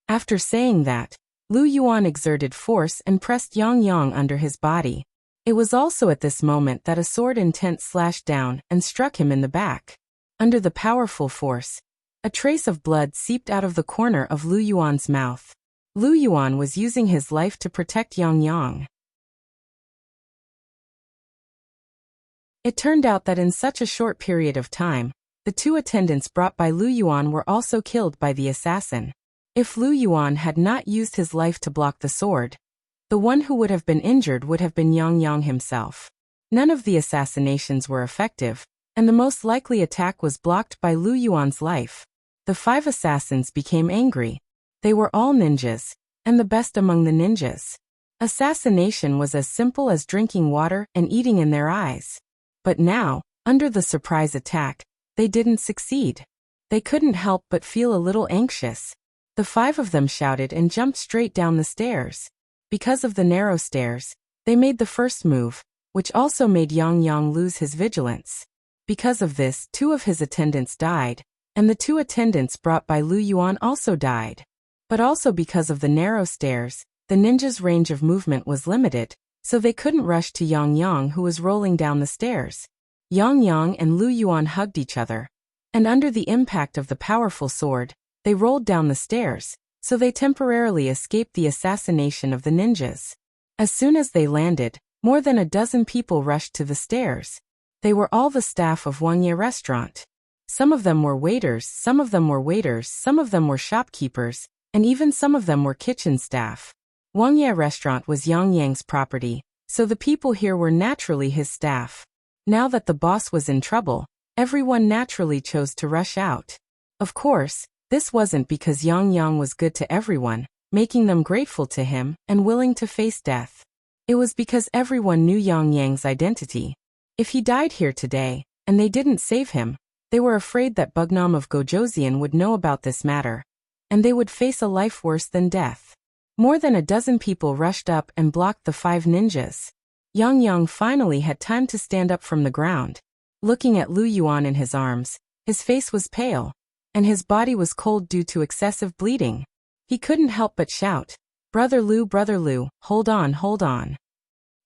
After saying that, Lu Yuan exerted force and pressed Yang Yang under his body. It was also at this moment that a sword intent slashed down and struck him in the back. Under the powerful force, a trace of blood seeped out of the corner of Lu Yuan's mouth. Lu Yuan was using his life to protect Yang Yang. It turned out that in such a short period of time, the two attendants brought by Lu Yuan were also killed by the assassin. If Lu Yuan had not used his life to block the sword, the one who would have been injured would have been Yang Yang himself. None of the assassinations were effective, and the most likely attack was blocked by Lu Yuan's life. The 5 assassins became angry. They were all ninjas, and the best among the ninjas. Assassination was as simple as drinking water and eating in their eyes. But now, under the surprise attack, they didn't succeed. They couldn't help but feel a little anxious. The 5 of them shouted and jumped straight down the stairs. Because of the narrow stairs, they made the first move, which also made Yang Yang lose his vigilance. Because of this, 2 of his attendants died, and the 2 attendants brought by Lu Yuan also died. But also because of the narrow stairs, the ninja's range of movement was limited, so they couldn't rush to Yang Yang who was rolling down the stairs. Yang Yang and Lu Yuan hugged each other, and under the impact of the powerful sword, they rolled down the stairs, so they temporarily escaped the assassination of the ninjas. As soon as they landed, more than a dozen people rushed to the stairs. They were all the staff of Wuxia restaurant. Some of them were waiters, some of them were shopkeepers, and even some of them were kitchen staff. Wuxia restaurant was Yang Yang's property, so the people here were naturally his staff. Now that the boss was in trouble, everyone naturally chose to rush out. Of course, this wasn't because Yang Yang was good to everyone, making them grateful to him and willing to face death. It was because everyone knew Yang Yang's identity. If he died here today, and they didn't save him, they were afraid that Bugnam of Gojoseon would know about this matter, and they would face a life worse than death. More than a dozen people rushed up and blocked the 5 ninjas. Yang Yang finally had time to stand up from the ground. Looking at Lu Yuan in his arms, his face was pale, and his body was cold due to excessive bleeding. He couldn't help but shout, Brother Lu, hold on, hold on."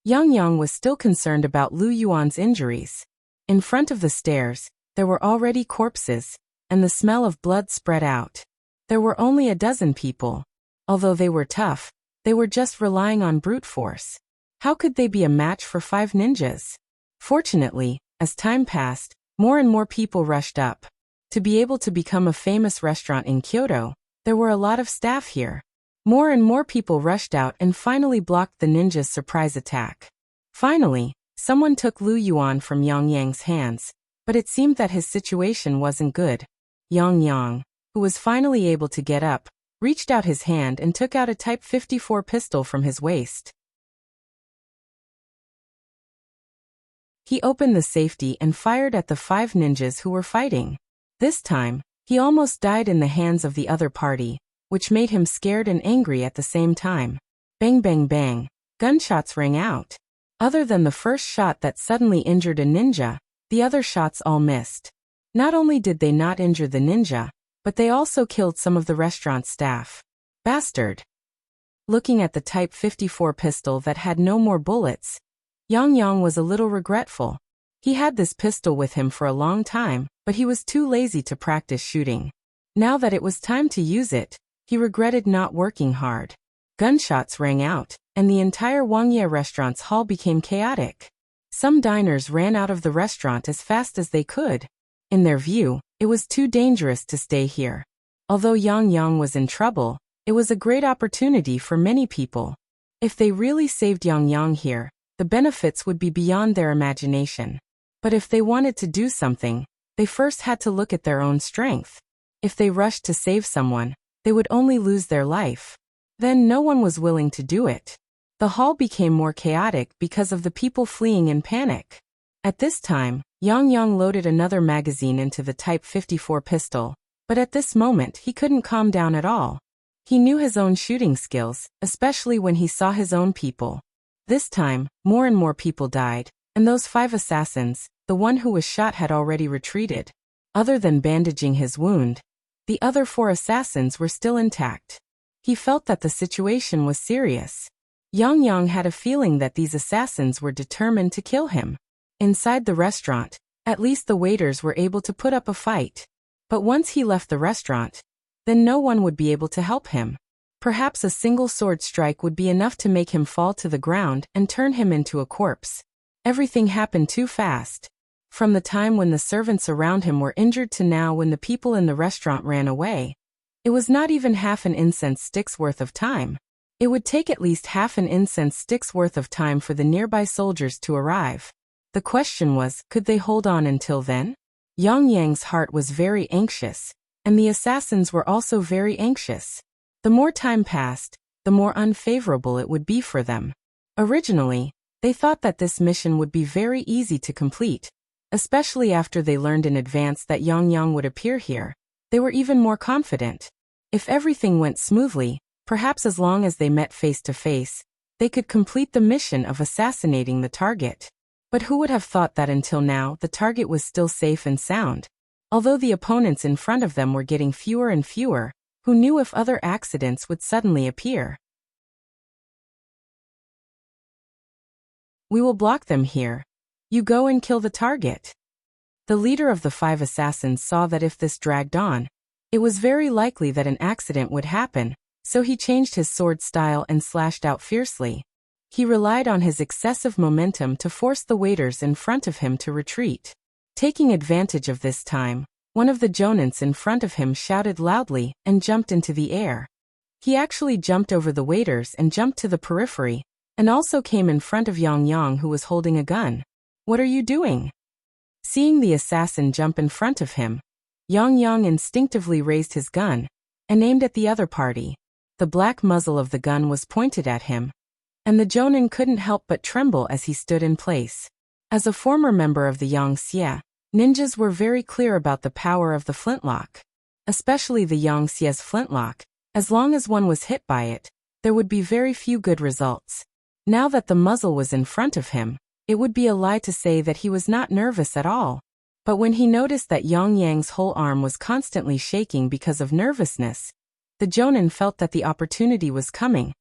Yang Yang was still concerned about Lu Yuan's injuries. In front of the stairs, there were already corpses, and the smell of blood spread out. There were only a dozen people. Although they were tough, they were just relying on brute force. How could they be a match for 5 ninjas? Fortunately, as time passed, more and more people rushed up. To be able to become a famous restaurant in Kyoto, there were a lot of staff here. More and more people rushed out and finally blocked the ninja's surprise attack. Finally, someone took Lu Yuan from Yang Yang's hands, but it seemed that his situation wasn't good. Yang Yang, who was finally able to get up, reached out his hand and took out a Type 54 pistol from his waist. He opened the safety and fired at the 5 ninjas who were fighting. This time, he almost died in the hands of the other party, which made him scared and angry at the same time. Bang bang bang, gunshots rang out. Other than the first shot that suddenly injured a ninja, the other shots all missed. Not only did they not injure the ninja, but they also killed some of the restaurant staff. Bastard! Looking at the Type 54 pistol that had no more bullets, Yang Yang was a little regretful. He had this pistol with him for a long time, but he was too lazy to practice shooting. Now that it was time to use it, he regretted not working hard. Gunshots rang out, and the entire Wuxia restaurant's hall became chaotic. Some diners ran out of the restaurant as fast as they could. In their view, it was too dangerous to stay here. Although Yang was in trouble, it was a great opportunity for many people. If they really saved Yang here, the benefits would be beyond their imagination. But if they wanted to do something, they first had to look at their own strength. If they rushed to save someone, they would only lose their life. Then no one was willing to do it. The hall became more chaotic because of the people fleeing in panic. At this time, Yang loaded another magazine into the Type 54 pistol, but at this moment he couldn't calm down at all. He knew his own shooting skills, especially when he saw his own people. This time, more and more people died, and those 5 assassins, the one who was shot had already retreated. Other than bandaging his wound, the other 4 assassins were still intact. He felt that the situation was serious. Yang had a feeling that these assassins were determined to kill him. Inside the restaurant, at least the waiters were able to put up a fight. But once he left the restaurant, then no one would be able to help him. Perhaps a single sword strike would be enough to make him fall to the ground and turn him into a corpse. Everything happened too fast. From the time when the servants around him were injured to now when the people in the restaurant ran away, it was not even half an incense stick's worth of time. It would take at least half an incense stick's worth of time for the nearby soldiers to arrive. The question was, could they hold on until then? Yang's heart was very anxious, and the assassins were also very anxious. The more time passed, the more unfavorable it would be for them. Originally, they thought that this mission would be very easy to complete, especially after they learned in advance that Yang would appear here. They were even more confident. If everything went smoothly, perhaps as long as they met face to face, they could complete the mission of assassinating the target. But who would have thought that until now the target was still safe and sound? Although the opponents in front of them were getting fewer and fewer, who knew if other accidents would suddenly appear? We will block them here. You go and kill the target. The leader of the 5 assassins saw that if this dragged on, it was very likely that an accident would happen, so he changed his sword style and slashed out fiercely. He relied on his excessive momentum to force the waiters in front of him to retreat. Taking advantage of this time, one of the jonins in front of him shouted loudly and jumped into the air. He actually jumped over the waiters and jumped to the periphery, and also came in front of Yang who was holding a gun. "What are you doing?" Seeing the assassin jump in front of him, Yang instinctively raised his gun and aimed at the other party. The black muzzle of the gun was pointed at him, and the jonin couldn't help but tremble as he stood in place. As a former member of the Wuxia, ninjas were very clear about the power of the flintlock. Especially the Wuxia's flintlock, as long as one was hit by it, there would be very few good results. Now that the muzzle was in front of him, it would be a lie to say that he was not nervous at all. But when he noticed that Yang's whole arm was constantly shaking because of nervousness, the jonin felt that the opportunity was coming,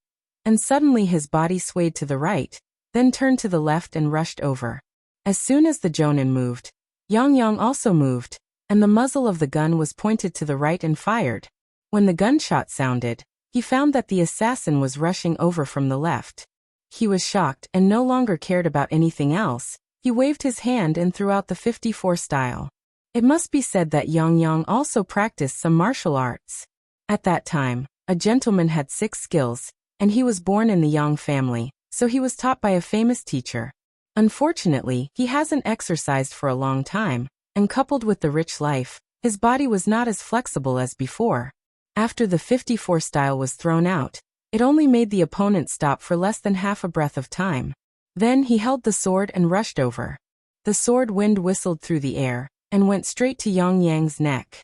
and suddenly his body swayed to the right, then turned to the left and rushed over. As soon as the jonin moved, Yang also moved, and the muzzle of the gun was pointed to the right and fired. When the gunshot sounded, he found that the assassin was rushing over from the left. He was shocked and no longer cared about anything else. He waved his hand and threw out the 54 style. It must be said that Yang also practiced some martial arts. At that time, a gentleman had 6 skills, and he was born in the Yang family, so he was taught by a famous teacher. Unfortunately, he hasn't exercised for a long time, and coupled with the rich life, his body was not as flexible as before. After the 54 style was thrown out, it only made the opponent stop for less than half a breath of time. Then he held the sword and rushed over. The sword wind whistled through the air, and went straight to Yang's neck.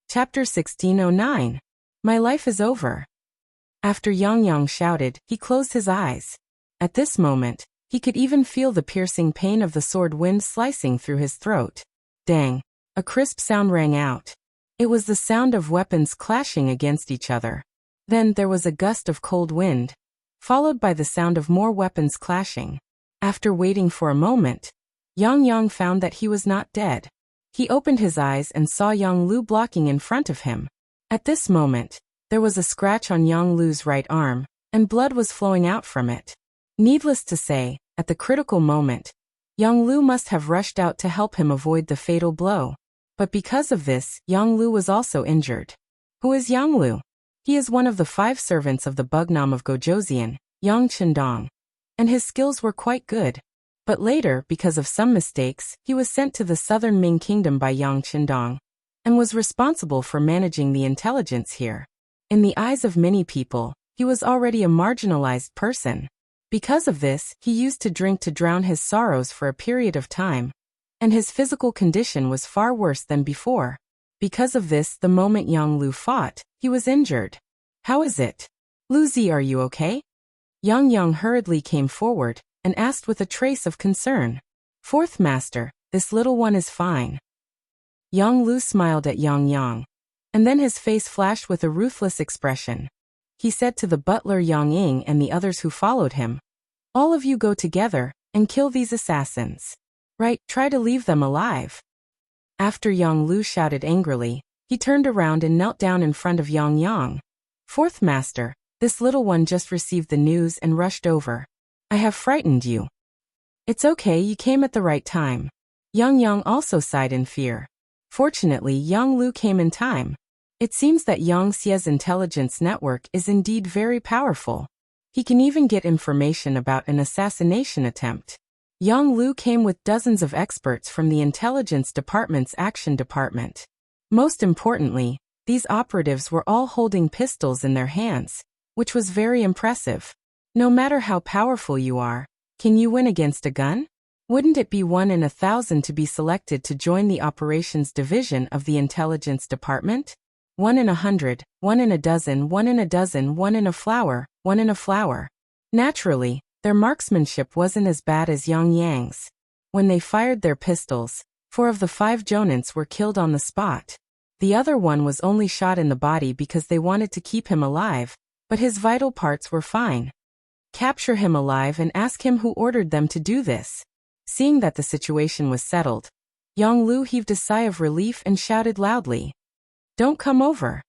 Chapter 1609. My life is over. After Yang shouted, he closed his eyes. At this moment, he could even feel the piercing pain of the sword wind slicing through his throat. Dang! A crisp sound rang out. It was the sound of weapons clashing against each other. Then there was a gust of cold wind, followed by the sound of more weapons clashing. After waiting for a moment, Yang found that he was not dead. He opened his eyes and saw Yang Lu blocking in front of him. At this moment, there was a scratch on Yang Lu's right arm, and blood was flowing out from it. Needless to say, at the critical moment, Yang Lu must have rushed out to help him avoid the fatal blow. But because of this, Yang Lu was also injured. Who is Yang Lu? He is one of the 5 servants of the Bugnam of Gojoseon, Yang Chendong, and his skills were quite good. But later, because of some mistakes, he was sent to the southern Ming kingdom by Yang Chendong, and was responsible for managing the intelligence here. In the eyes of many people, he was already a marginalized person. Because of this, he used to drink to drown his sorrows for a period of time, and his physical condition was far worse than before. Because of this, the moment Yang Lu fought, he was injured. How is it? Lu Zi, are you okay? Yang hurriedly came forward, and asked with a trace of concern. Fourth master, this little one is fine. Yang Lu smiled at Yang, and then his face flashed with a ruthless expression. He said to the butler Yang Ying and the others who followed him, all of you go together, and kill these assassins. Right, try to leave them alive. After Yang Lu shouted angrily, he turned around and knelt down in front of Yang. Fourth master, this little one just received the news and rushed over. I have frightened you. It's okay, you came at the right time. Yang also sighed in fear. Fortunately, Yang Lu came in time. It seems that Yang Xie's intelligence network is indeed very powerful. He can even get information about an assassination attempt. Yang Lu came with dozens of experts from the intelligence department's action department. Most importantly, these operatives were all holding pistols in their hands, which was very impressive. No matter how powerful you are, can you win against a gun? Wouldn't it be 1 in 1,000 to be selected to join the operations division of the intelligence department? 1 in 100, 1 in a dozen, 1 in a dozen, 1 in a flower, 1 in a flower. Naturally, their marksmanship wasn't as bad as Yang's. When they fired their pistols, 4 of the 5 jonins were killed on the spot. The other one was only shot in the body because they wanted to keep him alive, but his vital parts were fine. Capture him alive and ask him who ordered them to do this. Seeing that the situation was settled, Yang Lu heaved a sigh of relief and shouted loudly, "Don't come over."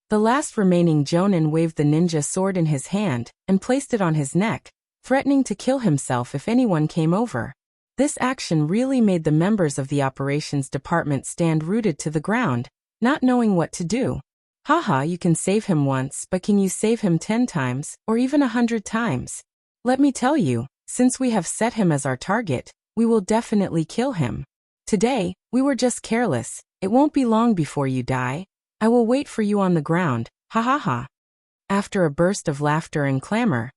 The last remaining jonin waved the ninja sword in his hand and placed it on his neck, threatening to kill himself if anyone came over. This action really made the members of the operations department stand rooted to the ground, not knowing what to do. Haha, you can save him once, but can you save him 10 times, or even 100 times? Let me tell you, since we have set him as our target, we will definitely kill him. Today, we were just careless. It won't be long before you die. I will wait for you on the ground, ha ha ha. After a burst of laughter and clamor,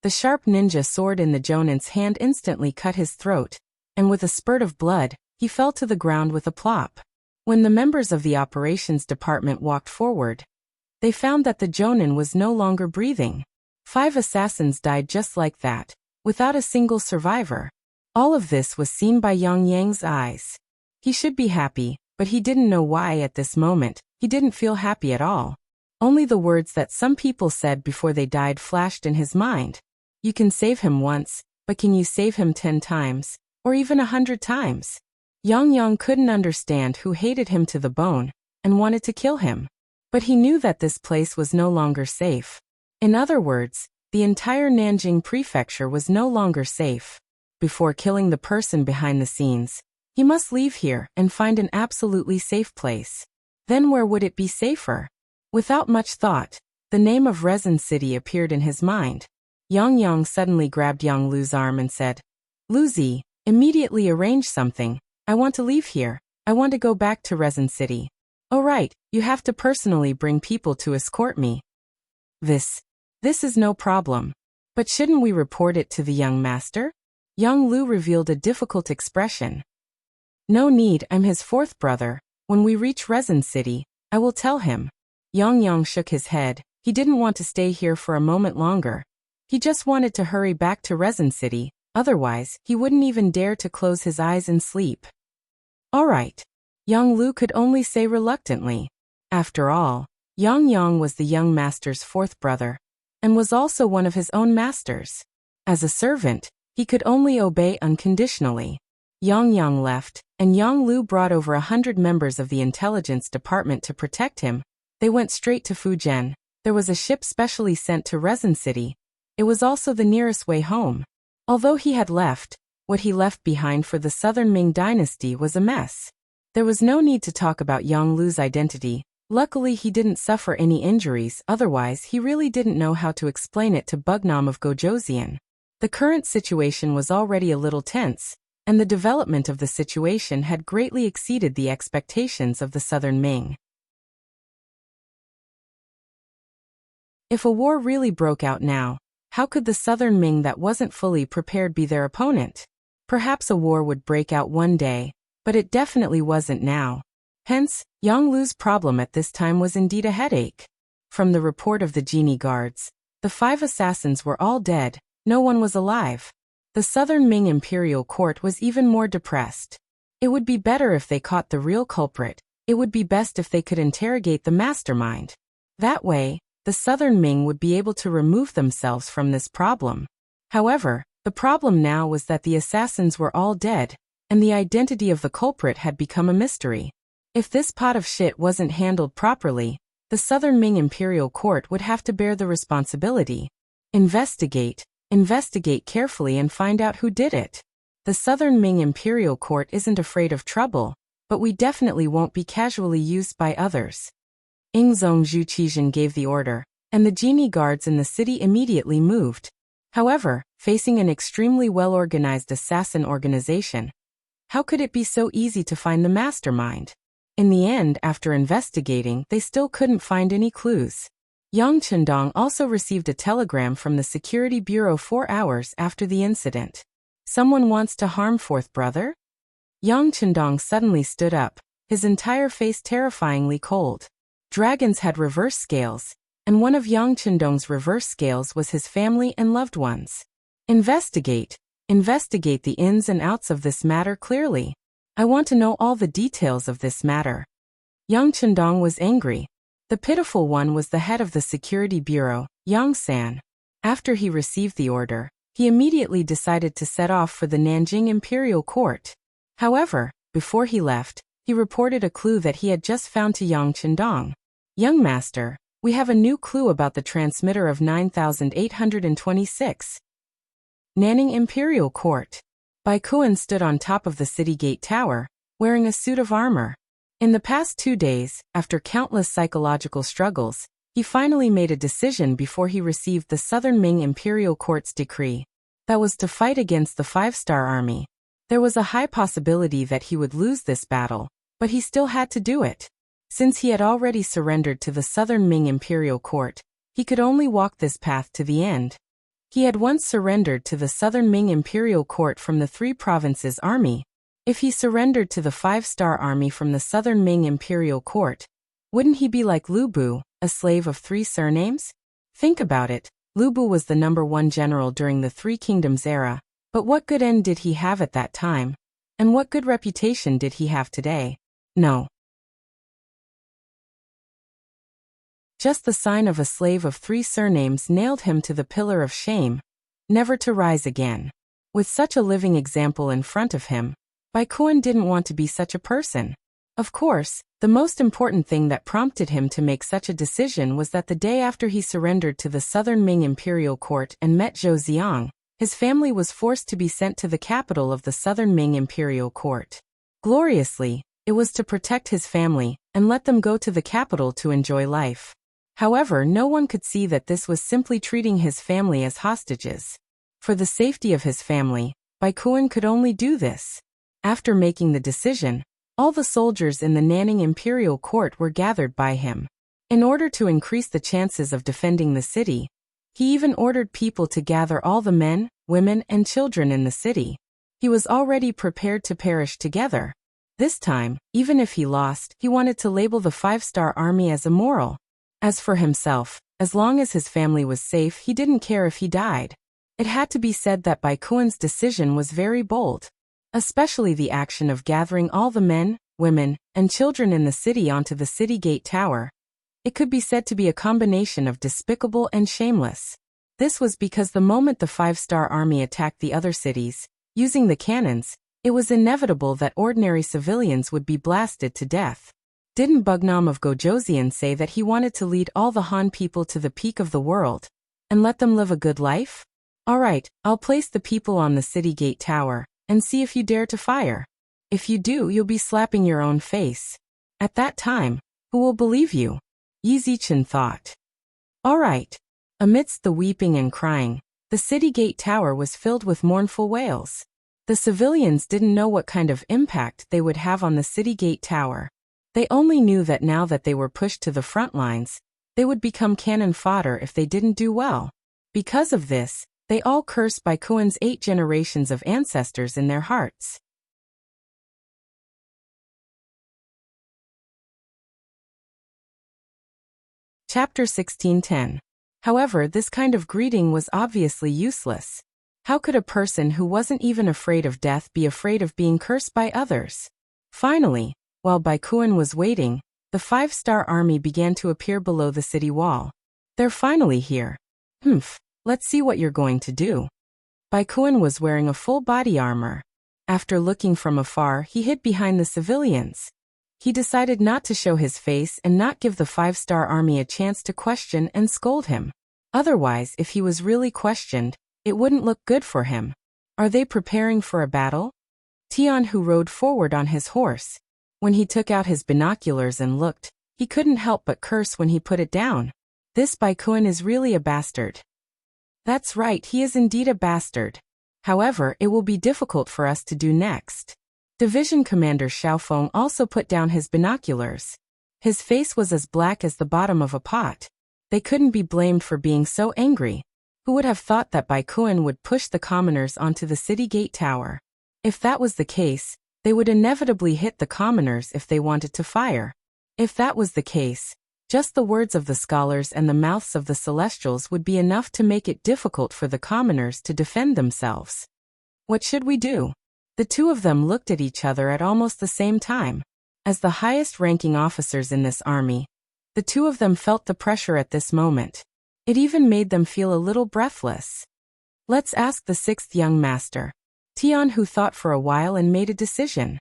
the sharp ninja sword in the jonin's hand instantly cut his throat, and with a spurt of blood, he fell to the ground with a plop. When the members of the operations department walked forward, they found that the jonin was no longer breathing. 5 assassins died just like that, without a single survivor. All of this was seen by Yang's eyes. He should be happy, but he didn't know why at this moment. He didn't feel happy at all. Only the words that some people said before they died flashed in his mind. You can save him once, but can you save him 10 times, or even 100 times? Yang couldn't understand who hated him to the bone, and wanted to kill him. But he knew that this place was no longer safe. In other words, the entire Nanjing prefecture was no longer safe. Before killing the person behind the scenes, he must leave here and find an absolutely safe place. Then where would it be safer? Without much thought, the name of Resin City appeared in his mind. Yang suddenly grabbed Yang Lu's arm and said, Lu Zi, immediately arrange something. I want to leave here. I want to go back to Resin City. Oh right, you have to personally bring people to escort me. This is no problem. But shouldn't we report it to the young master? Yang Lu revealed a difficult expression. No need, I'm his 4th brother. When we reach Resin City, I will tell him. Yang shook his head. He didn't want to stay here for a moment longer. He just wanted to hurry back to Resin City, otherwise, he wouldn't even dare to close his eyes and sleep. All right. Yang Lu could only say reluctantly. After all, Yang was the young master's 4th brother, and was also one of his own masters. As a servant, he could only obey unconditionally. Yang left, and Yang Lu brought over 100 members of the intelligence department to protect him. They went straight to Fujian. There was a ship specially sent to Resin City. It was also the nearest way home. Although he had left, what he left behind for the Southern Ming dynasty was a mess. There was no need to talk about Yang Lu's identity. Luckily he didn't suffer any injuries, otherwise he really didn't know how to explain it to Bugnam of Gojoseon. The current situation was already a little tense, and the development of the situation had greatly exceeded the expectations of the Southern Ming. If a war really broke out now, how could the Southern Ming that wasn't fully prepared be their opponent? Perhaps a war would break out one day, but it definitely wasn't now. Hence, Yang Lu's problem at this time was indeed a headache. From the report of the genie guards, the 5 assassins were all dead, no one was alive. The Southern Ming imperial court was even more depressed. It would be better if they caught the real culprit. It would be best if they could interrogate the mastermind. That way, the Southern Ming would be able to remove themselves from this problem. However, the problem now was that the assassins were all dead, and the identity of the culprit had become a mystery. If this pot of shit wasn't handled properly, the Southern Ming imperial court would have to bear the responsibility. Investigate carefully and find out who did it. The Southern Ming imperial court isn't afraid of trouble, but we definitely won't be casually used by others. Ingzong Zhuqizhen gave the order, and the genie guards in the city immediately moved. However, facing an extremely well-organized assassin organization, how could it be so easy to find the mastermind? In the end, after investigating, they still couldn't find any clues. Yang Chendong also received a telegram from the Security Bureau 4 hours after the incident. Someone wants to harm fourth brother? Yang Chendong suddenly stood up, his entire face terrifyingly cold. Dragons had reverse scales, and one of Yang Chendong's reverse scales was his family and loved ones. Investigate the ins and outs of this matter clearly. I want to know all the details of this matter. Yang Chendong was angry. The pitiful one was the head of the Security Bureau, Yang San. After he received the order, he immediately decided to set off for the Nanjing Imperial Court. However, before he left, he reported a clue that he had just found to Yang Chendong. Young master, we have a new clue about the transmitter of 9826. Nanning Imperial Court. Bai Kuan stood on top of the city gate tower, wearing a suit of armor. In the past 2 days, after countless psychological struggles, he finally made a decision before he received the Southern Ming Imperial Court's decree. That was to fight against the 5-star army. There was a high possibility that he would lose this battle, but he still had to do it. Since he had already surrendered to the Southern Ming Imperial Court, he could only walk this path to the end. He had once surrendered to the Southern Ming Imperial Court from the 3 provinces army. If he surrendered to the 5-star army from the Southern Ming Imperial Court, wouldn't he be like Lu Bu, a slave of 3 surnames? Think about it, Lu Bu was the #1 general during the 3 Kingdoms era, but what good end did he have at that time? And what good reputation did he have today? No. Just the sign of a slave of 3 surnames nailed him to the pillar of shame, never to rise again. With such a living example in front of him, Bai Kuan didn't want to be such a person. Of course, the most important thing that prompted him to make such a decision was that the day after he surrendered to the Southern Ming Imperial Court and met Zhou Xiang, his family was forced to be sent to the capital of the Southern Ming Imperial Court. Gloriously, it was to protect his family and let them go to the capital to enjoy life. However, no one could see that this was simply treating his family as hostages. For the safety of his family, Bai Kuan could only do this. After making the decision, all the soldiers in the Nanning Imperial Court were gathered by him. In order to increase the chances of defending the city, he even ordered people to gather all the men, women, and children in the city. He was already prepared to perish together. This time, even if he lost, he wanted to label the 5-star army as immoral. As for himself, as long as his family was safe, he didn't care if he died. It had to be said that Bai Kuan's decision was very bold. Especially the action of gathering all the men, women, and children in the city onto the city gate tower. It could be said to be a combination of despicable and shameless. This was because the moment the 5-star army attacked the other cities, using the cannons, It was inevitable that ordinary civilians would be blasted to death. Didn't Bugnam of Gojoseon say that he wanted to lead all the Han people to the peak of the world and let them live a good life? Alright, I'll place the people on the city gate tower and see if you dare to fire. If you do, you'll be slapping your own face. At that time, who will believe you? Yi Zichen thought. Alright. Amidst the weeping and crying, the city gate tower was filled with mournful wails. The civilians didn't know what kind of impact they would have on the city gate tower. They only knew that now that they were pushed to the front lines, they would become cannon fodder if they didn't do well. Because of this, they all cursed Baikuan's 8 generations of ancestors in their hearts. Chapter 16:10. However, this kind of greeting was obviously useless. How could a person who wasn't even afraid of death be afraid of being cursed by others? Finally, while Baikuan was waiting, the 5-star army began to appear below the city wall. They're finally here. Let's see what you're going to do. Baikuan was wearing a full body armor. After looking from afar, he hid behind the civilians. He decided not to show his face and not give the 5-star army a chance to question and scold him. Otherwise, if he was really questioned, it wouldn't look good for him. Are they preparing for a battle? Tian, who rode forward on his horse. When he took out his binoculars and looked, he couldn't help but curse when he put it down. This Baikuan is really a bastard. That's right, he is indeed a bastard. However, it will be difficult for us to do next. Division Commander Xiaofeng also put down his binoculars. His face was as black as the bottom of a pot. They couldn't be blamed for being so angry. Who would have thought that Baikuan would push the commoners onto the city gate tower? If that was the case, they would inevitably hit the commoners if they wanted to fire. If that was the case, just the words of the scholars and the mouths of the celestials would be enough to make it difficult for the commoners to defend themselves. What should we do? The two of them looked at each other at almost the same time. As the highest-ranking officers in this army, the two of them felt the pressure at this moment. It even made them feel a little breathless. Let's ask the 6th young master. Tian, who thought for a while and made a decision.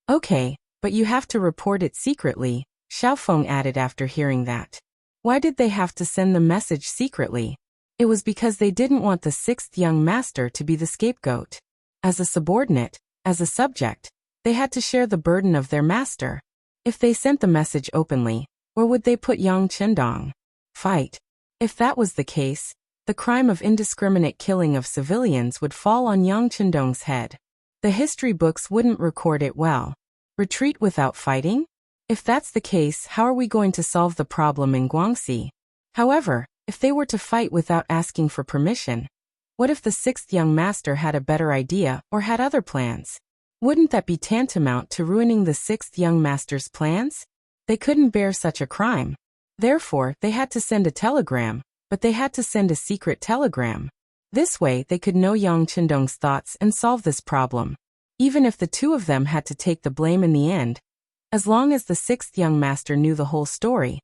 Okay, but you have to report it secretly, Xiaofeng added after hearing that. Why did they have to send the message secretly? It was because they didn't want the 6th young master to be the scapegoat. As a subordinate, as a subject, they had to share the burden of their master. If they sent the message openly, where would they put Yang Qindong? Fight. If that was the case, the crime of indiscriminate killing of civilians would fall on Yang Qindong's head. The history books wouldn't record it well. Retreat without fighting? If that's the case, how are we going to solve the problem in Guangxi? However, if they were to fight without asking for permission, what if the 6th young master had a better idea or had other plans? Wouldn't that be tantamount to ruining the 6th young master's plans? They couldn't bear such a crime. Therefore, they had to send a telegram, but they had to send a secret telegram. This way, they could know Yang Qindong's thoughts and solve this problem. Even if the two of them had to take the blame in the end, as long as the 6th young master knew the whole story,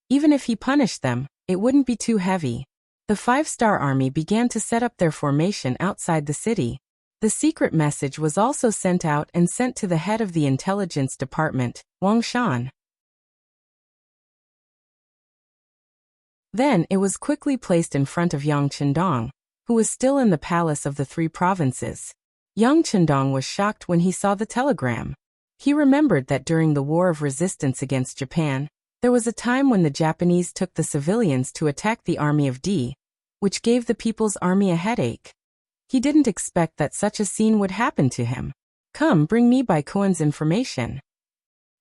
even if he punished them, it wouldn't be too heavy. The 5-star army began to set up their formation outside the city. The secret message was also sent out and sent to the head of the intelligence department, Wang Shan. Then it was quickly placed in front of Yang Qindong, who was still in the palace of the 3 provinces. Yang Qindong was shocked when he saw the telegram. He remembered that during the War of Resistance against Japan, there was a time when the Japanese took the civilians to attack the army of D, which gave the People's Army a headache. He didn't expect that such a scene would happen to him. Come, bring me Baikuan's information.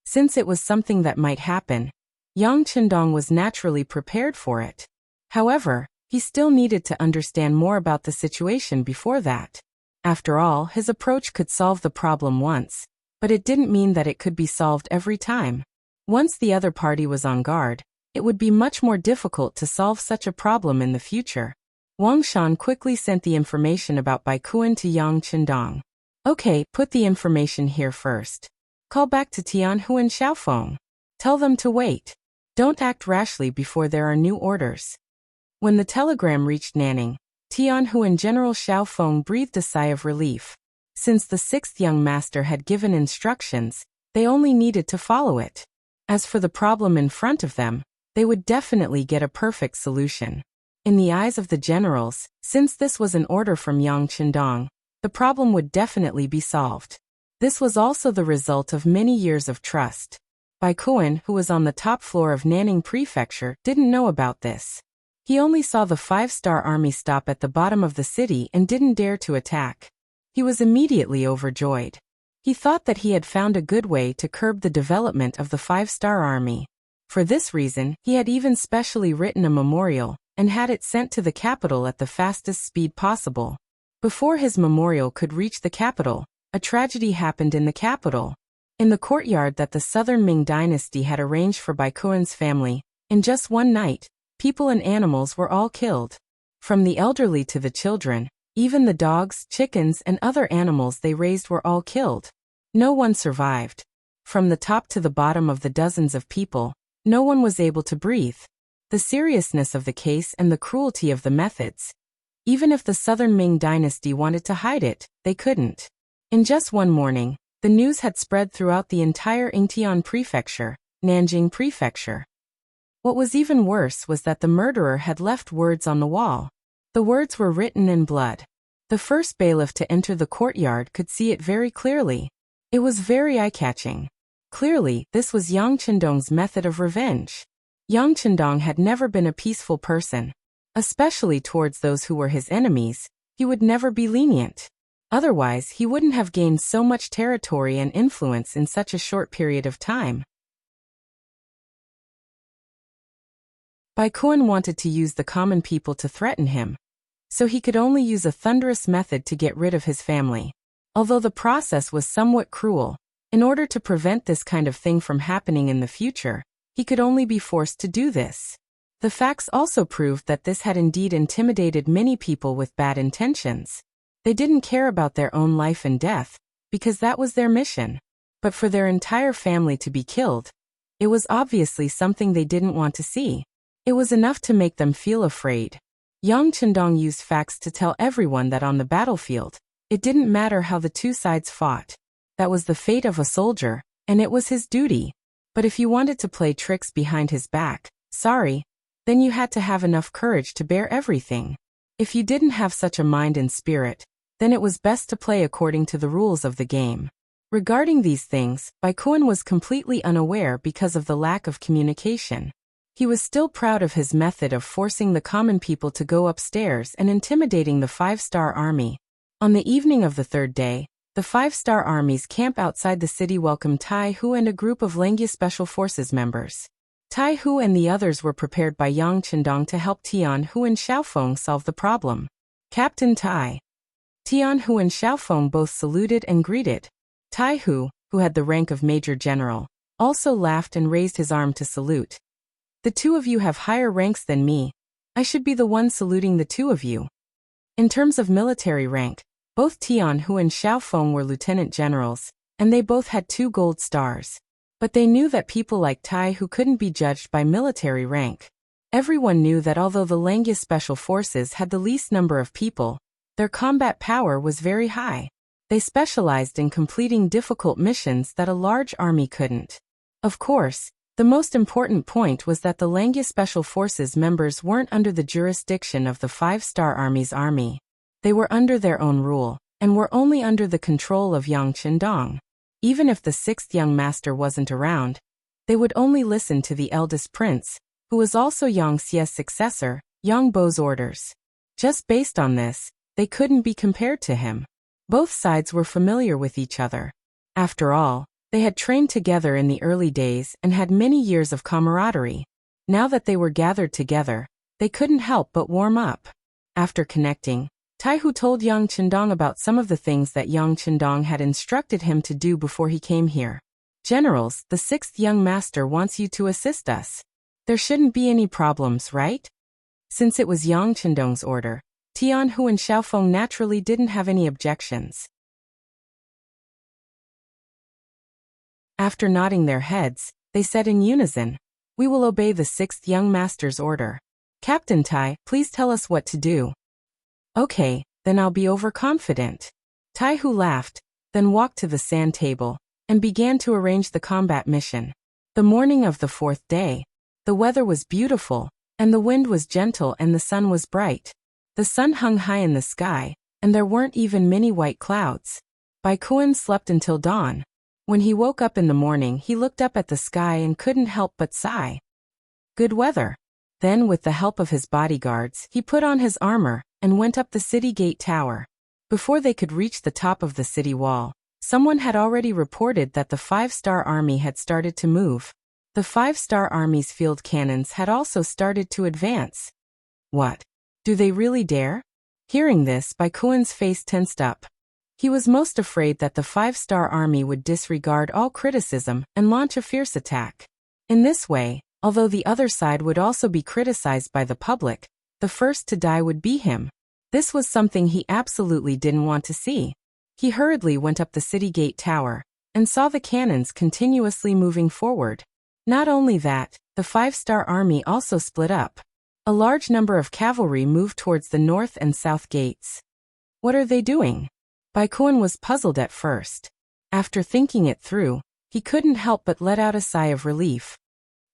Since it was something that might happen, Yang Qindong was naturally prepared for it. However, he still needed to understand more about the situation before that. After all, his approach could solve the problem once, but it didn't mean that it could be solved every time. Once the other party was on guard, it would be much more difficult to solve such a problem in the future. Wang Shan quickly sent the information about Baikuan to Yang Qindong. Okay, put the information here first. Call back to Tianhu and Xiaofeng. Tell them to wait. Don't act rashly before there are new orders. When the telegram reached Nanning, Tianhu and General Xiaofeng breathed a sigh of relief. Since the sixth young master had given instructions, they only needed to follow it. As for the problem in front of them, they would definitely get a perfect solution. In the eyes of the generals, since this was an order from Yang Qindong, the problem would definitely be solved. This was also the result of many years of trust. Bai Kuan, who was on the top floor of Nanning Prefecture, didn't know about this. He only saw the 5-star army stop at the bottom of the city and didn't dare to attack. He was immediately overjoyed. He thought that he had found a good way to curb the development of the 5-star army. For this reason, he had even specially written a memorial and had it sent to the capital at the fastest speed possible. Before his memorial could reach the capital, a tragedy happened in the capital. In the courtyard that the Southern Ming dynasty had arranged for Bai Kuan's family, in just one night, people and animals were all killed. From the elderly to the children, even the dogs, chickens, and other animals they raised were all killed. No one survived. From the top to the bottom of the dozens of people, no one was able to breathe. The seriousness of the case and the cruelty of the methods. Even if the Southern Ming dynasty wanted to hide it, they couldn't. In just one morning, the news had spread throughout the entire Yingtian Prefecture, Nanjing Prefecture. What was even worse was that the murderer had left words on the wall. The words were written in blood. The first bailiff to enter the courtyard could see it very clearly. It was very eye-catching. Clearly, this was Yang Qindong's method of revenge. Yang Qindong had never been a peaceful person. Especially towards those who were his enemies, he would never be lenient. Otherwise, he wouldn't have gained so much territory and influence in such a short period of time. Bai Kuan wanted to use the common people to threaten him, so he could only use a thunderous method to get rid of his family. Although the process was somewhat cruel, in order to prevent this kind of thing from happening in the future, he could only be forced to do this. The facts also proved that this had indeed intimidated many people with bad intentions. They didn't care about their own life and death, because that was their mission. But for their entire family to be killed, it was obviously something they didn't want to see. It was enough to make them feel afraid. Yang Qindong used facts to tell everyone that on the battlefield, it didn't matter how the two sides fought. That was the fate of a soldier, and it was his duty. But if you wanted to play tricks behind his back, sorry, then you had to have enough courage to bear everything. If you didn't have such a mind and spirit, then it was best to play according to the rules of the game. Regarding these things, Bai Kuan was completely unaware because of the lack of communication. He was still proud of his method of forcing the common people to go upstairs and intimidating the 5-star army. On the evening of the third day, the 5-star army's camp outside the city welcomed Tai Hu and a group of Lengya Special Forces members. Tai Hu and the others were prepared by Yang Qindong to help Tian Hu and Xiaofeng solve the problem. Captain Tai. Tian Hu and Xiaofeng both saluted and greeted. Tai Hu, who had the rank of Major General, also laughed and raised his arm to salute. The two of you have higher ranks than me. I should be the one saluting the two of you. In terms of military rank, both Tian Hu and Xiaofeng were lieutenant generals, and they both had 2 gold stars. But they knew that people like Tai Hu couldn't be judged by military rank. Everyone knew that although the Lengya Special Forces had the least number of people, their combat power was very high. They specialized in completing difficult missions that a large army couldn't. Of course, the most important point was that the Lengya Special Forces members weren't under the jurisdiction of the 5-star army's army. They were under their own rule, and were only under the control of Yang Qindong. Even if the 6th young master wasn't around, they would only listen to the eldest prince, who was also Yang Xie's successor, Yang Bo's orders. Just based on this, they couldn't be compared to him. Both sides were familiar with each other. After all, they had trained together in the early days and had many years of camaraderie. Now that they were gathered together, they couldn't help but warm up. After connecting, Tai Hu told Yang Qindong about some of the things that Yang Qindong had instructed him to do before he came here. Generals, the 6th young master wants you to assist us. There shouldn't be any problems, right? Since it was Yang Qindong's order, Tian Hu and Xiaofeng naturally didn't have any objections. After nodding their heads, they said in unison, "We will obey the 6th young master's order. Captain Tai, please tell us what to do." "Okay, then I'll be overconfident. Taihu laughed, then walked to the sand table, and began to arrange the combat mission. The morning of the fourth day. The weather was beautiful, and the wind was gentle and the sun was bright. The sun hung high in the sky, and there weren't even many white clouds. Bai Kuan slept until dawn. When he woke up in the morning, he looked up at the sky and couldn't help but sigh. Good weather. Then, with the help of his bodyguards, he put on his armor and went up the city gate tower. Before they could reach the top of the city wall, someone had already reported that the 5-star army had started to move. The 5-star army's field cannons had also started to advance. What? Do they really dare? Hearing this, Bai Kuan's face tensed up. He was most afraid that the 5-star army would disregard all criticism and launch a fierce attack. In this way, although the other side would also be criticized by the public, the first to die would be him. This was something he absolutely didn't want to see. He hurriedly went up the city gate tower and saw the cannons continuously moving forward. Not only that, the 5-star army also split up. A large number of cavalry moved towards the north and south gates. What are they doing? Bai Kuan was puzzled at first. After thinking it through, he couldn't help but let out a sigh of relief.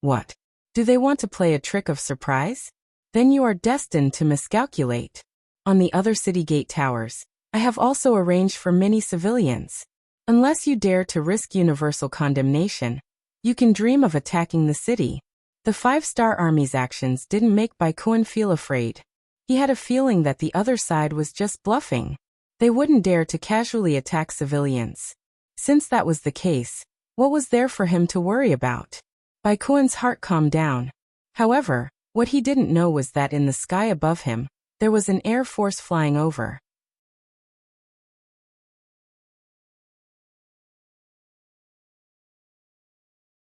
What? Do they want to play a trick of surprise? Then you are destined to miscalculate. On the other city gate towers, I have also arranged for many civilians. Unless you dare to risk universal condemnation, you can dream of attacking the city. The 5-star army's actions didn't make Bai Kuan feel afraid. He had a feeling that the other side was just bluffing. They wouldn't dare to casually attack civilians. Since that was the case, what was there for him to worry about? Bai Kuan's heart calmed down. However, what he didn't know was that in the sky above him, there was an air force flying over.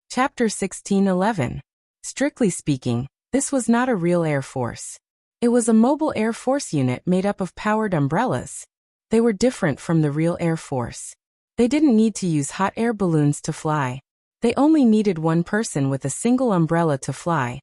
Chapter 16:11. Strictly speaking, this was not a real air force. It was a mobile air force unit made up of powered umbrellas. They were different from the real air force. They didn't need to use hot air balloons to fly. They only needed one person with a single umbrella to fly,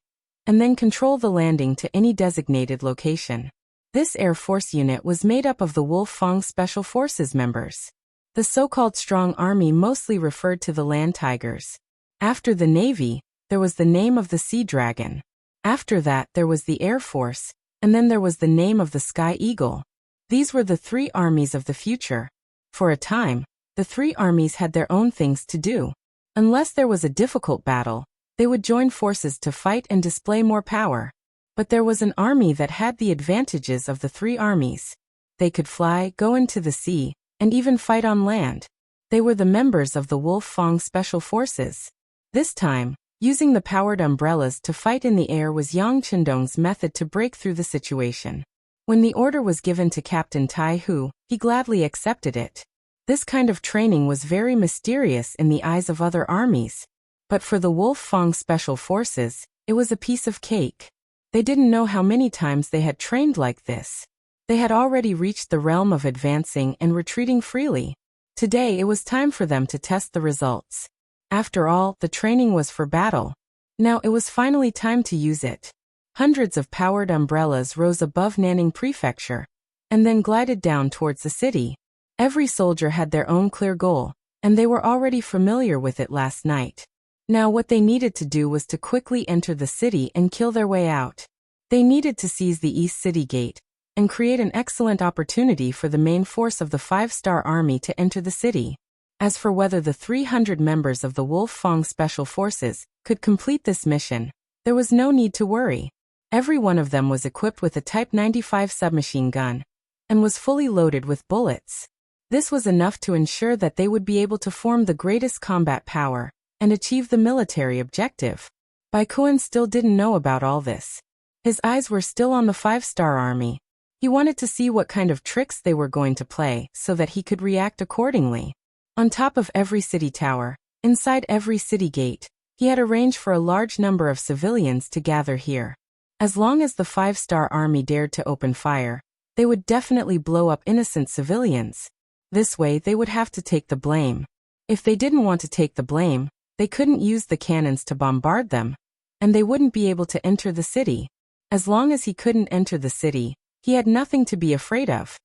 and then control the landing to any designated location. This Air Force unit was made up of the Wolf-Fong Special Forces members. The so-called Strong Army mostly referred to the Land Tigers. After the Navy, there was the name of the Sea Dragon. After that, there was the Air Force, and then there was the name of the Sky Eagle. These were the three armies of the future. For a time, the three armies had their own things to do. Unless there was a difficult battle, they would join forces to fight and display more power. But there was an army that had the advantages of the three armies. They could fly, go into the sea, and even fight on land. They were the members of the Wolf-Fong Special Forces. This time, using the powered umbrellas to fight in the air was Yang Chendong's method to break through the situation. When the order was given to Captain Taihu, he gladly accepted it. This kind of training was very mysterious in the eyes of other armies. But for the Wolf-Fong Special Forces, it was a piece of cake. They didn't know how many times they had trained like this. They had already reached the realm of advancing and retreating freely. Today it was time for them to test the results. After all, the training was for battle. Now it was finally time to use it. Hundreds of powered umbrellas rose above Nanning Prefecture, and then glided down towards the city. Every soldier had their own clear goal, and they were already familiar with it last night. Now what they needed to do was to quickly enter the city and kill their way out. They needed to seize the East City Gate, and create an excellent opportunity for the main force of the 5-star army to enter the city. As for whether the 300 members of the Wolf-Fong Special Forces could complete this mission, there was no need to worry. Every one of them was equipped with a Type 95 submachine gun, and was fully loaded with bullets. This was enough to ensure that they would be able to form the greatest combat power, and achieve the military objective. Bai Kuan still didn't know about all this. His eyes were still on the 5-star army. He wanted to see what kind of tricks they were going to play so that he could react accordingly. On top of every city tower, inside every city gate, he had arranged for a large number of civilians to gather here. As long as the 5-star army dared to open fire, they would definitely blow up innocent civilians. This way they would have to take the blame. If they didn't want to take the blame, they couldn't use the cannons to bombard them, and they wouldn't be able to enter the city. As long as he couldn't enter the city, he had nothing to be afraid of.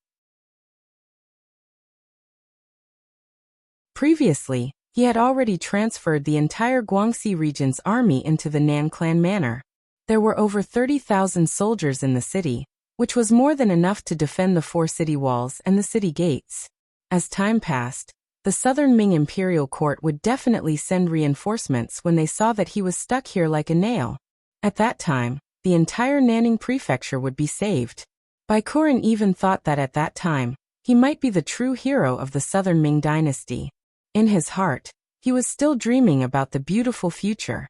Previously, he had already transferred the entire Guangxi region's army into the Nan clan manor. There were over 30,000 soldiers in the city, which was more than enough to defend the 4 city walls and the city gates. As time passed, the southern Ming imperial court would definitely send reinforcements when they saw that he was stuck here like a nail. At that time, the entire Nanning prefecture would be saved. Bai Kuren even thought that at that time, he might be the true hero of the southern Ming dynasty. In his heart, he was still dreaming about the beautiful future.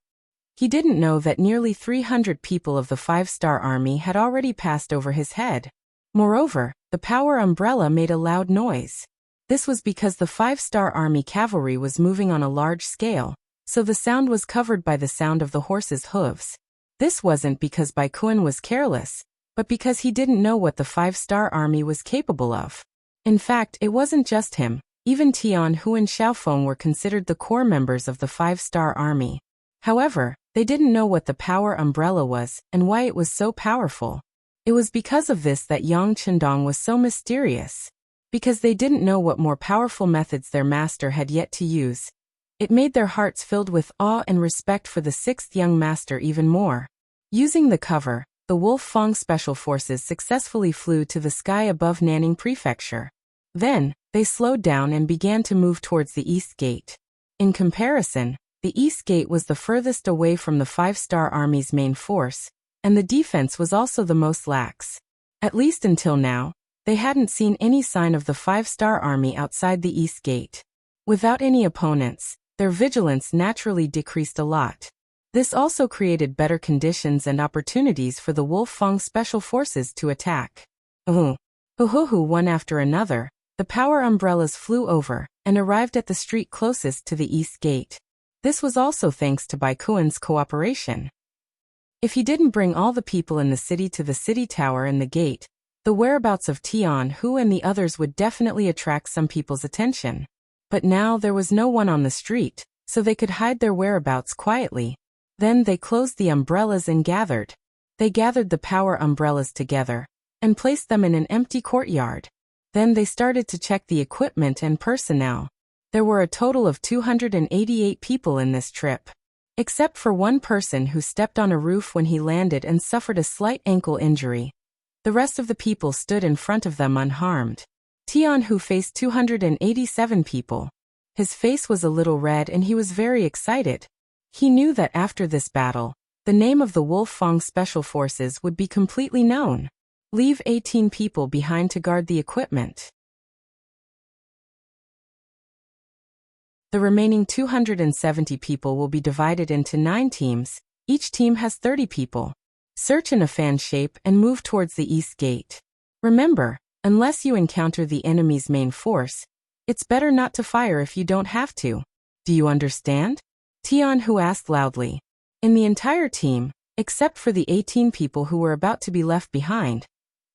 He didn't know that nearly 300 people of the 5-star army had already passed over his head. Moreover, the power umbrella made a loud noise. This was because the 5-star army cavalry was moving on a large scale, so the sound was covered by the sound of the horses' hooves. This wasn't because Bai Kuren was careless, but because he didn't know what the 5-star army was capable of. In fact, it wasn't just him. Even Tian Hu and Xiaofeng were considered the core members of the 5-star army. However, they didn't know what the power umbrella was and why it was so powerful. It was because of this that Yang Chendong was so mysterious. Because they didn't know what more powerful methods their master had yet to use. It made their hearts filled with awe and respect for the 6th young master even more. Using the cover, the Wolf Fang Special Forces successfully flew to the sky above Nanning Prefecture. Then, they slowed down and began to move towards the East Gate. In comparison, the East Gate was the furthest away from the 5-star army's main force, and the defense was also the most lax. At least until now, they hadn't seen any sign of the 5-star army outside the East Gate. Without any opponents, their vigilance naturally decreased a lot. This also created better conditions and opportunities for the Wolf Fang Special Forces to attack. One after another, the power umbrellas flew over and arrived at the street closest to the East Gate. This was also thanks to Bai Kuren's cooperation. If he didn't bring all the people in the city to the city tower and the gate, the whereabouts of Tian Hu and the others would definitely attract some people's attention. But now there was no one on the street, so they could hide their whereabouts quietly. Then they closed the umbrellas and gathered. They gathered the power umbrellas together and placed them in an empty courtyard. Then they started to check the equipment and personnel. There were a total of 288 people in this trip. Except for one person who stepped on a roof when he landed and suffered a slight ankle injury. The rest of the people stood in front of them unharmed. Tian Hu faced 287 people. His face was a little red and he was very excited. He knew that after this battle, the name of the Wolf Fang Special Forces would be completely known. Leave 18 people behind to guard the equipment. The remaining 270 people will be divided into 9 teams. Each team has 30 people. Search in a fan shape and move towards the East Gate. Remember, unless you encounter the enemy's main force, it's better not to fire if you don't have to. Do you understand? Tian Hu asked loudly. In the entire team, except for the 18 people who were about to be left behind,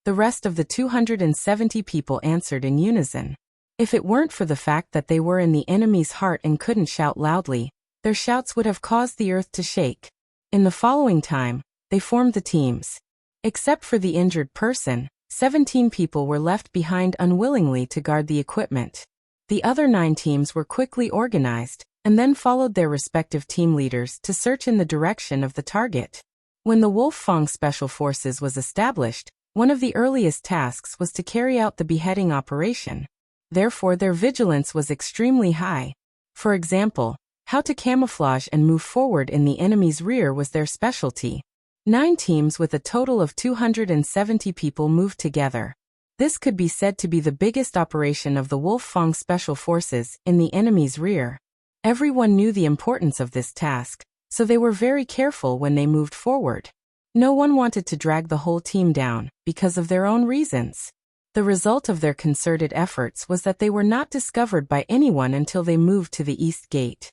the rest of the 270 people answered in unison. If it weren't for the fact that they were in the enemy's heart and couldn't shout loudly, their shouts would have caused the earth to shake. In the following time, they formed the teams. Except for the injured person, 17 people were left behind unwillingly to guard the equipment. The other 9 teams were quickly organized, and then followed their respective team leaders to search in the direction of the target. When the Wolf Fang Special Forces was established, one of the earliest tasks was to carry out the beheading operation. Therefore, their vigilance was extremely high. For example, how to camouflage and move forward in the enemy's rear was their specialty. 9 teams with a total of 270 people moved together. This could be said to be the biggest operation of the Wolf Fang Special Forces in the enemy's rear. Everyone knew the importance of this task, so they were very careful when they moved forward. No one wanted to drag the whole team down, because of their own reasons. The result of their concerted efforts was that they were not discovered by anyone until they moved to the East Gate.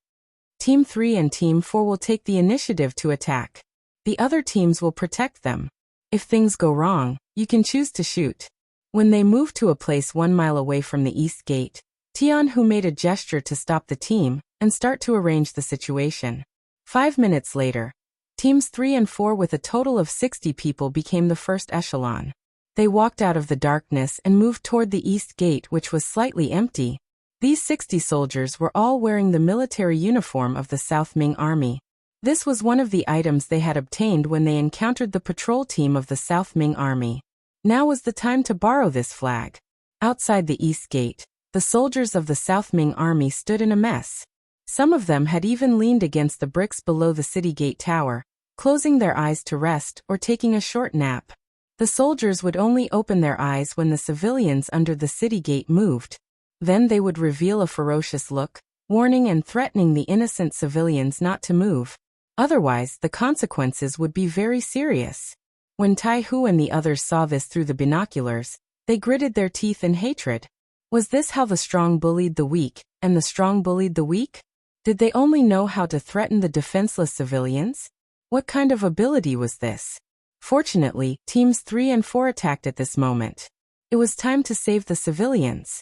Team 3 and Team 4 will take the initiative to attack. The other teams will protect them. If things go wrong, you can choose to shoot. When they moved to a place 1 mile away from the East Gate, Tian Hu made a gesture to stop the team and start to arrange the situation. 5 minutes later, Teams 3 and 4 with a total of 60 people became the first echelon. They walked out of the darkness and moved toward the East Gate, which was slightly empty. These 60 soldiers were all wearing the military uniform of the South Ming Army. This was one of the items they had obtained when they encountered the patrol team of the South Ming Army. Now was the time to borrow this flag. Outside the East Gate, the soldiers of the South Ming Army stood in a mess. Some of them had even leaned against the bricks below the city gate tower, closing their eyes to rest or taking a short nap. The soldiers would only open their eyes when the civilians under the city gate moved. Then they would reveal a ferocious look, warning and threatening the innocent civilians not to move. Otherwise, the consequences would be very serious. When Tai Hu and the others saw this through the binoculars, they gritted their teeth in hatred. Was this how the strong bullied the weak, and the strong bullied the weak? Did they only know how to threaten the defenseless civilians? What kind of ability was this? Fortunately, Teams 3 and 4 attacked at this moment. It was time to save the civilians.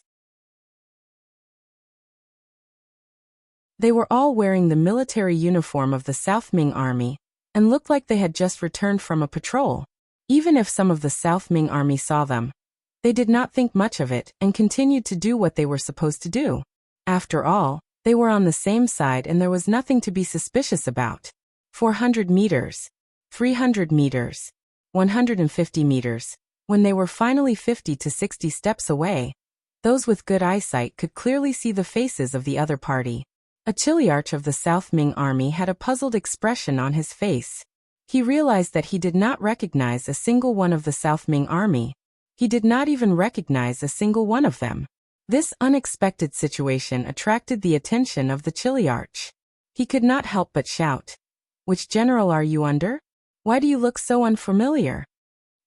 They were all wearing the military uniform of the South Ming Army, and looked like they had just returned from a patrol. Even if some of the South Ming Army saw them, they did not think much of it and continued to do what they were supposed to do. After all, they were on the same side and there was nothing to be suspicious about. 400 meters, 300 meters, 150 meters. When they were finally 50 to 60 steps away, those with good eyesight could clearly see the faces of the other party. A Chiliarch of the South Ming Army had a puzzled expression on his face. He realized that he did not recognize a single one of the South Ming Army. He did not even recognize a single one of them. This unexpected situation attracted the attention of the Chiliarch. He could not help but shout, "Which general are you under? Why do you look so unfamiliar?"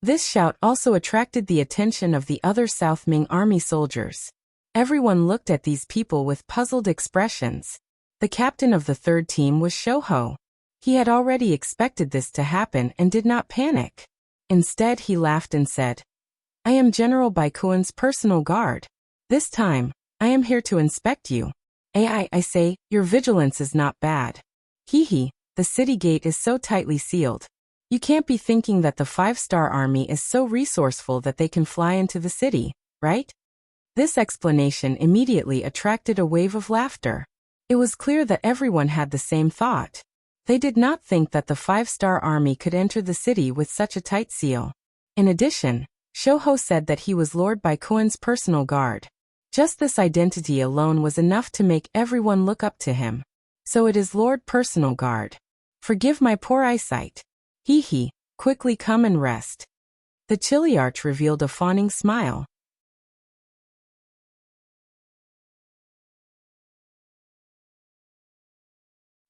This shout also attracted the attention of the other South Ming Army soldiers. Everyone looked at these people with puzzled expressions. The captain of the third team was Shouho. He had already expected this to happen and did not panic. Instead, he laughed and said, "I am General Baikuan's personal guard. This time, I am here to inspect you. I say, your vigilance is not bad. Hee, the city gate is so tightly sealed. You can't be thinking that the 5-star army is so resourceful that they can fly into the city, right?" This explanation immediately attracted a wave of laughter. It was clear that everyone had the same thought. They did not think that the 5-star army could enter the city with such a tight seal. In addition, Shouho said that he was Lord Baikuan's personal guard. Just this identity alone was enough to make everyone look up to him. So it is Lord Personal Guard. Forgive my poor eyesight. Hee, quickly come and rest. The Chiliarch revealed a fawning smile.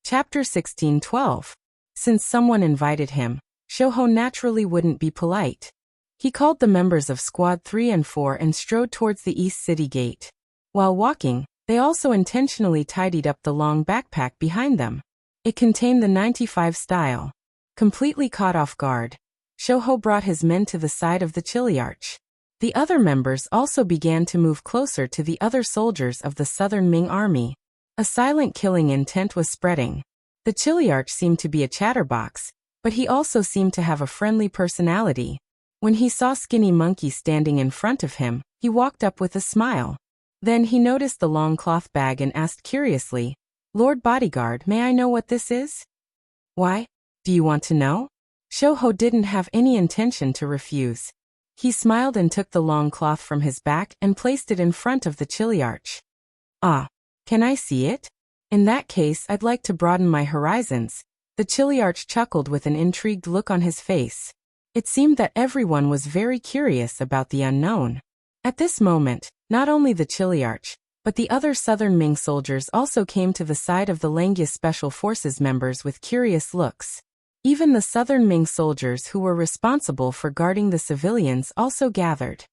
Chapter 16:12. Since someone invited him, Shouho naturally wouldn't be polite. He called the members of Squad 3 and 4 and strode towards the East City Gate. While walking, they also intentionally tidied up the long backpack behind them. It contained the 95 style. Completely caught off guard, Shouho brought his men to the side of the Chiliarch. The other members also began to move closer to the other soldiers of the Southern Ming Army. A silent killing intent was spreading. The Chiliarch seemed to be a chatterbox, but he also seemed to have a friendly personality. When he saw Skinny Monkey standing in front of him, he walked up with a smile. Then he noticed the long cloth bag and asked curiously, "Lord Bodyguard, may I know what this is?" "Why? Do you want to know?" Shouho didn't have any intention to refuse. He smiled and took the long cloth from his back and placed it in front of the Chiliarch. "Ah, can I see it? In that case, I'd like to broaden my horizons." The Chiliarch chuckled with an intrigued look on his face. It seemed that everyone was very curious about the unknown. At this moment, not only the Chiliarch, but the other Southern Ming soldiers also came to the side of the Langia Special Forces members with curious looks. Even the Southern Ming soldiers who were responsible for guarding the civilians also gathered.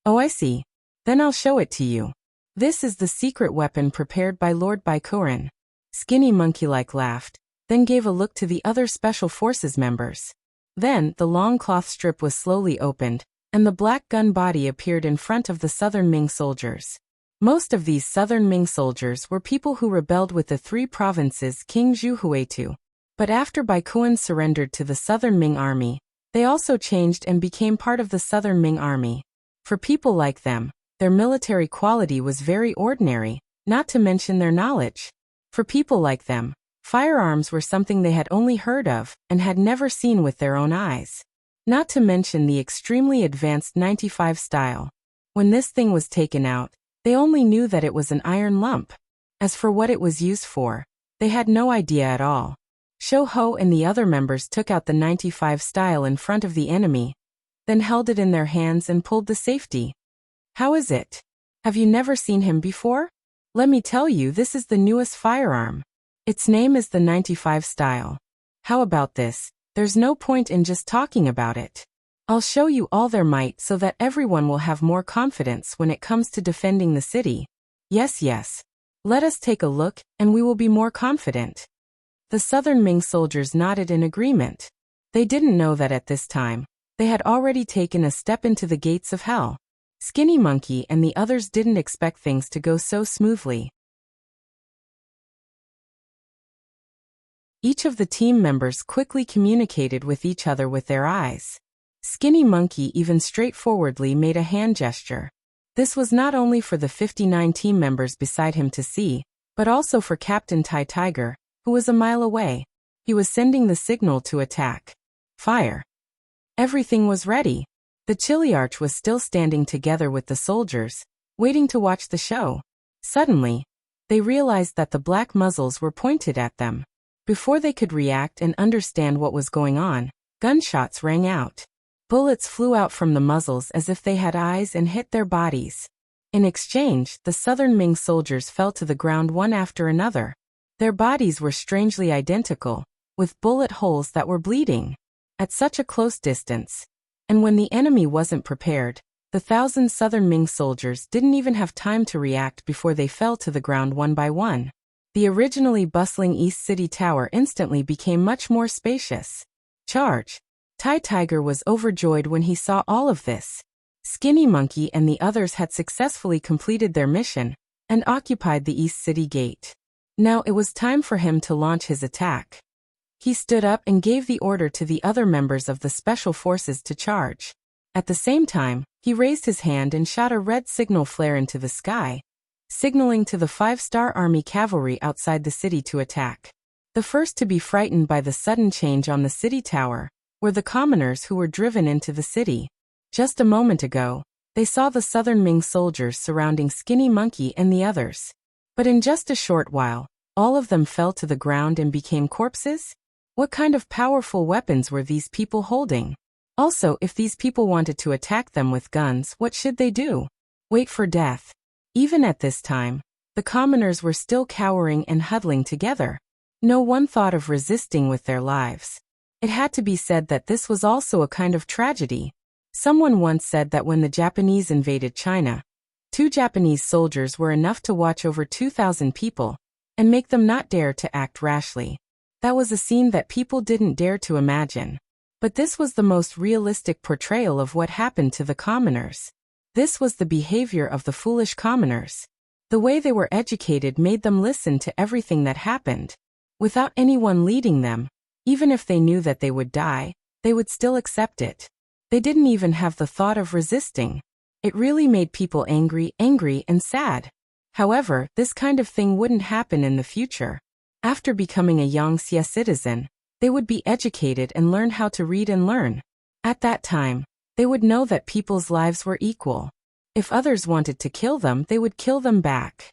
"Oh, I see. Then I'll show it to you. This is the secret weapon prepared by Lord Baikuan." Skinny Monkey-like laughed, then gave a look to the other Special Forces members. Then, the long cloth strip was slowly opened, and the black gun body appeared in front of the Southern Ming soldiers. Most of these Southern Ming soldiers were people who rebelled with the 3 provinces King Zhuhuitu. But after Baikuan surrendered to the Southern Ming Army, they also changed and became part of the Southern Ming Army. For people like them, Their military quality was very ordinary, not to mention their knowledge. For people like them, firearms were something they had only heard of and had never seen with their own eyes. Not to mention the extremely advanced 95 style. When this thing was taken out, they only knew that it was an iron lump. As for what it was used for, they had no idea at all. Shou Ho and the other members took out the 95 style in front of the enemy, then held it in their hands and pulled the safety. How is it? Have you never seen him before? Let me tell you, this is the newest firearm. Its name is the 95 style. How about this? There's no point in just talking about it. I'll show you all their might so that everyone will have more confidence when it comes to defending the city. Yes. Let us take a look, and we will be more confident. The Southern Ming soldiers nodded in agreement. They didn't know that at this time, they had already taken a step into the gates of hell. Skinny Monkey and the others didn't expect things to go so smoothly. Each of the team members quickly communicated with each other with their eyes. Skinny Monkey even straightforwardly made a hand gesture. This was not only for the 59 team members beside him to see, but also for Captain Tai Tiger, who was a mile away. He was sending the signal to attack. Fire. Everything was ready. The Chiliarch was still standing together with the soldiers, waiting to watch the show. Suddenly, they realized that the black muzzles were pointed at them. Before they could react and understand what was going on, gunshots rang out. Bullets flew out from the muzzles as if they had eyes and hit their bodies. In exchange, the Southern Ming soldiers fell to the ground one after another. Their bodies were strangely identical, with bullet holes that were bleeding. At such a close distance, and when the enemy wasn't prepared, the 1,000 Southern Ming soldiers didn't even have time to react before they fell to the ground one by one. The originally bustling East City Tower instantly became much more spacious. Charge! Tai Tiger was overjoyed when he saw all of this. Skinny Monkey and the others had successfully completed their mission and occupied the East City Gate. Now it was time for him to launch his attack. He stood up and gave the order to the other members of the Special Forces to charge. At the same time, he raised his hand and shot a red signal flare into the sky, signaling to the 5-star Army cavalry outside the city to attack. The first to be frightened by the sudden change on the city tower were the commoners who were driven into the city. Just a moment ago, they saw the Southern Ming soldiers surrounding Skinny Monkey and the others. But in just a short while, all of them fell to the ground and became corpses? What kind of powerful weapons were these people holding? Also, if these people wanted to attack them with guns, what should they do? Wait for death. Even at this time, the commoners were still cowering and huddling together. No one thought of resisting with their lives. It had to be said that this was also a kind of tragedy. Someone once said that when the Japanese invaded China, 2 Japanese soldiers were enough to watch over 2,000 people and make them not dare to act rashly. That was a scene that people didn't dare to imagine. But this was the most realistic portrayal of what happened to the commoners. This was the behavior of the foolish commoners. The way they were educated made them listen to everything that happened. Without anyone leading them, even if they knew that they would die, they would still accept it. They didn't even have the thought of resisting. It really made people angry and sad. However, this kind of thing wouldn't happen in the future. After becoming a Yangtze citizen, they would be educated and learn how to read and learn. At that time, they would know that people's lives were equal. If others wanted to kill them, they would kill them back.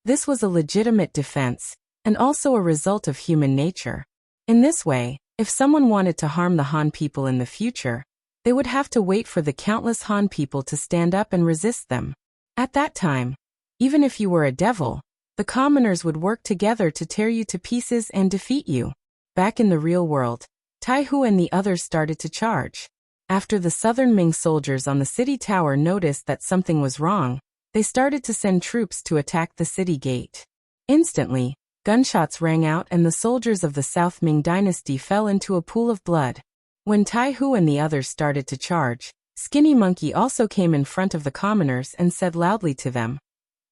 This was a legitimate defense, and also a result of human nature. In this way, if someone wanted to harm the Han people in the future, they would have to wait for the countless Han people to stand up and resist them. At that time, even if you were a devil, the commoners would work together to tear you to pieces and defeat you. Back in the real world, Tai Hu and the others started to charge. After the Southern Ming soldiers on the city tower noticed that something was wrong, they started to send troops to attack the city gate. Instantly, gunshots rang out and the soldiers of the South Ming dynasty fell into a pool of blood. When Tai Hu and the others started to charge, Skinny Monkey also came in front of the commoners and said loudly to them,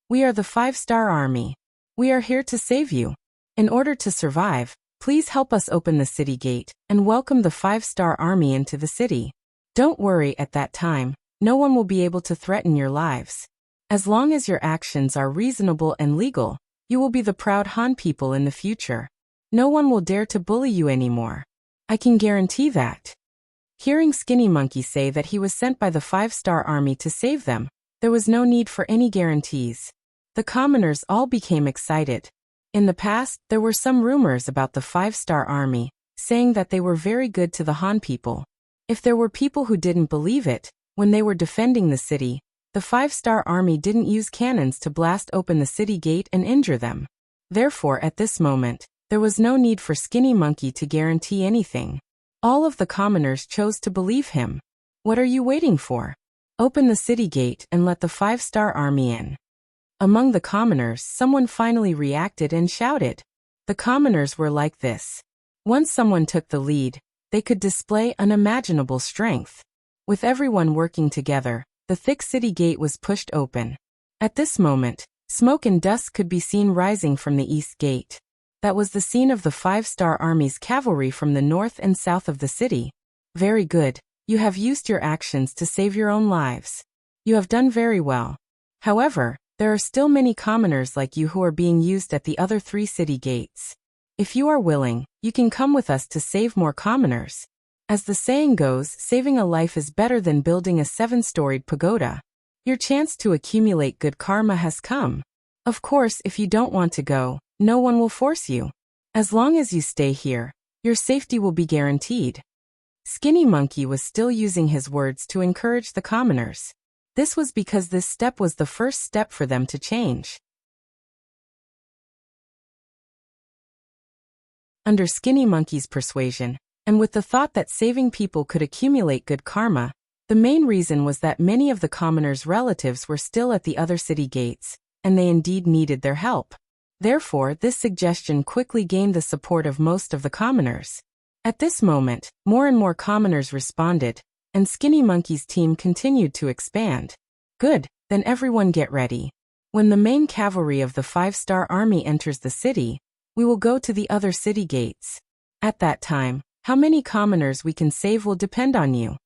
"We are the 5-star Army. We are here to save you. In order to survive, please help us open the city gate and welcome the 5-star Army into the city." Don't worry at that time, no one will be able to threaten your lives. As long as your actions are reasonable and legal, you will be the proud Han people in the future. No one will dare to bully you anymore. I can guarantee that. Hearing Skinny Monkey say that he was sent by the 5-star army to save them, there was no need for any guarantees. The commoners all became excited. In the past, there were some rumors about the 5-star army, saying that they were very good to the Han people. If there were people who didn't believe it, when they were defending the city, the 5-star army didn't use cannons to blast open the city gate and injure them. Therefore, at this moment, there was no need for Skinny Monkey to guarantee anything. All of the commoners chose to believe him. What are you waiting for? Open the city gate and let the 5-star army in. Among the commoners, someone finally reacted and shouted. The commoners were like this. Once someone took the lead, they could display unimaginable strength. With everyone working together, the thick city gate was pushed open. At this moment, smoke and dust could be seen rising from the east gate. That was the scene of the 5-star army's cavalry from the north and south of the city. Very good, you have used your actions to save your own lives. You have done very well. However, there are still many commoners like you who are being used at the other 3 city gates. If you are willing, you can come with us to save more commoners. As the saying goes, saving a life is better than building a 7-storied pagoda. Your chance to accumulate good karma has come. Of course, if you don't want to go, no one will force you. As long as you stay here, your safety will be guaranteed. Skinny Monkey was still using his words to encourage the commoners. This was because this step was the first step for them to change. Under Skinny Monkey's persuasion, and with the thought that saving people could accumulate good karma, the main reason was that many of the commoners' relatives were still at the other city gates, and they indeed needed their help. Therefore, this suggestion quickly gained the support of most of the commoners. At this moment, more and more commoners responded, and Skinny Monkey's team continued to expand. Good, then everyone get ready. When the main cavalry of the 5-star army enters the city, we will go to the other city gates. At that time, how many commoners we can save will depend on you.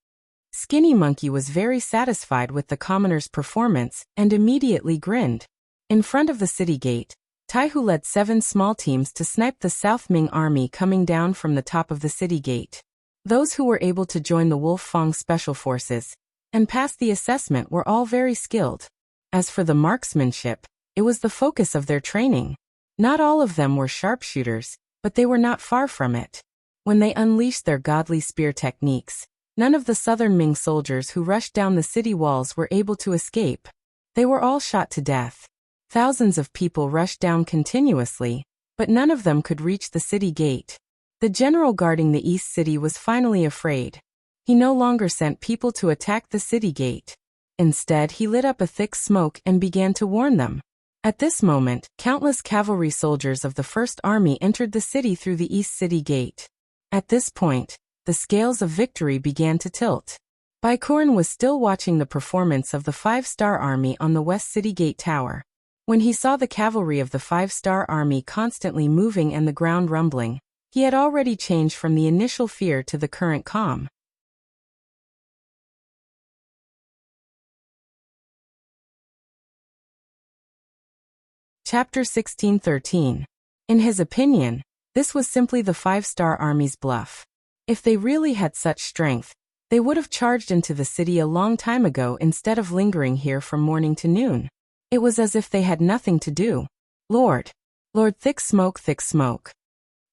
Skinny Monkey was very satisfied with the commoners' performance and immediately grinned. In front of the city gate, Taihu led 7 small teams to snipe the South Ming army coming down from the top of the city gate. Those who were able to join the Wolf Fong Special Forces and pass the assessment were all very skilled. As for the marksmanship, it was the focus of their training. Not all of them were sharpshooters, but they were not far from it. When they unleashed their godly spear techniques, none of the southern Ming soldiers who rushed down the city walls were able to escape. They were all shot to death. Thousands of people rushed down continuously, but none of them could reach the city gate. The general guarding the east city was finally afraid. He no longer sent people to attack the city gate. Instead, he lit up a thick smoke and began to warn them. At this moment, countless cavalry soldiers of the First Army entered the city through the east city gate. At this point, the scales of victory began to tilt. Bai Kuan was still watching the performance of the 5-star army on the west city gate tower. When he saw the cavalry of the 5-star army constantly moving and the ground rumbling, he had already changed from the initial fear to the current calm. Chapter 16:13. In his opinion, this was simply the 5-star army's bluff. If they really had such strength, they would have charged into the city a long time ago instead of lingering here from morning to noon. It was as if they had nothing to do. Lord, thick smoke, thick smoke.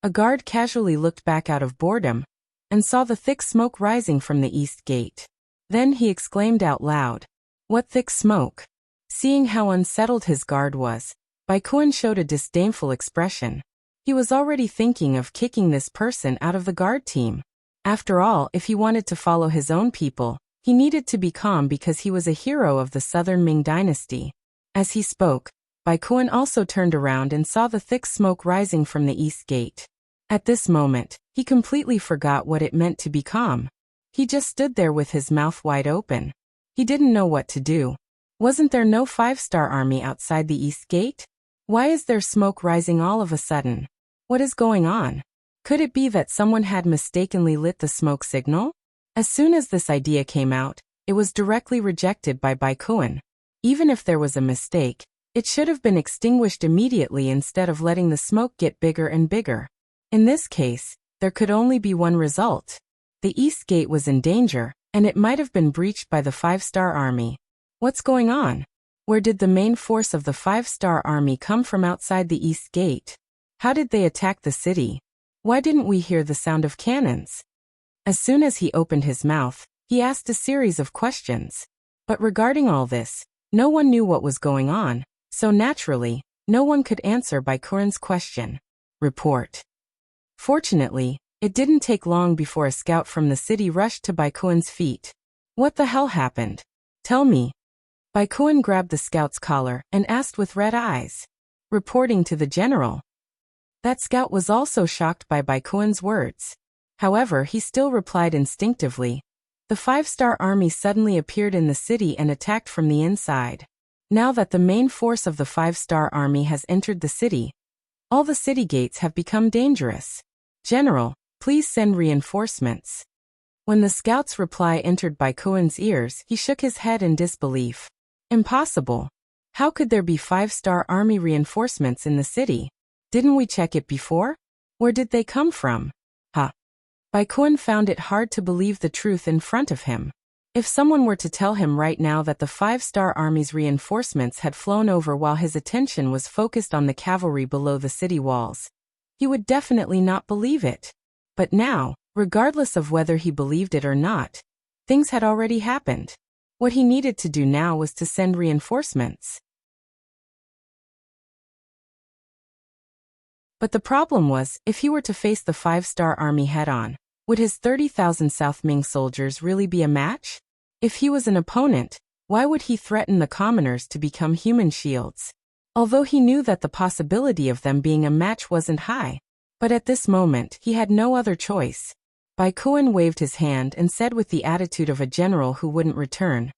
A guard casually looked back out of boredom and saw the thick smoke rising from the east gate. Then he exclaimed out loud, "What thick smoke?" Seeing how unsettled his guard was, Bai Kuan showed a disdainful expression. He was already thinking of kicking this person out of the guard team. After all, if he wanted to follow his own people, he needed to be calm because he was a hero of the southern Ming dynasty. As he spoke, Bai Kuan also turned around and saw the thick smoke rising from the east gate. At this moment, he completely forgot what it meant to be calm. He just stood there with his mouth wide open. He didn't know what to do. Wasn't there no 5-star army outside the east gate? Why is there smoke rising all of a sudden? What is going on? Could it be that someone had mistakenly lit the smoke signal? As soon as this idea came out, it was directly rejected by Baikuan. Even if there was a mistake, it should have been extinguished immediately instead of letting the smoke get bigger and bigger. In this case, there could only be one result. The East Gate was in danger, and it might have been breached by the 5-star army. What's going on? Where did the main force of the 5-star army come from outside the East Gate? How did they attack the city? Why didn't we hear the sound of cannons? As soon as he opened his mouth, he asked a series of questions. But regarding all this, no one knew what was going on, so naturally, no one could answer Baikuran's question. Report. Fortunately, it didn't take long before a scout from the city rushed to Baikuan's feet. What the hell happened? Tell me. Baikuan grabbed the scout's collar and asked with red eyes. Reporting to the general. That scout was also shocked by Baikuan's words. However, he still replied instinctively. The 5-star army suddenly appeared in the city and attacked from the inside. Now that the main force of the 5-star army has entered the city, all the city gates have become dangerous. General, please send reinforcements. When the scout's reply entered Baikuan's ears, he shook his head in disbelief. Impossible. How could there be 5-star army reinforcements in the city? Didn't we check it before? Where did they come from? Baikuan found it hard to believe the truth in front of him. If someone were to tell him right now that the 5-star army's reinforcements had flown over while his attention was focused on the cavalry below the city walls, he would definitely not believe it. But now, regardless of whether he believed it or not, things had already happened. What he needed to do now was to send reinforcements. But the problem was, if he were to face the 5-star army head-on, would his 30,000 South Ming soldiers really be a match? If he was an opponent, why would he threaten the commoners to become human shields? Although he knew that the possibility of them being a match wasn't high. But at this moment, he had no other choice. Baikuan waved his hand and said with the attitude of a general who wouldn't return,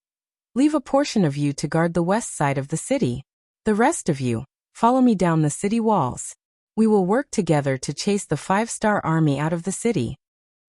"Leave a portion of you to guard the west side of the city. The rest of you, follow me down the city walls. We will work together to chase the 5-star army out of the city."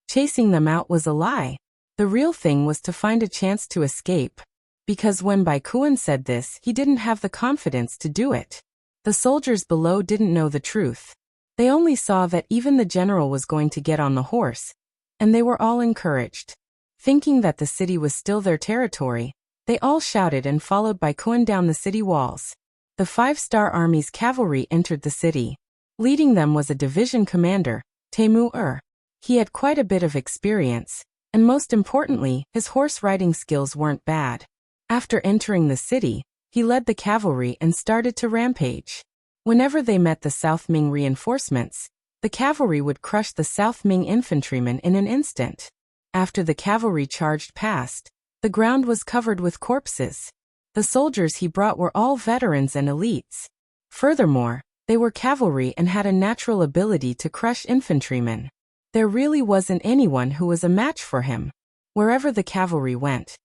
Chasing them out was a lie. The real thing was to find a chance to escape. Because when Baikuan said this, he didn't have the confidence to do it. The soldiers below didn't know the truth. They only saw that even the general was going to get on the horse, and they were all encouraged. Thinking that the city was still their territory, they all shouted and followed Baikuan down the city walls. The 5-star army's cavalry entered the city. Leading them was a division commander, Taimur. He had quite a bit of experience, and most importantly, his horse riding skills weren't bad. After entering the city, he led the cavalry and started to rampage. Whenever they met the South Ming reinforcements, the cavalry would crush the South Ming infantrymen in an instant. After the cavalry charged past, the ground was covered with corpses. The soldiers he brought were all veterans and elites. Furthermore, they were cavalry and had a natural ability to crush infantrymen. There really wasn't anyone who was a match for him. Wherever the cavalry went,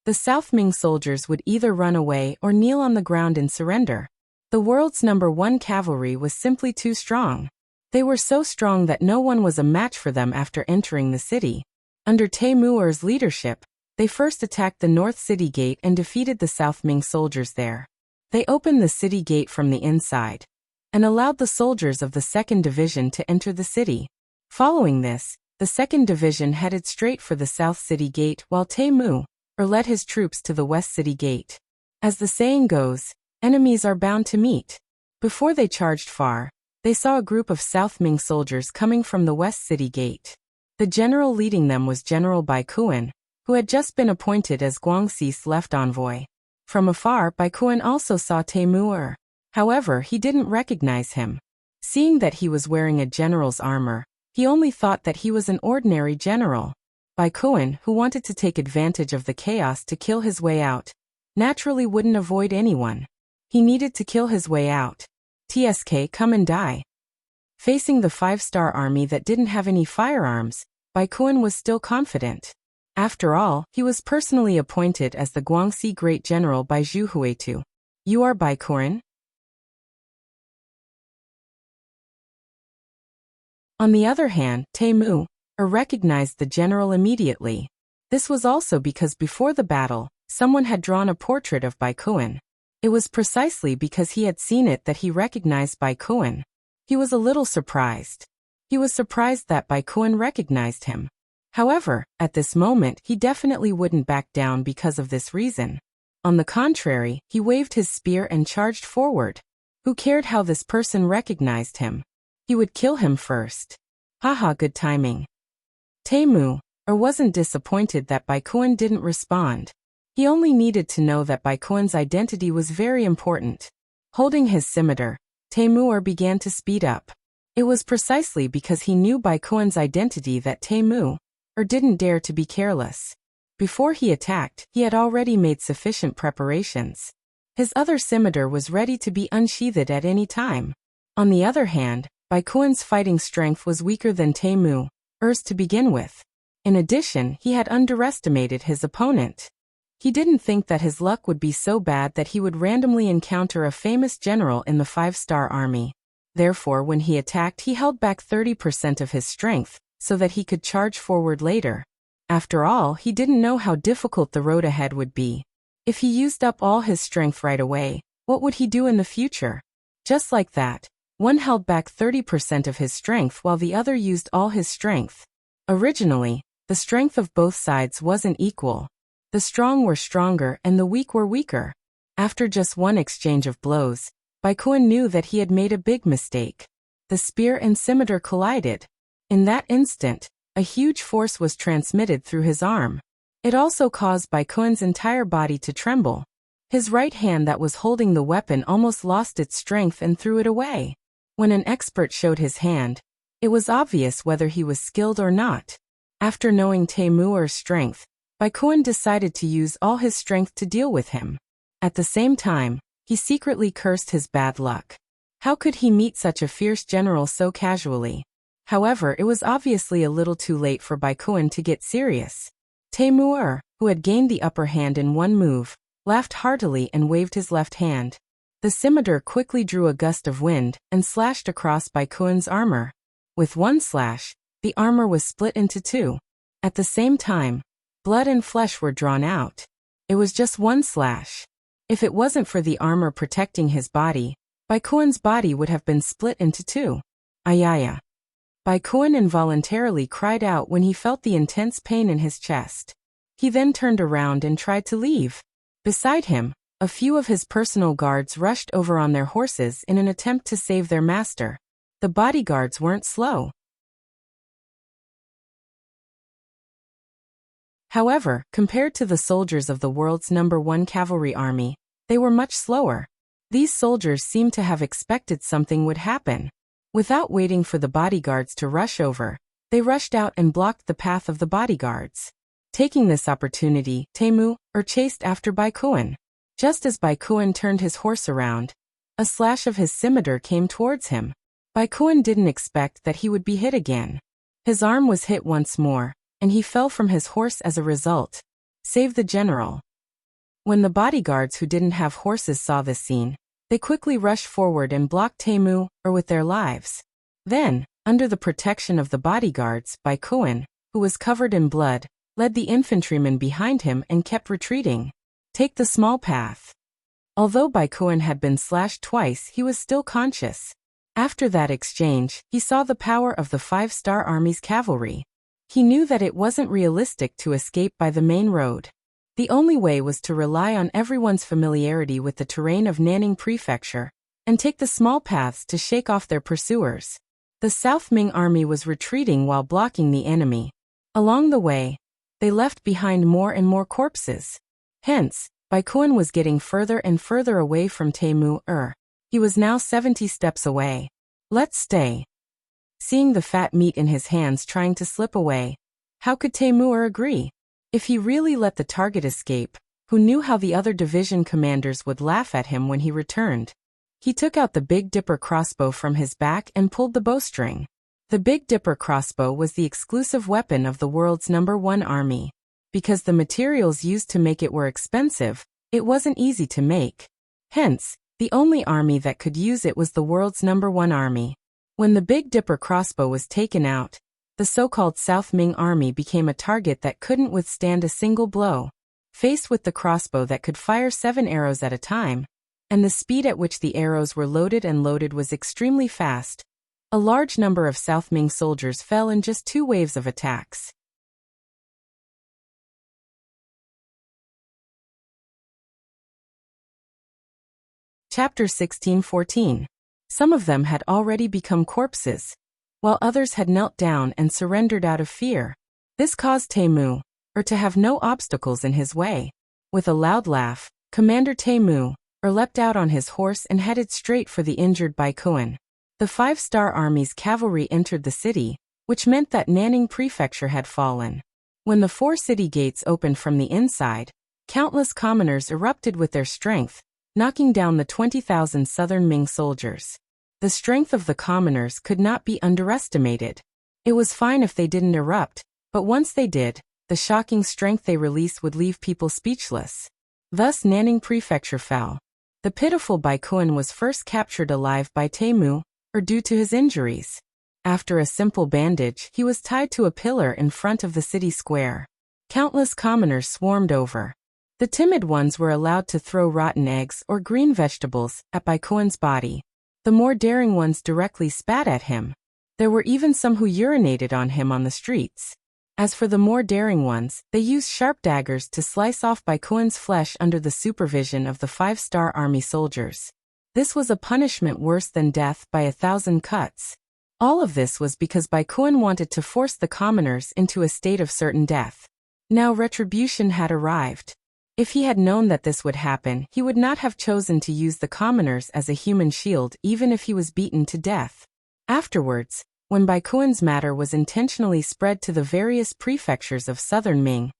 the South Ming soldiers would either run away or kneel on the ground in surrender. The world's #1 cavalry was simply too strong. They were so strong that no one was a match for them after entering the city. Under Taimur's leadership, they first attacked the North City Gate and defeated the South Ming soldiers there. They opened the city gate from the inside and allowed the soldiers of the 2nd Division to enter the city. Following this, the 2nd Division headed straight for the South City Gate while Taimur led his troops to the West City Gate. As the saying goes, enemies are bound to meet. Before they charged far, they saw a group of South Ming soldiers coming from the West City Gate. The general leading them was General Baikuan, who had just been appointed as Guangxi's left envoy. From afar, Baikuan also saw Taimur. However, he didn't recognize him. Seeing that he was wearing a general's armor, he only thought that he was an ordinary general. Baikuan, who wanted to take advantage of the chaos to kill his way out, naturally wouldn't avoid anyone. He needed to kill his way out. TSK, come and die. Facing the 5-star army that didn't have any firearms, Baikuan was still confident. After all, he was personally appointed as the Guangxi Great General by Zhu Huitu. You are Baikuan? On the other hand, Taimur recognized the general immediately. This was also because before the battle, someone had drawn a portrait of Baikuan. It was precisely because he had seen it that he recognized Baikuan. He was a little surprised. He was surprised that Baikuan recognized him. However, at this moment he definitely wouldn't back down because of this reason. On the contrary, he waved his spear and charged forward. Who cared how this person recognized him? He would kill him first. Haha, good timing. Taemu wasn't disappointed that Baikuan didn't respond. He only needed to know that Baikuan's identity was very important. Holding his scimitar, Taemu began to speed up. It was precisely because he knew Baikuan's identity that Taemu didn't dare to be careless. Before he attacked, he had already made sufficient preparations. His other scimitar was ready to be unsheathed at any time. On the other hand, Baikuan's fighting strength was weaker than Taemu's to begin with. In addition, he had underestimated his opponent. He didn't think that his luck would be so bad that he would randomly encounter a famous general in the 5-star army. Therefore, when he attacked, he held back 30% of his strength, so that he could charge forward later. After all, he didn't know how difficult the road ahead would be. If he used up all his strength right away, what would he do in the future? Just like that, one held back 30% of his strength while the other used all his strength. Originally, the strength of both sides wasn't equal. The strong were stronger and the weak were weaker. After just one exchange of blows, Baikuan knew that he had made a big mistake. The spear and scimitar collided. In that instant, a huge force was transmitted through his arm. It also caused Baikuan's entire body to tremble. His right hand that was holding the weapon almost lost its strength and threw it away. When an expert showed his hand, it was obvious whether he was skilled or not. After knowing Taemu's strength, Baikuan decided to use all his strength to deal with him. At the same time, he secretly cursed his bad luck. How could he meet such a fierce general so casually? However, it was obviously a little too late for Baikuan to get serious. Taemu, who had gained the upper hand in one move, laughed heartily and waved his left hand. The scimitar quickly drew a gust of wind and slashed across Baikuan's armor. With one slash, the armor was split into two. At the same time, blood and flesh were drawn out. It was just one slash. If it wasn't for the armor protecting his body, Baikuan's body would have been split into two. Ayaya. Baikuan involuntarily cried out when he felt the intense pain in his chest. He then turned around and tried to leave. Beside him, a few of his personal guards rushed over on their horses in an attempt to save their master. The bodyguards weren't slow. However, compared to the soldiers of the world's #1 cavalry army, they were much slower. These soldiers seemed to have expected something would happen. Without waiting for the bodyguards to rush over, they rushed out and blocked the path of the bodyguards. Taking this opportunity, Taemu chased after Baikuan. Just as Baikuan turned his horse around, a slash of his scimitar came towards him. Baikuan didn't expect that he would be hit again. His arm was hit once more, and he fell from his horse as a result. Save the general. When the bodyguards who didn't have horses saw this scene, they quickly rushed forward and blocked Taemu with their lives. Then, under the protection of the bodyguards, Baikuan, who was covered in blood, led the infantrymen behind him and kept retreating. Take the small path. Although Baikuan had been slashed twice, he was still conscious. After that exchange, he saw the power of the 5-star army's cavalry. He knew that it wasn't realistic to escape by the main road. The only way was to rely on everyone's familiarity with the terrain of Nanning Prefecture, and take the small paths to shake off their pursuers. The South Ming army was retreating while blocking the enemy. Along the way, they left behind more and more corpses. Hence, Baikuan was getting further and further away from Taemu. He was now 70 steps away. Let's stay. Seeing the fat meat in his hands trying to slip away, how could Taemu agree? If he really let the target escape, who knew how the other division commanders would laugh at him when he returned? He took out the Big Dipper crossbow from his back and pulled the bowstring. The Big Dipper crossbow was the exclusive weapon of the world's #1 army. Because the materials used to make it were expensive, it wasn't easy to make. Hence, the only army that could use it was the world's #1 army. When the Big Dipper crossbow was taken out, The so-called South Ming army became a target that couldn't withstand a single blow. Faced with the crossbow that could fire 7 arrows at a time, and the speed at which the arrows were loaded and loaded was extremely fast, a large number of South Ming soldiers fell in just 2 waves of attacks. Chapter 16:14. Some of them had already become corpses, while others had knelt down and surrendered out of fear. This caused Temu, to have no obstacles in his way. With a loud laugh, Commander Temu, leapt out on his horse and headed straight for the injured Baikuan. The 5-star army's cavalry entered the city, which meant that Nanning Prefecture had fallen. When the 4 city gates opened from the inside, countless commoners erupted with their strength, knocking down the 20,000 southern Ming soldiers. The strength of the commoners could not be underestimated. It was fine if they didn't erupt, but once they did, the shocking strength they released would leave people speechless. Thus Nanning Prefecture fell. The pitiful Baikuan was first captured alive by Temu, due to his injuries. After a simple bandage, he was tied to a pillar in front of the city square. Countless commoners swarmed over. The timid ones were allowed to throw rotten eggs or green vegetables at Baikuan's body. The more daring ones directly spat at him. There were even some who urinated on him on the streets. As for the more daring ones, they used sharp daggers to slice off Baikuan's flesh under the supervision of the 5-star army soldiers. This was a punishment worse than death by 1,000 cuts. All of this was because Baikuan wanted to force the commoners into a state of certain death. Now retribution had arrived. If he had known that this would happen, he would not have chosen to use the commoners as a human shield even if he was beaten to death. Afterwards, when Baikuan's matter was intentionally spread to the various prefectures of southern Ming,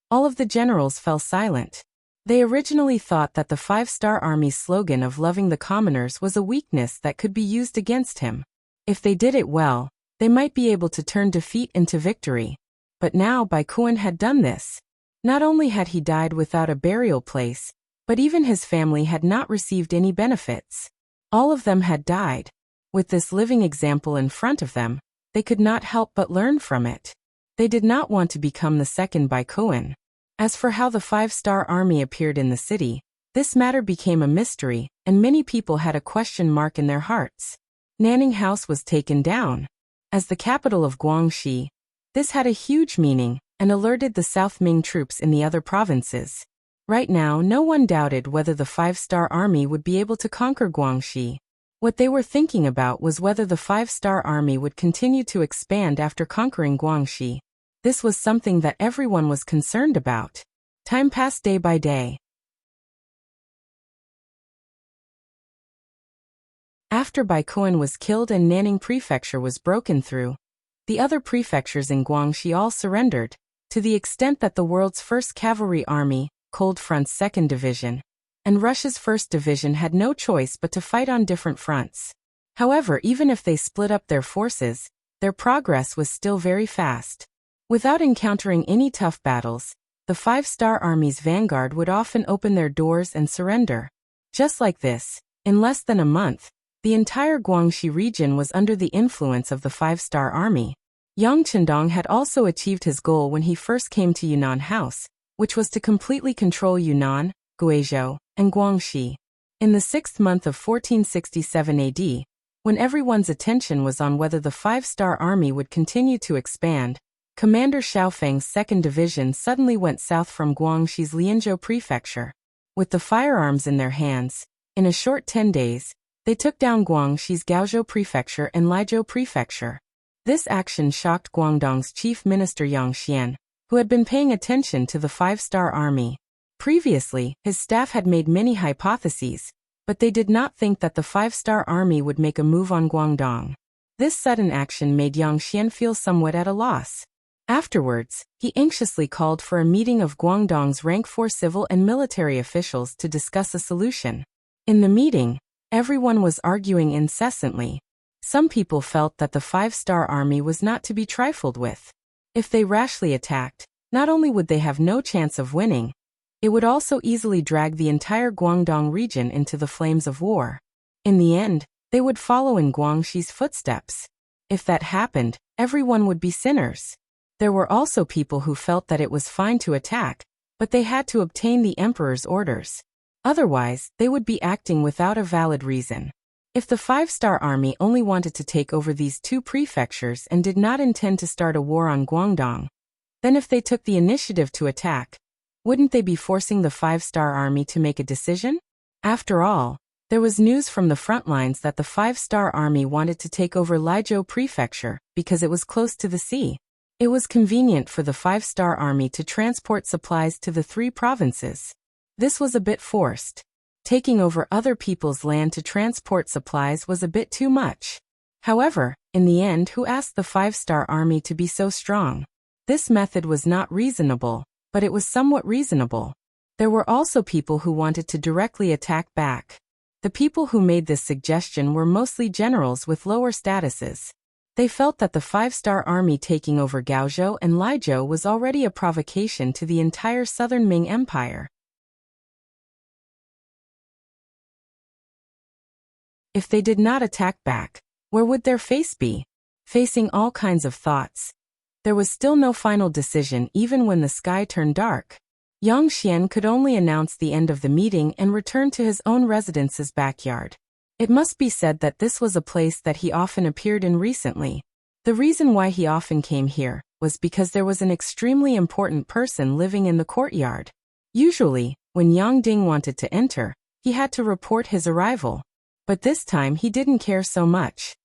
all of the generals fell silent. They originally thought that the 5-star army's slogan of loving the commoners was a weakness that could be used against him. If they did it well, they might be able to turn defeat into victory. But now Baikuan had done this. Not only had he died without a burial place, but even his family had not received any benefits. All of them had died. With this living example in front of them, they could not help but learn from it. They did not want to become the second Baikuan. As for how the 5-star army appeared in the city, this matter became a mystery, and many people had a question mark in their hearts. Nanning House was taken down. As the capital of Guangxi, this had a huge meaning, and alerted the South Ming troops in the other provinces. Right now, no one doubted whether the 5-star army would be able to conquer Guangxi. What they were thinking about was whether the 5-star army would continue to expand after conquering Guangxi. This was something that everyone was concerned about. Time passed day by day. After Baikuan was killed and Nanning Prefecture was broken through, the other prefectures in Guangxi all surrendered, to the extent that the world's 1st Cavalry Army, Cold Front's 2nd Division, and Russia's 1st Division had no choice but to fight on different fronts. However, even if they split up their forces, their progress was still very fast. Without encountering any tough battles, the 5-star army's vanguard would often open their doors and surrender. Just like this, in less than a month, the entire Guangxi region was under the influence of the 5-star army. Yang Chendong had also achieved his goal when he first came to Yunnan House, which was to completely control Yunnan, Guizhou, and Guangxi. In the 6th month of 1467 AD, when everyone's attention was on whether the 5-star army would continue to expand, Commander Xiaofeng's 2nd Division suddenly went south from Guangxi's Lianzhou Prefecture. With the firearms in their hands, in a short 10 days, they took down Guangxi's Gaozhou Prefecture and Laizhou Prefecture. This action shocked Guangdong's chief minister Yang Xian, who had been paying attention to the 5-star army. Previously, his staff had made many hypotheses, but they did not think that the 5-star army would make a move on Guangdong. This sudden action made Yang Xian feel somewhat at a loss. Afterwards, he anxiously called for a meeting of Guangdong's rank 4 civil and military officials to discuss a solution. In the meeting, everyone was arguing incessantly. Some people felt that the 5-star army was not to be trifled with. If they rashly attacked, not only would they have no chance of winning, it would also easily drag the entire Guangdong region into the flames of war. In the end, they would follow in Guangxi's footsteps. If that happened, everyone would be sinners. There were also people who felt that it was fine to attack, but they had to obtain the emperor's orders. Otherwise, they would be acting without a valid reason. If the five-star army only wanted to take over these two prefectures and did not intend to start a war on Guangdong, then if they took the initiative to attack, wouldn't they be forcing the five-star army to make a decision? After all, there was news from the front lines that the five-star army wanted to take over Liezhou Prefecture because it was close to the sea. It was convenient for the five-star army to transport supplies to the three provinces. This was a bit forced. Taking over other people's land to transport supplies was a bit too much. However, in the end, who asked the five-star army to be so strong? This method was not reasonable, but it was somewhat reasonable. There were also people who wanted to directly attack back. The people who made this suggestion were mostly generals with lower statuses. They felt that the five-star army taking over Gaozhou and Liezhou was already a provocation to the entire southern Ming Empire. If they did not attack back, where would their face be? Facing all kinds of thoughts, there was still no final decision even when the sky turned dark. Yang Xian could only announce the end of the meeting and return to his own residence's backyard. It must be said that this was a place that he often appeared in recently. The reason why he often came here was because there was an extremely important person living in the courtyard. Usually, when Yang Ding wanted to enter, he had to report his arrival. But this time he didn't care so much.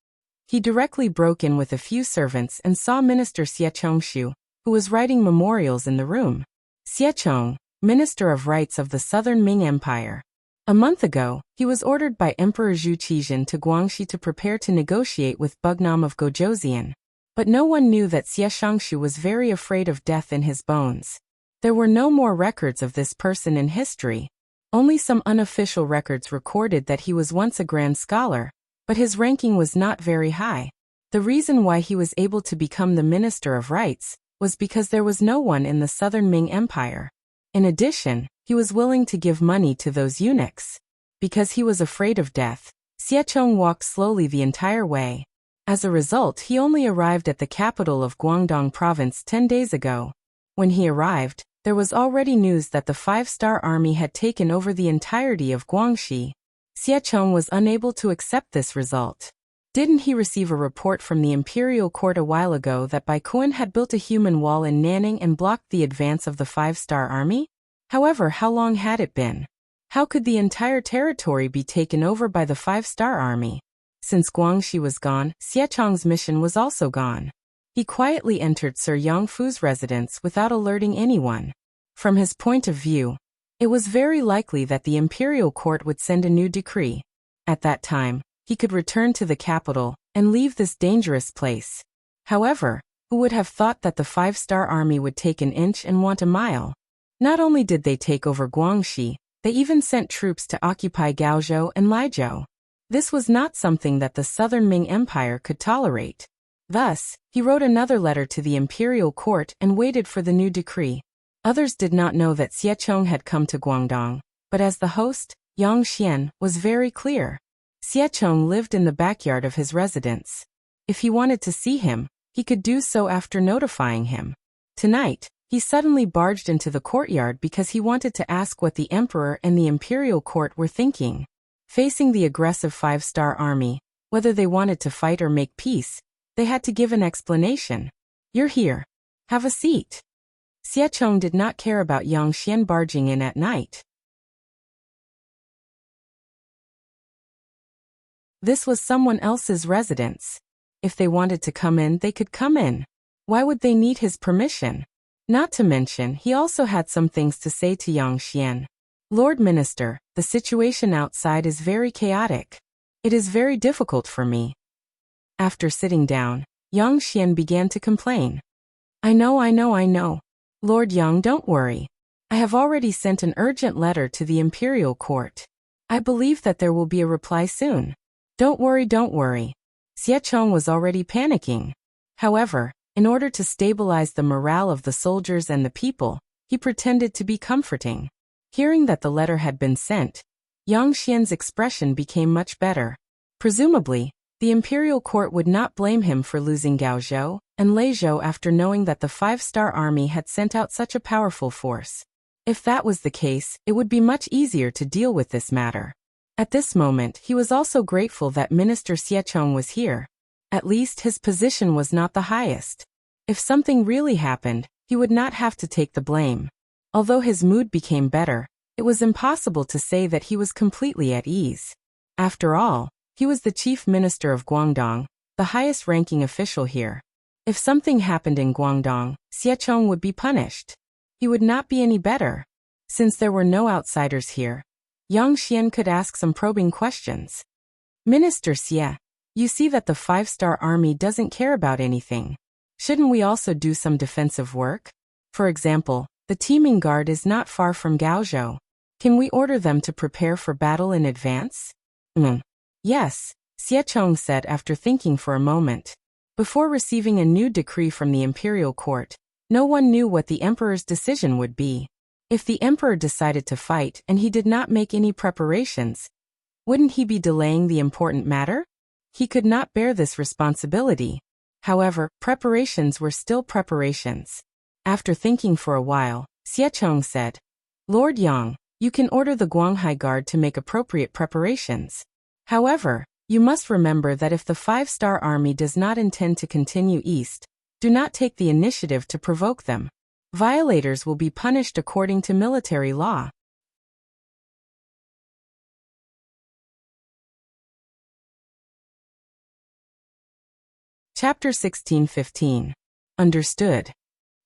He directly broke in with a few servants and saw Minister Xie Chongshu, who was writing memorials in the room. Xie Chong, Minister of Rights of the Southern Ming Empire. A month ago, he was ordered by Emperor Zhu Qizhen to Guangxi to prepare to negotiate with Bugnam of Gozhouzian. But no one knew that Xie Chongshu was very afraid of death in his bones. There were no more records of this person in history. Only some unofficial records recorded that he was once a grand scholar, but his ranking was not very high. The reason why he was able to become the Minister of Rights was because there was no one in the Southern Ming Empire. In addition, he was willing to give money to those eunuchs. Because he was afraid of death, Xie Chong walked slowly the entire way. As a result, he only arrived at the capital of Guangdong Province 10 days ago. When he arrived, there was already news that the five-star army had taken over the entirety of Guangxi. Xie Chong was unable to accept this result. Didn't he receive a report from the imperial court a while ago that Baikuan had built a human wall in Nanning and blocked the advance of the five-star army? However, how long had it been? How could the entire territory be taken over by the five-star army? Since Guangxi was gone, Xie Chong's mission was also gone. He quietly entered Sir Yang Fu's residence without alerting anyone. From his point of view, it was very likely that the imperial court would send a new decree. At that time, he could return to the capital and leave this dangerous place. However, who would have thought that the five-star army would take an inch and want a mile? Not only did they take over Guangxi, they even sent troops to occupy Gaozhou and Liezhou. This was not something that the Southern Ming Empire could tolerate. Thus, he wrote another letter to the imperial court and waited for the new decree. Others did not know that Xie Chong had come to Guangdong, but as the host, Yang Xian, was very clear. Xie Chong lived in the backyard of his residence. If he wanted to see him, he could do so after notifying him. Tonight, he suddenly barged into the courtyard because he wanted to ask what the emperor and the imperial court were thinking. Facing the aggressive five-star army, whether they wanted to fight or make peace, they had to give an explanation. "You're here. Have a seat." Xie Chong did not care about Yang Xian barging in at night. This was someone else's residence. If they wanted to come in, they could come in. Why would they need his permission? Not to mention, he also had some things to say to Yang Xian. "Lord Minister, the situation outside is very chaotic. It is very difficult for me." After sitting down, Yang Xian began to complain. I know. Lord Yang, don't worry. I have already sent an urgent letter to the imperial court. I believe that there will be a reply soon. Don't worry. Xie Chong was already panicking. However, in order to stabilize the morale of the soldiers and the people, he pretended to be comforting. Hearing that the letter had been sent, Yang Xian's expression became much better. Presumably, The imperial court would not blame him for losing Gaozhou and Leizhou after knowing that the five-star army had sent out such a powerful force. If that was the case, it would be much easier to deal with this matter. At this moment, he was also grateful that Minister Xiechong was here. At least his position was not the highest. If something really happened, he would not have to take the blame. Although his mood became better, it was impossible to say that he was completely at ease. After all, he was the chief minister of Guangdong, the highest-ranking official here. If something happened in Guangdong, Xiechong would be punished. He would not be any better. Since there were no outsiders here, Yang Xian could ask some probing questions. Minister Xie, you see that the five-star army doesn't care about anything. Shouldn't we also do some defensive work? For example, the teaming guard is not far from Gaozhou. Can we order them to prepare for battle in advance? Yes, Xiechong said after thinking for a moment. Before receiving a new decree from the imperial court, no one knew what the emperor's decision would be. If the emperor decided to fight and he did not make any preparations, wouldn't he be delaying the important matter? He could not bear this responsibility. However, preparations were still preparations. After thinking for a while, Xiechong said, Lord Yang, you can order the Guanghai Guard to make appropriate preparations. However, you must remember that if the five-star army does not intend to continue east, do not take the initiative to provoke them. Violators will be punished according to military law. Chapter 16:15. Understood.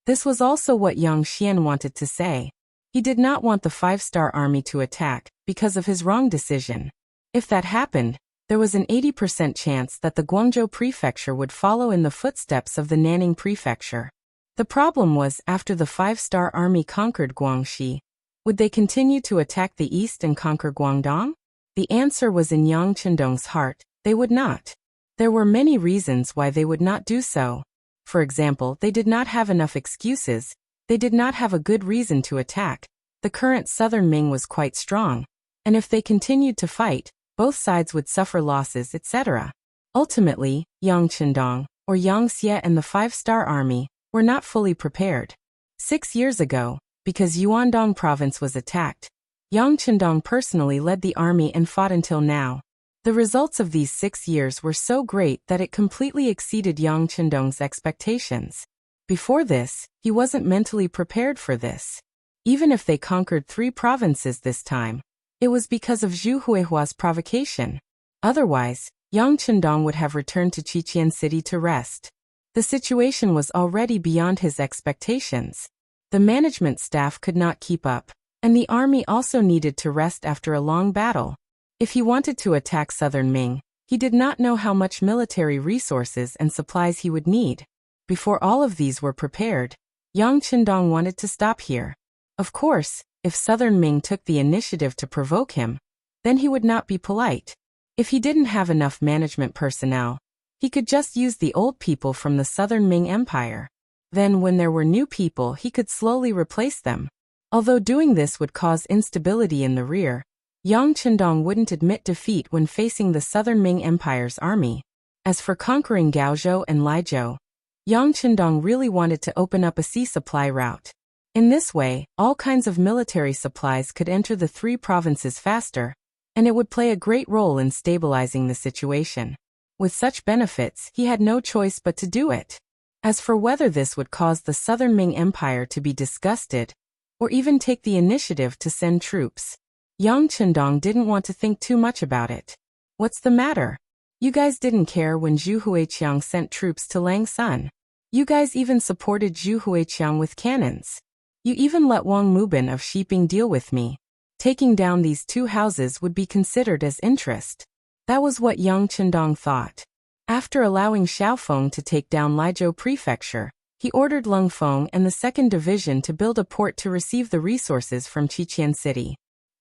This was also what Yang Xian wanted to say. He did not want the five-star army to attack because of his wrong decision. If that happened, there was an 80% chance that the Guangzhou prefecture would follow in the footsteps of the Nanning prefecture. The problem was, after the five-star army conquered Guangxi, would they continue to attack the east and conquer Guangdong? The answer was in Yang Chendong's heart, they would not. There were many reasons why they would not do so. For example, they did not have enough excuses, they did not have a good reason to attack, the current southern Ming was quite strong, and if they continued to fight, both sides would suffer losses, etc. Ultimately, Yang Chendong, or Yang Xie and the five-star army, were not fully prepared. 6 years ago, because Yuandong province was attacked, Yang Chendong personally led the army and fought until now. The results of these 6 years were so great that it completely exceeded Yang Chendong's expectations. Before this, he wasn't mentally prepared for this. Even if they conquered 3 provinces this time, it was because of Zhu Huihua's provocation. Otherwise, Yang Chendong would have returned to Qiqian City to rest. The situation was already beyond his expectations. The management staff could not keep up, and the army also needed to rest after a long battle. If he wanted to attack southern Ming, he did not know how much military resources and supplies he would need. Before all of these were prepared, Yang Chendong wanted to stop here. Of course, if southern Ming took the initiative to provoke him, then he would not be polite. If he didn't have enough management personnel, he could just use the old people from the southern Ming Empire. Then when there were new people, he could slowly replace them. Although doing this would cause instability in the rear, Yang Chendong wouldn't admit defeat when facing the southern Ming Empire's army. As for conquering Gaozhou and Leizhou, Yang Chendong really wanted to open up a sea supply route. In this way, all kinds of military supplies could enter the 3 provinces faster, and it would play a great role in stabilizing the situation. With such benefits, he had no choice but to do it. As for whether this would cause the southern Ming Empire to be disgusted, or even take the initiative to send troops, Yang Chendong didn't want to think too much about it. What's the matter? You guys didn't care when Zhu Huiqiang sent troops to Langsun. You guys even supported Zhu Huiqiang with cannons. You even let Wang Mubin of Shiping deal with me. Taking down these 2 houses would be considered as interest. That was what Yang Chendong thought. After allowing Xiaofeng to take down Leizhou Prefecture, he ordered Lung Feng and the 2nd Division to build a port to receive the resources from Qiqian City.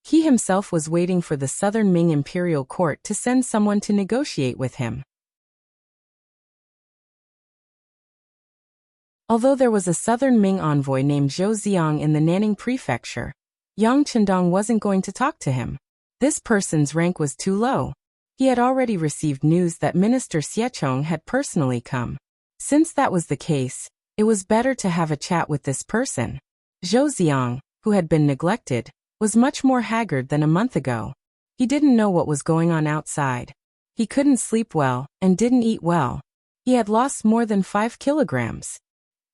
He himself was waiting for the Southern Ming Imperial Court to send someone to negotiate with him. Although there was a Southern Ming envoy named Zhou Xiang in the Nanning Prefecture, Yang Chendong wasn't going to talk to him. This person's rank was too low. He had already received news that Minister Xiechong had personally come. Since that was the case, it was better to have a chat with this person. Zhou Xiang, who had been neglected, was much more haggard than a month ago. He didn't know what was going on outside. He couldn't sleep well and didn't eat well. He had lost more than 5 kilograms.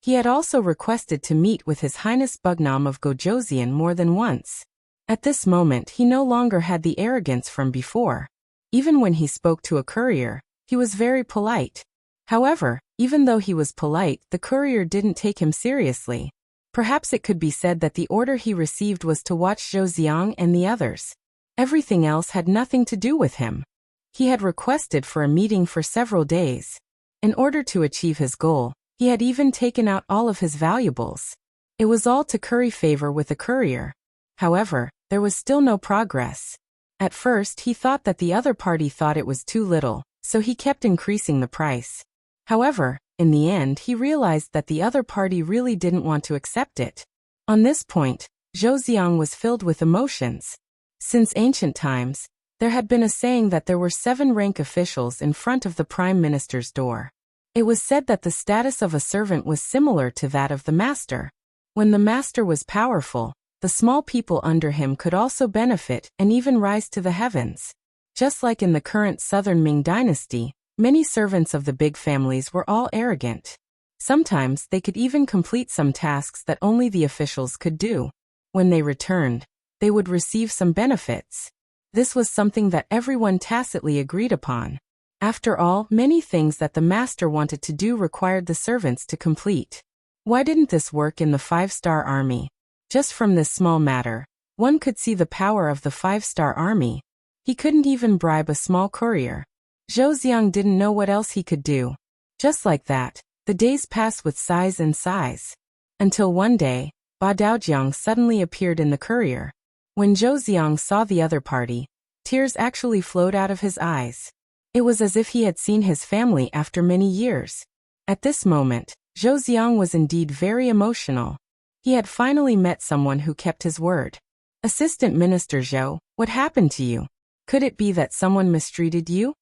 He had also requested to meet with His Highness Bugnam of Gojoseon more than once. At this moment he no longer had the arrogance from before. Even when he spoke to a courier, he was very polite. However, even though he was polite, the courier didn't take him seriously. Perhaps it could be said that the order he received was to watch Zhou Xiang and the others. Everything else had nothing to do with him. He had requested for a meeting for several days. In order to achieve his goal, he had even taken out all of his valuables. It was all to curry favor with the courier. However, there was still no progress. At first he thought that the other party thought it was too little, so he kept increasing the price. However, in the end he realized that the other party really didn't want to accept it. On this point, Zhou Xiang was filled with emotions. Since ancient times, there had been a saying that there were 7 rank officials in front of the Prime Minister's door. It was said that the status of a servant was similar to that of the master. When the master was powerful, the small people under him could also benefit and even rise to the heavens. Just like in the current Southern Ming dynasty, many servants of the big families were all arrogant. Sometimes they could even complete some tasks that only the officials could do. When they returned, they would receive some benefits. This was something that everyone tacitly agreed upon. After all, many things that the master wanted to do required the servants to complete. Why didn't this work in the 5-star army? Just from this small matter, one could see the power of the 5-star army. He couldn't even bribe a small courier. Zhou Xiang didn't know what else he could do. Just like that, the days passed with sighs and sighs. Until one day, Ba Daojiang suddenly appeared in the courier. When Zhou Xiang saw the other party, tears actually flowed out of his eyes. It was as if he had seen his family after many years. At this moment, Zhou Xiang was indeed very emotional. He had finally met someone who kept his word. Assistant Minister Zhou, what happened to you? Could it be that someone mistreated you?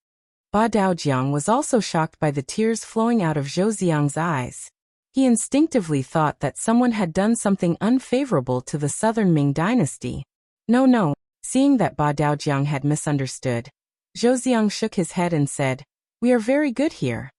Ba Daojiang was also shocked by the tears flowing out of Zhou Xiang's eyes. He instinctively thought that someone had done something unfavorable to the Southern Ming dynasty. No. Seeing that Ba Daojiang had misunderstood, Zhou Xiang shook his head and said, "We are very good here.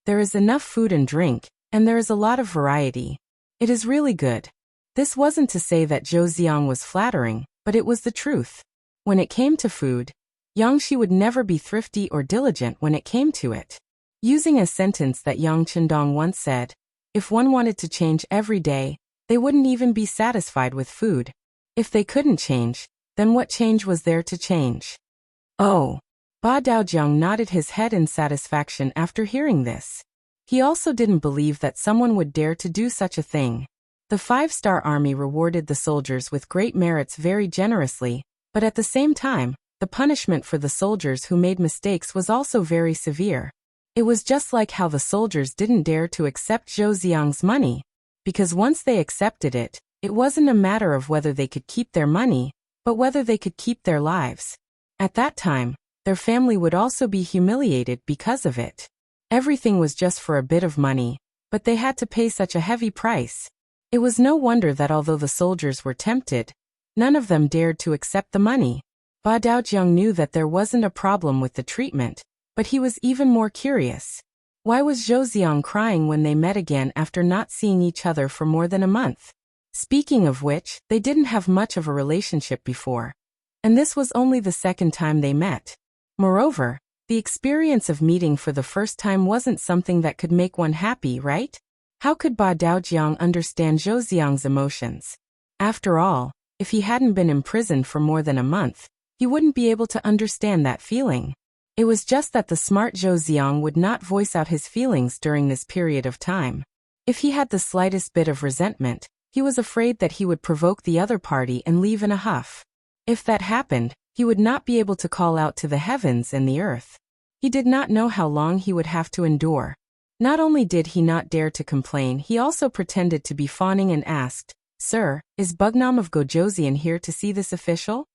There is enough food and drink, and there is a lot of variety. It is really good." This wasn't to say that Zhou Xiang was flattering, but it was the truth. When it came to food, Yang Shi would never be thrifty or diligent when it came to it. Using a sentence that Yang Qindong once said, if one wanted to change every day, they wouldn't even be satisfied with food. If they couldn't change, then what change was there to change? Oh. Ba Daojiang nodded his head in satisfaction after hearing this. He also didn't believe that someone would dare to do such a thing. The 5-star army rewarded the soldiers with great merits very generously, but at the same time, the punishment for the soldiers who made mistakes was also very severe. It was just like how the soldiers didn't dare to accept Zhou Xiang's money, because once they accepted it, it wasn't a matter of whether they could keep their money, but whether they could keep their lives. At that time, their family would also be humiliated because of it. Everything was just for a bit of money, but they had to pay such a heavy price. It was no wonder that although the soldiers were tempted, none of them dared to accept the money. Ba Daojiang knew that there wasn't a problem with the treatment, but he was even more curious. Why was Zhou Xiang crying when they met again after not seeing each other for more than a month? Speaking of which, they didn't have much of a relationship before, and this was only the second time they met. Moreover, the experience of meeting for the first time wasn't something that could make one happy, right? How could Ba Daojiang understand Zhou Xiang's emotions? After all, if he hadn't been imprisoned for more than a month, he wouldn't be able to understand that feeling. It was just that the smart Zhou Xiang would not voice out his feelings during this period of time. If he had the slightest bit of resentment, he was afraid that he would provoke the other party and leave in a huff. If that happened, he would not be able to call out to the heavens and the earth. He did not know how long he would have to endure. Not only did he not dare to complain, he also pretended to be fawning and asked, "Sir, is Bugnam of Gojoseon here to see this official?"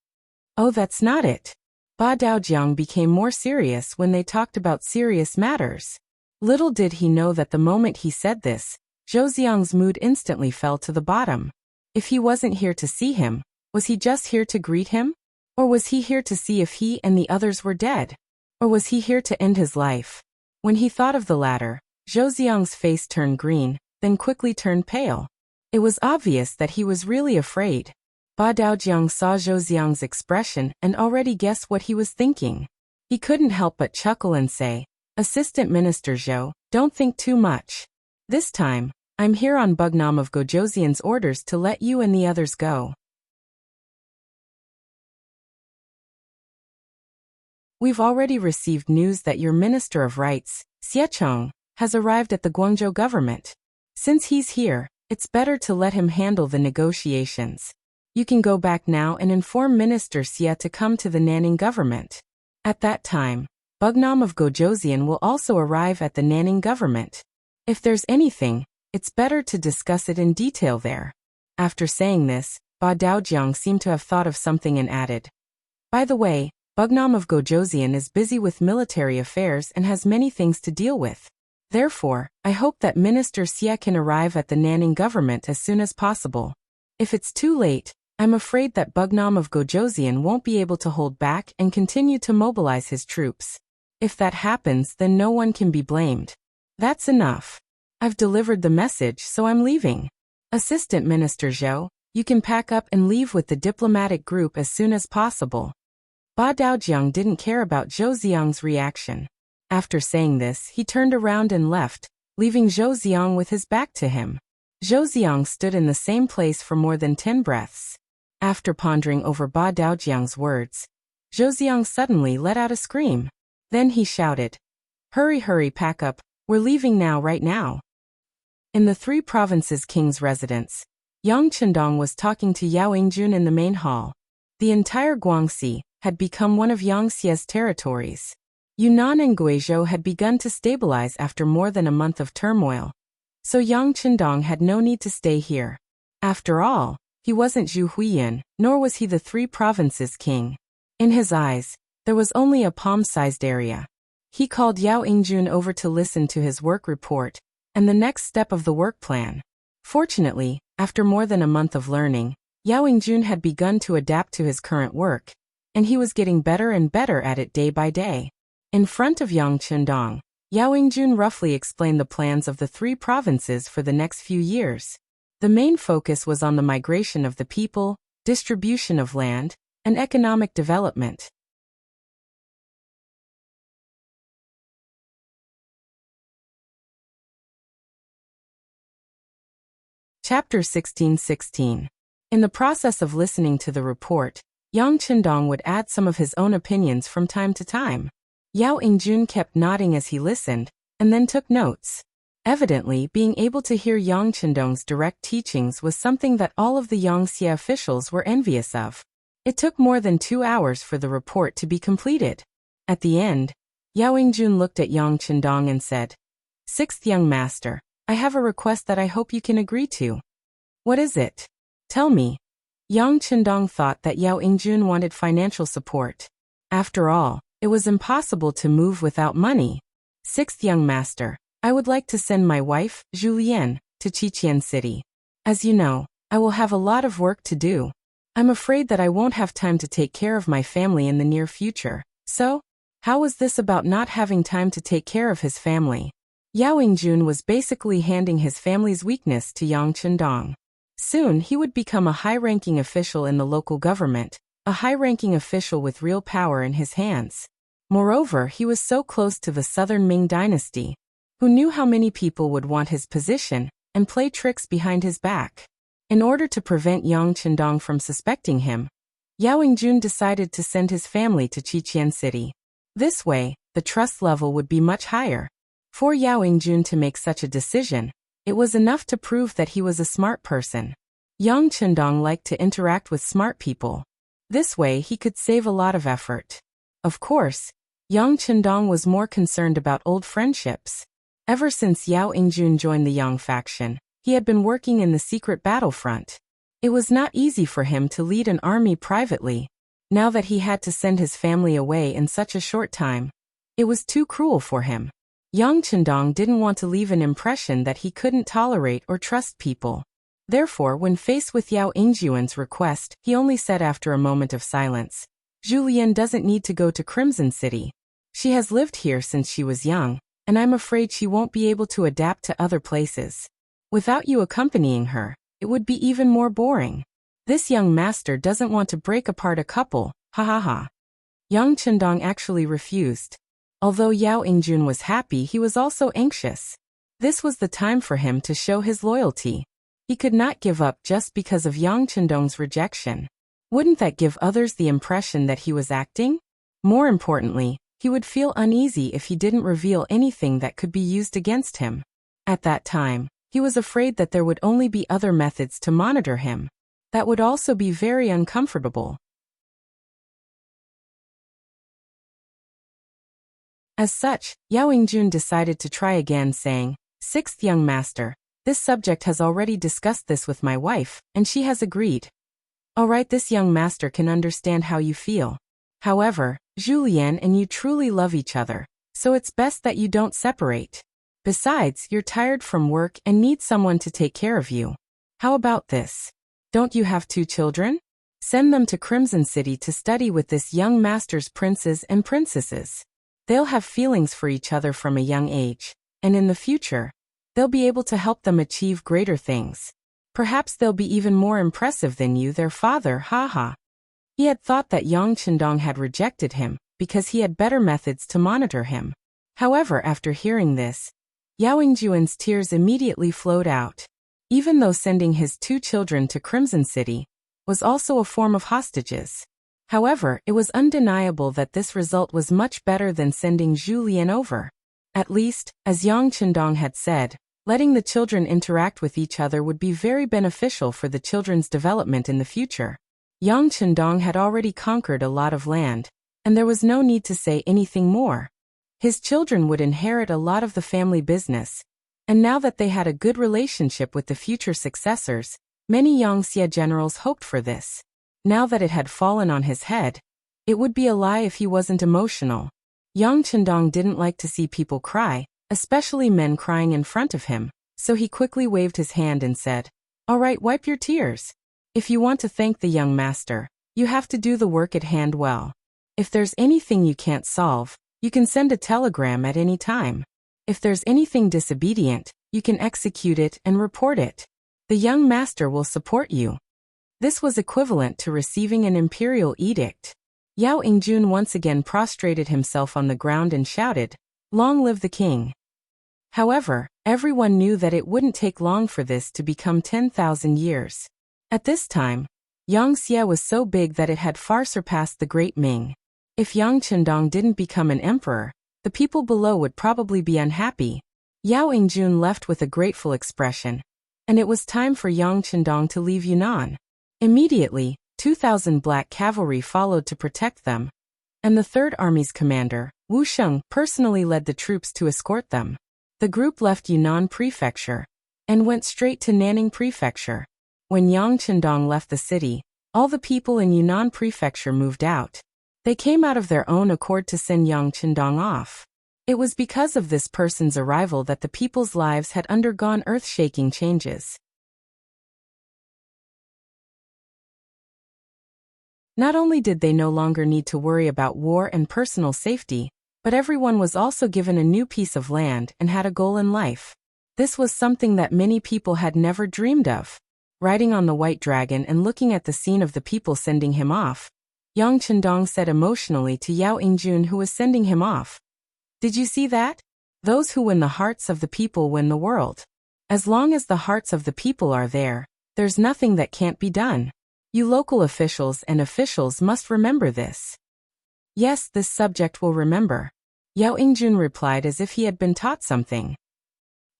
Oh, that's not it. Ba Daojiang became more serious when they talked about serious matters. Little did he know that the moment he said this, Zhou Xiang's mood instantly fell to the bottom. If he wasn't here to see him, was he just here to greet him? Or was he here to see if he and the others were dead? Or was he here to end his life? When he thought of the latter, Zhou Xiang's face turned green, then quickly turned pale. It was obvious that he was really afraid. Ba Daojiang saw Zhou Xiang's expression and already guessed what he was thinking. He couldn't help but chuckle and say, "Assistant Minister Zhou, don't think too much. This time, I'm here on Bugnam of Gojoseon's orders to let you and the others go." We've already received news that your Minister of Rights, Xiechong, has arrived at the Guangzhou government. Since he's here, it's better to let him handle the negotiations. You can go back now and inform Minister Xie to come to the Nanning government. At that time, Bugnam of Gojoseon will also arrive at the Nanning government. If there's anything, it's better to discuss it in detail there. After saying this, Ba Daojiang seemed to have thought of something and added, "By the way, Bugnam of Gojoseon is busy with military affairs and has many things to deal with. Therefore, I hope that Minister Xie can arrive at the Nanning government as soon as possible. If it's too late, I'm afraid that Bugnam of Gojoseon won't be able to hold back and continue to mobilize his troops. If that happens, then no one can be blamed. That's enough. I've delivered the message, so I'm leaving. Assistant Minister Zhou, you can pack up and leave with the diplomatic group as soon as possible." Ba Daojiang didn't care about Zhou Xiang's reaction. After saying this, he turned around and left, leaving Zhou Xiang with his back to him. Zhou Xiang stood in the same place for more than 10 breaths. After pondering over Ba Daojiang's words, Zhou Xiang suddenly let out a scream. Then he shouted, "Hurry, hurry, pack up, we're leaving now, right now." In the three provinces' king's residence, Yang Chendong was talking to Yao Yingjun in the main hall. The entire Guangxi had become one of Yang Xie's territories. Yunnan and Guizhou had begun to stabilize after more than a month of turmoil. So Yang Chendong had no need to stay here. After all, he wasn't Zhu Huiyan, nor was he the three provinces' king. In his eyes, there was only a palm-sized area. He called Yao Yingjun over to listen to his work report and the next step of the work plan. Fortunately, after more than a month of learning, Yao Yingjun had begun to adapt to his current work, and he was getting better and better at it day by day. In front of Yang Chendong, Yao Yingjun roughly explained the plans of the three provinces for the next few years. The main focus was on the migration of the people, distribution of land, and economic development. Chapter 16:16. In the process of listening to the report, Yang Chendong would add some of his own opinions from time to time. Yao Yingjun kept nodding as he listened, and then took notes. Evidently, being able to hear Yang Chendong's direct teachings was something that all of the Yangxie officials were envious of. It took more than 2 hours for the report to be completed. At the end, Yao Yingjun looked at Yang Chendong and said, "Sixth young master, I have a request that I hope you can agree to." "What is it? Tell me." Yang Chendong thought that Yao Yingjun wanted financial support. After all, it was impossible to move without money. "Sixth young master, I would like to send my wife, Julienne, to Qiqian City. As you know, I will have a lot of work to do. I'm afraid that I won't have time to take care of my family in the near future. So, how was this about not having time to take care of his family?" Yao Yingjun was basically handing his family's weakness to Yang Chendong. Soon he would become a high-ranking official in the local government, a high-ranking official with real power in his hands. Moreover, he was so close to the southern Ming dynasty. Who knew how many people would want his position and play tricks behind his back? In order to prevent Yang Chendong from suspecting him, Yao Yingjun decided to send his family to Qiqian City. This way, the trust level would be much higher. For Yao Yingjun to make such a decision, it was enough to prove that he was a smart person. Yang Chendong liked to interact with smart people. This way he could save a lot of effort. Of course, Yang Chendong was more concerned about old friendships. Ever since Yao Yingjun joined the Yang faction, he had been working in the secret battlefront. It was not easy for him to lead an army privately. Now that he had to send his family away in such a short time, it was too cruel for him. Yang Chendong didn't want to leave an impression that he couldn't tolerate or trust people. Therefore, when faced with Yao Yingjuan's request, he only said after a moment of silence, "Julian doesn't need to go to Crimson City. She has lived here since she was young, and I'm afraid she won't be able to adapt to other places. Without you accompanying her, it would be even more boring. This young master doesn't want to break apart a couple, ha ha ha." Yang Chendong actually refused. Although Yao Yingjun was happy, he was also anxious. This was the time for him to show his loyalty. He could not give up just because of Yang Chendong's rejection. Wouldn't that give others the impression that he was acting? More importantly, he would feel uneasy if he didn't reveal anything that could be used against him. At that time, he was afraid that there would only be other methods to monitor him. That would also be very uncomfortable. As such, Yao Yingjun decided to try again, saying, "Sixth young master, this subject has already discussed this with my wife, and she has agreed. Alright, this young master can understand how you feel. However, Julien and you truly love each other, so it's best that you don't separate. Besides, you're tired from work and need someone to take care of you. How about this? Don't you have 2 children? Send them to Crimson City to study with this young master's princes and princesses. They'll have feelings for each other from a young age, and in the future, they'll be able to help them achieve greater things. Perhaps they'll be even more impressive than you, their father, haha." He had thought that Yang Chendong had rejected him because he had better methods to monitor him. However, after hearing this, Yao Yingjuan's tears immediately flowed out. Even though sending his 2 children to Crimson City was also a form of hostages. However, it was undeniable that this result was much better than sending Julien over. At least, as Yang Chendong had said, letting the children interact with each other would be very beneficial for the children's development in the future. Yang Chendong had already conquered a lot of land, and there was no need to say anything more. His children would inherit a lot of the family business, and now that they had a good relationship with the future successors, many Yangxia generals hoped for this. Now that it had fallen on his head, it would be a lie if he wasn't emotional. Yang Chendong didn't like to see people cry, especially men crying in front of him, so he quickly waved his hand and said, "Alright, wipe your tears. If you want to thank the young master, you have to do the work at hand well. If there's anything you can't solve, you can send a telegram at any time. If there's anything disobedient, you can execute it and report it. The young master will support you." This was equivalent to receiving an imperial edict. Yao Yingjun once again prostrated himself on the ground and shouted, "Long live the king." However, everyone knew that it wouldn't take long for this to become 10,000 years. At this time, Yangxia was so big that it had far surpassed the Great Ming. If Yang Chendong didn't become an emperor, the people below would probably be unhappy. Yao Yingjun left with a grateful expression, and it was time for Yang Chendong to leave Yunnan. Immediately, 2,000 black cavalry followed to protect them, and the Third Army's commander, Wuxia, personally led the troops to escort them. The group left Yunnan Prefecture and went straight to Nanning Prefecture. When Yang Chendong left the city, all the people in Yunnan Prefecture moved out. They came out of their own accord to send Yang Chendong off. It was because of this person's arrival that the people's lives had undergone earth-shaking changes. Not only did they no longer need to worry about war and personal safety, but everyone was also given a new piece of land and had a goal in life. This was something that many people had never dreamed of. Riding on the white dragon and looking at the scene of the people sending him off, Yang Chendong said emotionally to Yao Yingjun, who was sending him off, "Did you see that? Those who win the hearts of the people win the world. As long as the hearts of the people are there, there's nothing that can't be done. You local officials and officials must remember this." "Yes, this subject will remember," Yao Yingjun replied as if he had been taught something.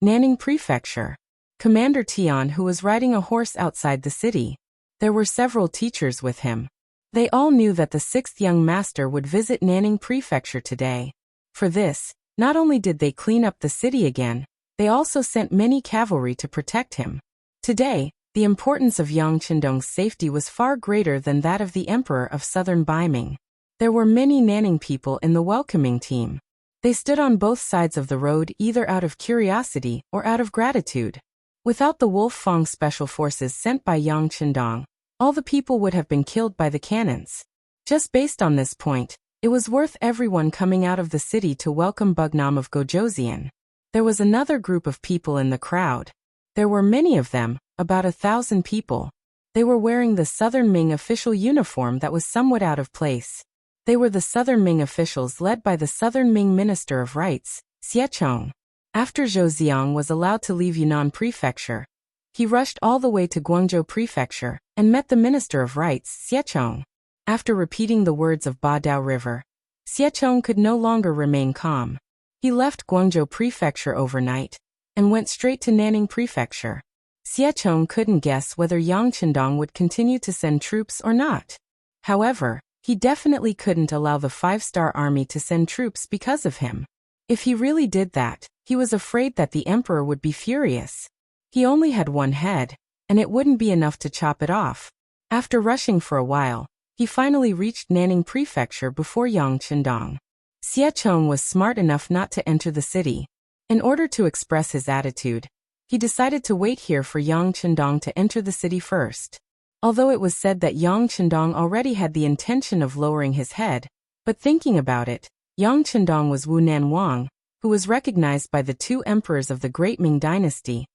Nanning Prefecture. Commander Tian, who was riding a horse outside the city. There were several teachers with him. They all knew that the 6th young master would visit Nanning Prefecture today. For this, not only did they clean up the city again, they also sent many cavalry to protect him. Today, The importance of Yang Qindong's safety was far greater than that of the emperor of southern Baiming. There were many Nanning people in the welcoming team. They stood on both sides of the road either out of curiosity or out of gratitude. Without the Wolf Fang special forces sent by Yang Qindong, all the people would have been killed by the cannons. Just based on this point, it was worth everyone coming out of the city to welcome Bugnam of Gojoseon. There was another group of people in the crowd. There were many of them, about 1,000 people. They were wearing the Southern Ming official uniform that was somewhat out of place. They were the Southern Ming officials led by the Southern Ming Minister of Rights, Xiechong. After Zhou Ziang was allowed to leave Yunnan Prefecture, he rushed all the way to Guangzhou Prefecture and met the Minister of Rights, Xiechong. After repeating the words of Ba Dao River, Xiechong could no longer remain calm. He left Guangzhou Prefecture overnight and went straight to Nanning Prefecture. Xiechong couldn't guess whether Yang Qindong would continue to send troops or not. However, he definitely couldn't allow the 5-star army to send troops because of him. If he really did that, he was afraid that the emperor would be furious. He only had one head, and it wouldn't be enough to chop it off. After rushing for a while, he finally reached Nanning Prefecture before Yang Qindong. Xiechong was smart enough not to enter the city. In order to express his attitude, he decided to wait here for Yang Qindong to enter the city first. Although it was said that Yang Qindong already had the intention of lowering his head, but thinking about it, Yang Qindong was Wu Nanwang, who was recognized by the 2 emperors of the Great Ming Dynasty.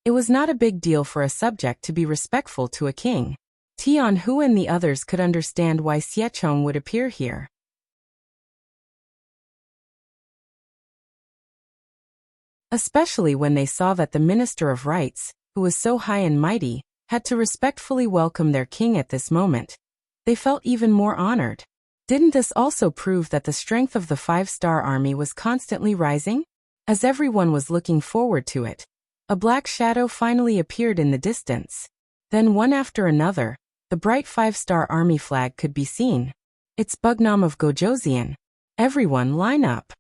It was not a big deal for a subject to be respectful to a king. Tian Hu and the others could understand why Xiechong would appear here. Especially when they saw that the Minister of Rights, who was so high and mighty, had to respectfully welcome their king at this moment. They felt even more honored. Didn't this also prove that the strength of the 5-star army was constantly rising? As everyone was looking forward to it, a black shadow finally appeared in the distance. Then one after another, the bright 5-star army flag could be seen. It's Bugnam of Gojoseon. Everyone line up.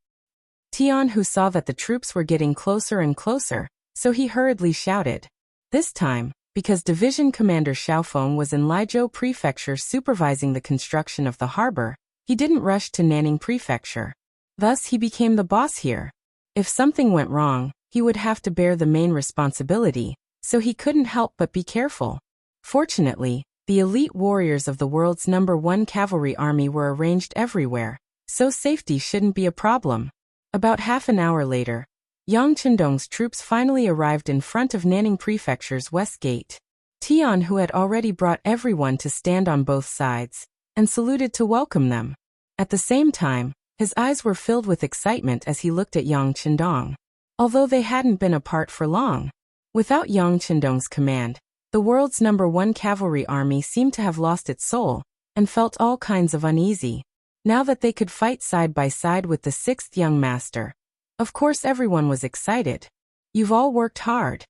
Tian Hu saw that the troops were getting closer and closer, so he hurriedly shouted. This time, because Division Commander Xiaofeng was in Laizhou Prefecture supervising the construction of the harbor, he didn't rush to Nanning Prefecture. Thus he became the boss here. If something went wrong, he would have to bear the main responsibility, so he couldn't help but be careful. Fortunately, the elite warriors of the world's #1 cavalry army were arranged everywhere, so safety shouldn't be a problem. About half an hour later, Yang Qindong's troops finally arrived in front of Nanning Prefecture's west gate. Tian Hu had already brought everyone to stand on both sides, and saluted to welcome them. At the same time, his eyes were filled with excitement as he looked at Yang Qindong. Although they hadn't been apart for long, without Yang Qindong's command, the world's #1 cavalry army seemed to have lost its soul, and felt all kinds of uneasy. Now that they could fight side by side with the 6th young master, of course everyone was excited. You've all worked hard.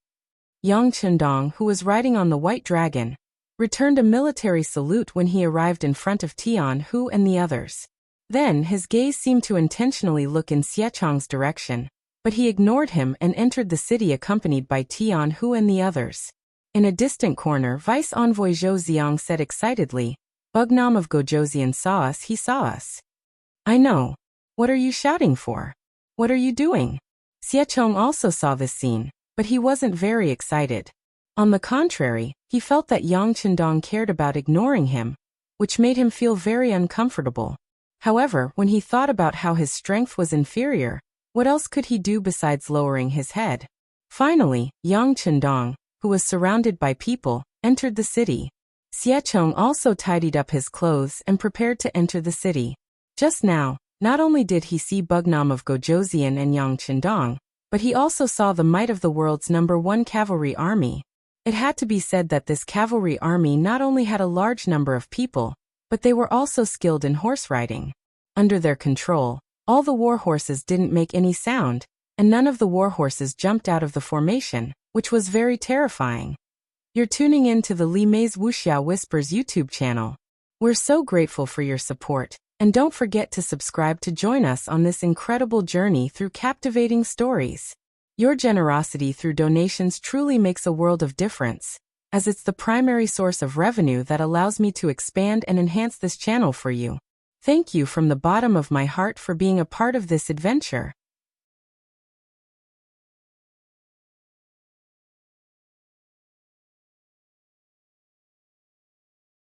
Yang Qindong, who was riding on the white dragon, returned a military salute when he arrived in front of Tian Hu and the others. Then his gaze seemed to intentionally look in Xiechong's direction, but he ignored him and entered the city accompanied by Tian Hu and the others. In a distant corner, Vice Envoy Zhou Ziang said excitedly, Bugnam of Gojoseon saw us, he saw us. I know. What are you shouting for? What are you doing? Xiechong also saw this scene, but he wasn't very excited. On the contrary, he felt that Yang Qindong cared about ignoring him, which made him feel very uncomfortable. However, when he thought about how his strength was inferior, what else could he do besides lowering his head? Finally, Yang Qindong, who was surrounded by people, entered the city. Xiechong also tidied up his clothes and prepared to enter the city. Just now, not only did he see Bugnam of Gojoseon and Yang Qindong, but he also saw the might of the world's #1 cavalry army. It had to be said that this cavalry army not only had a large number of people, but they were also skilled in horse riding. Under their control, all the war horses didn't make any sound, and none of the war horses jumped out of the formation, which was very terrifying. You're tuning in to the Li Mei's Wuxia Whispers YouTube channel. We're so grateful for your support, and don't forget to subscribe to join us on this incredible journey through captivating stories. Your generosity through donations truly makes a world of difference. as it's the primary source of revenue that allows me to expand and enhance this channel for you. Thank you from the bottom of my heart for being a part of this adventure.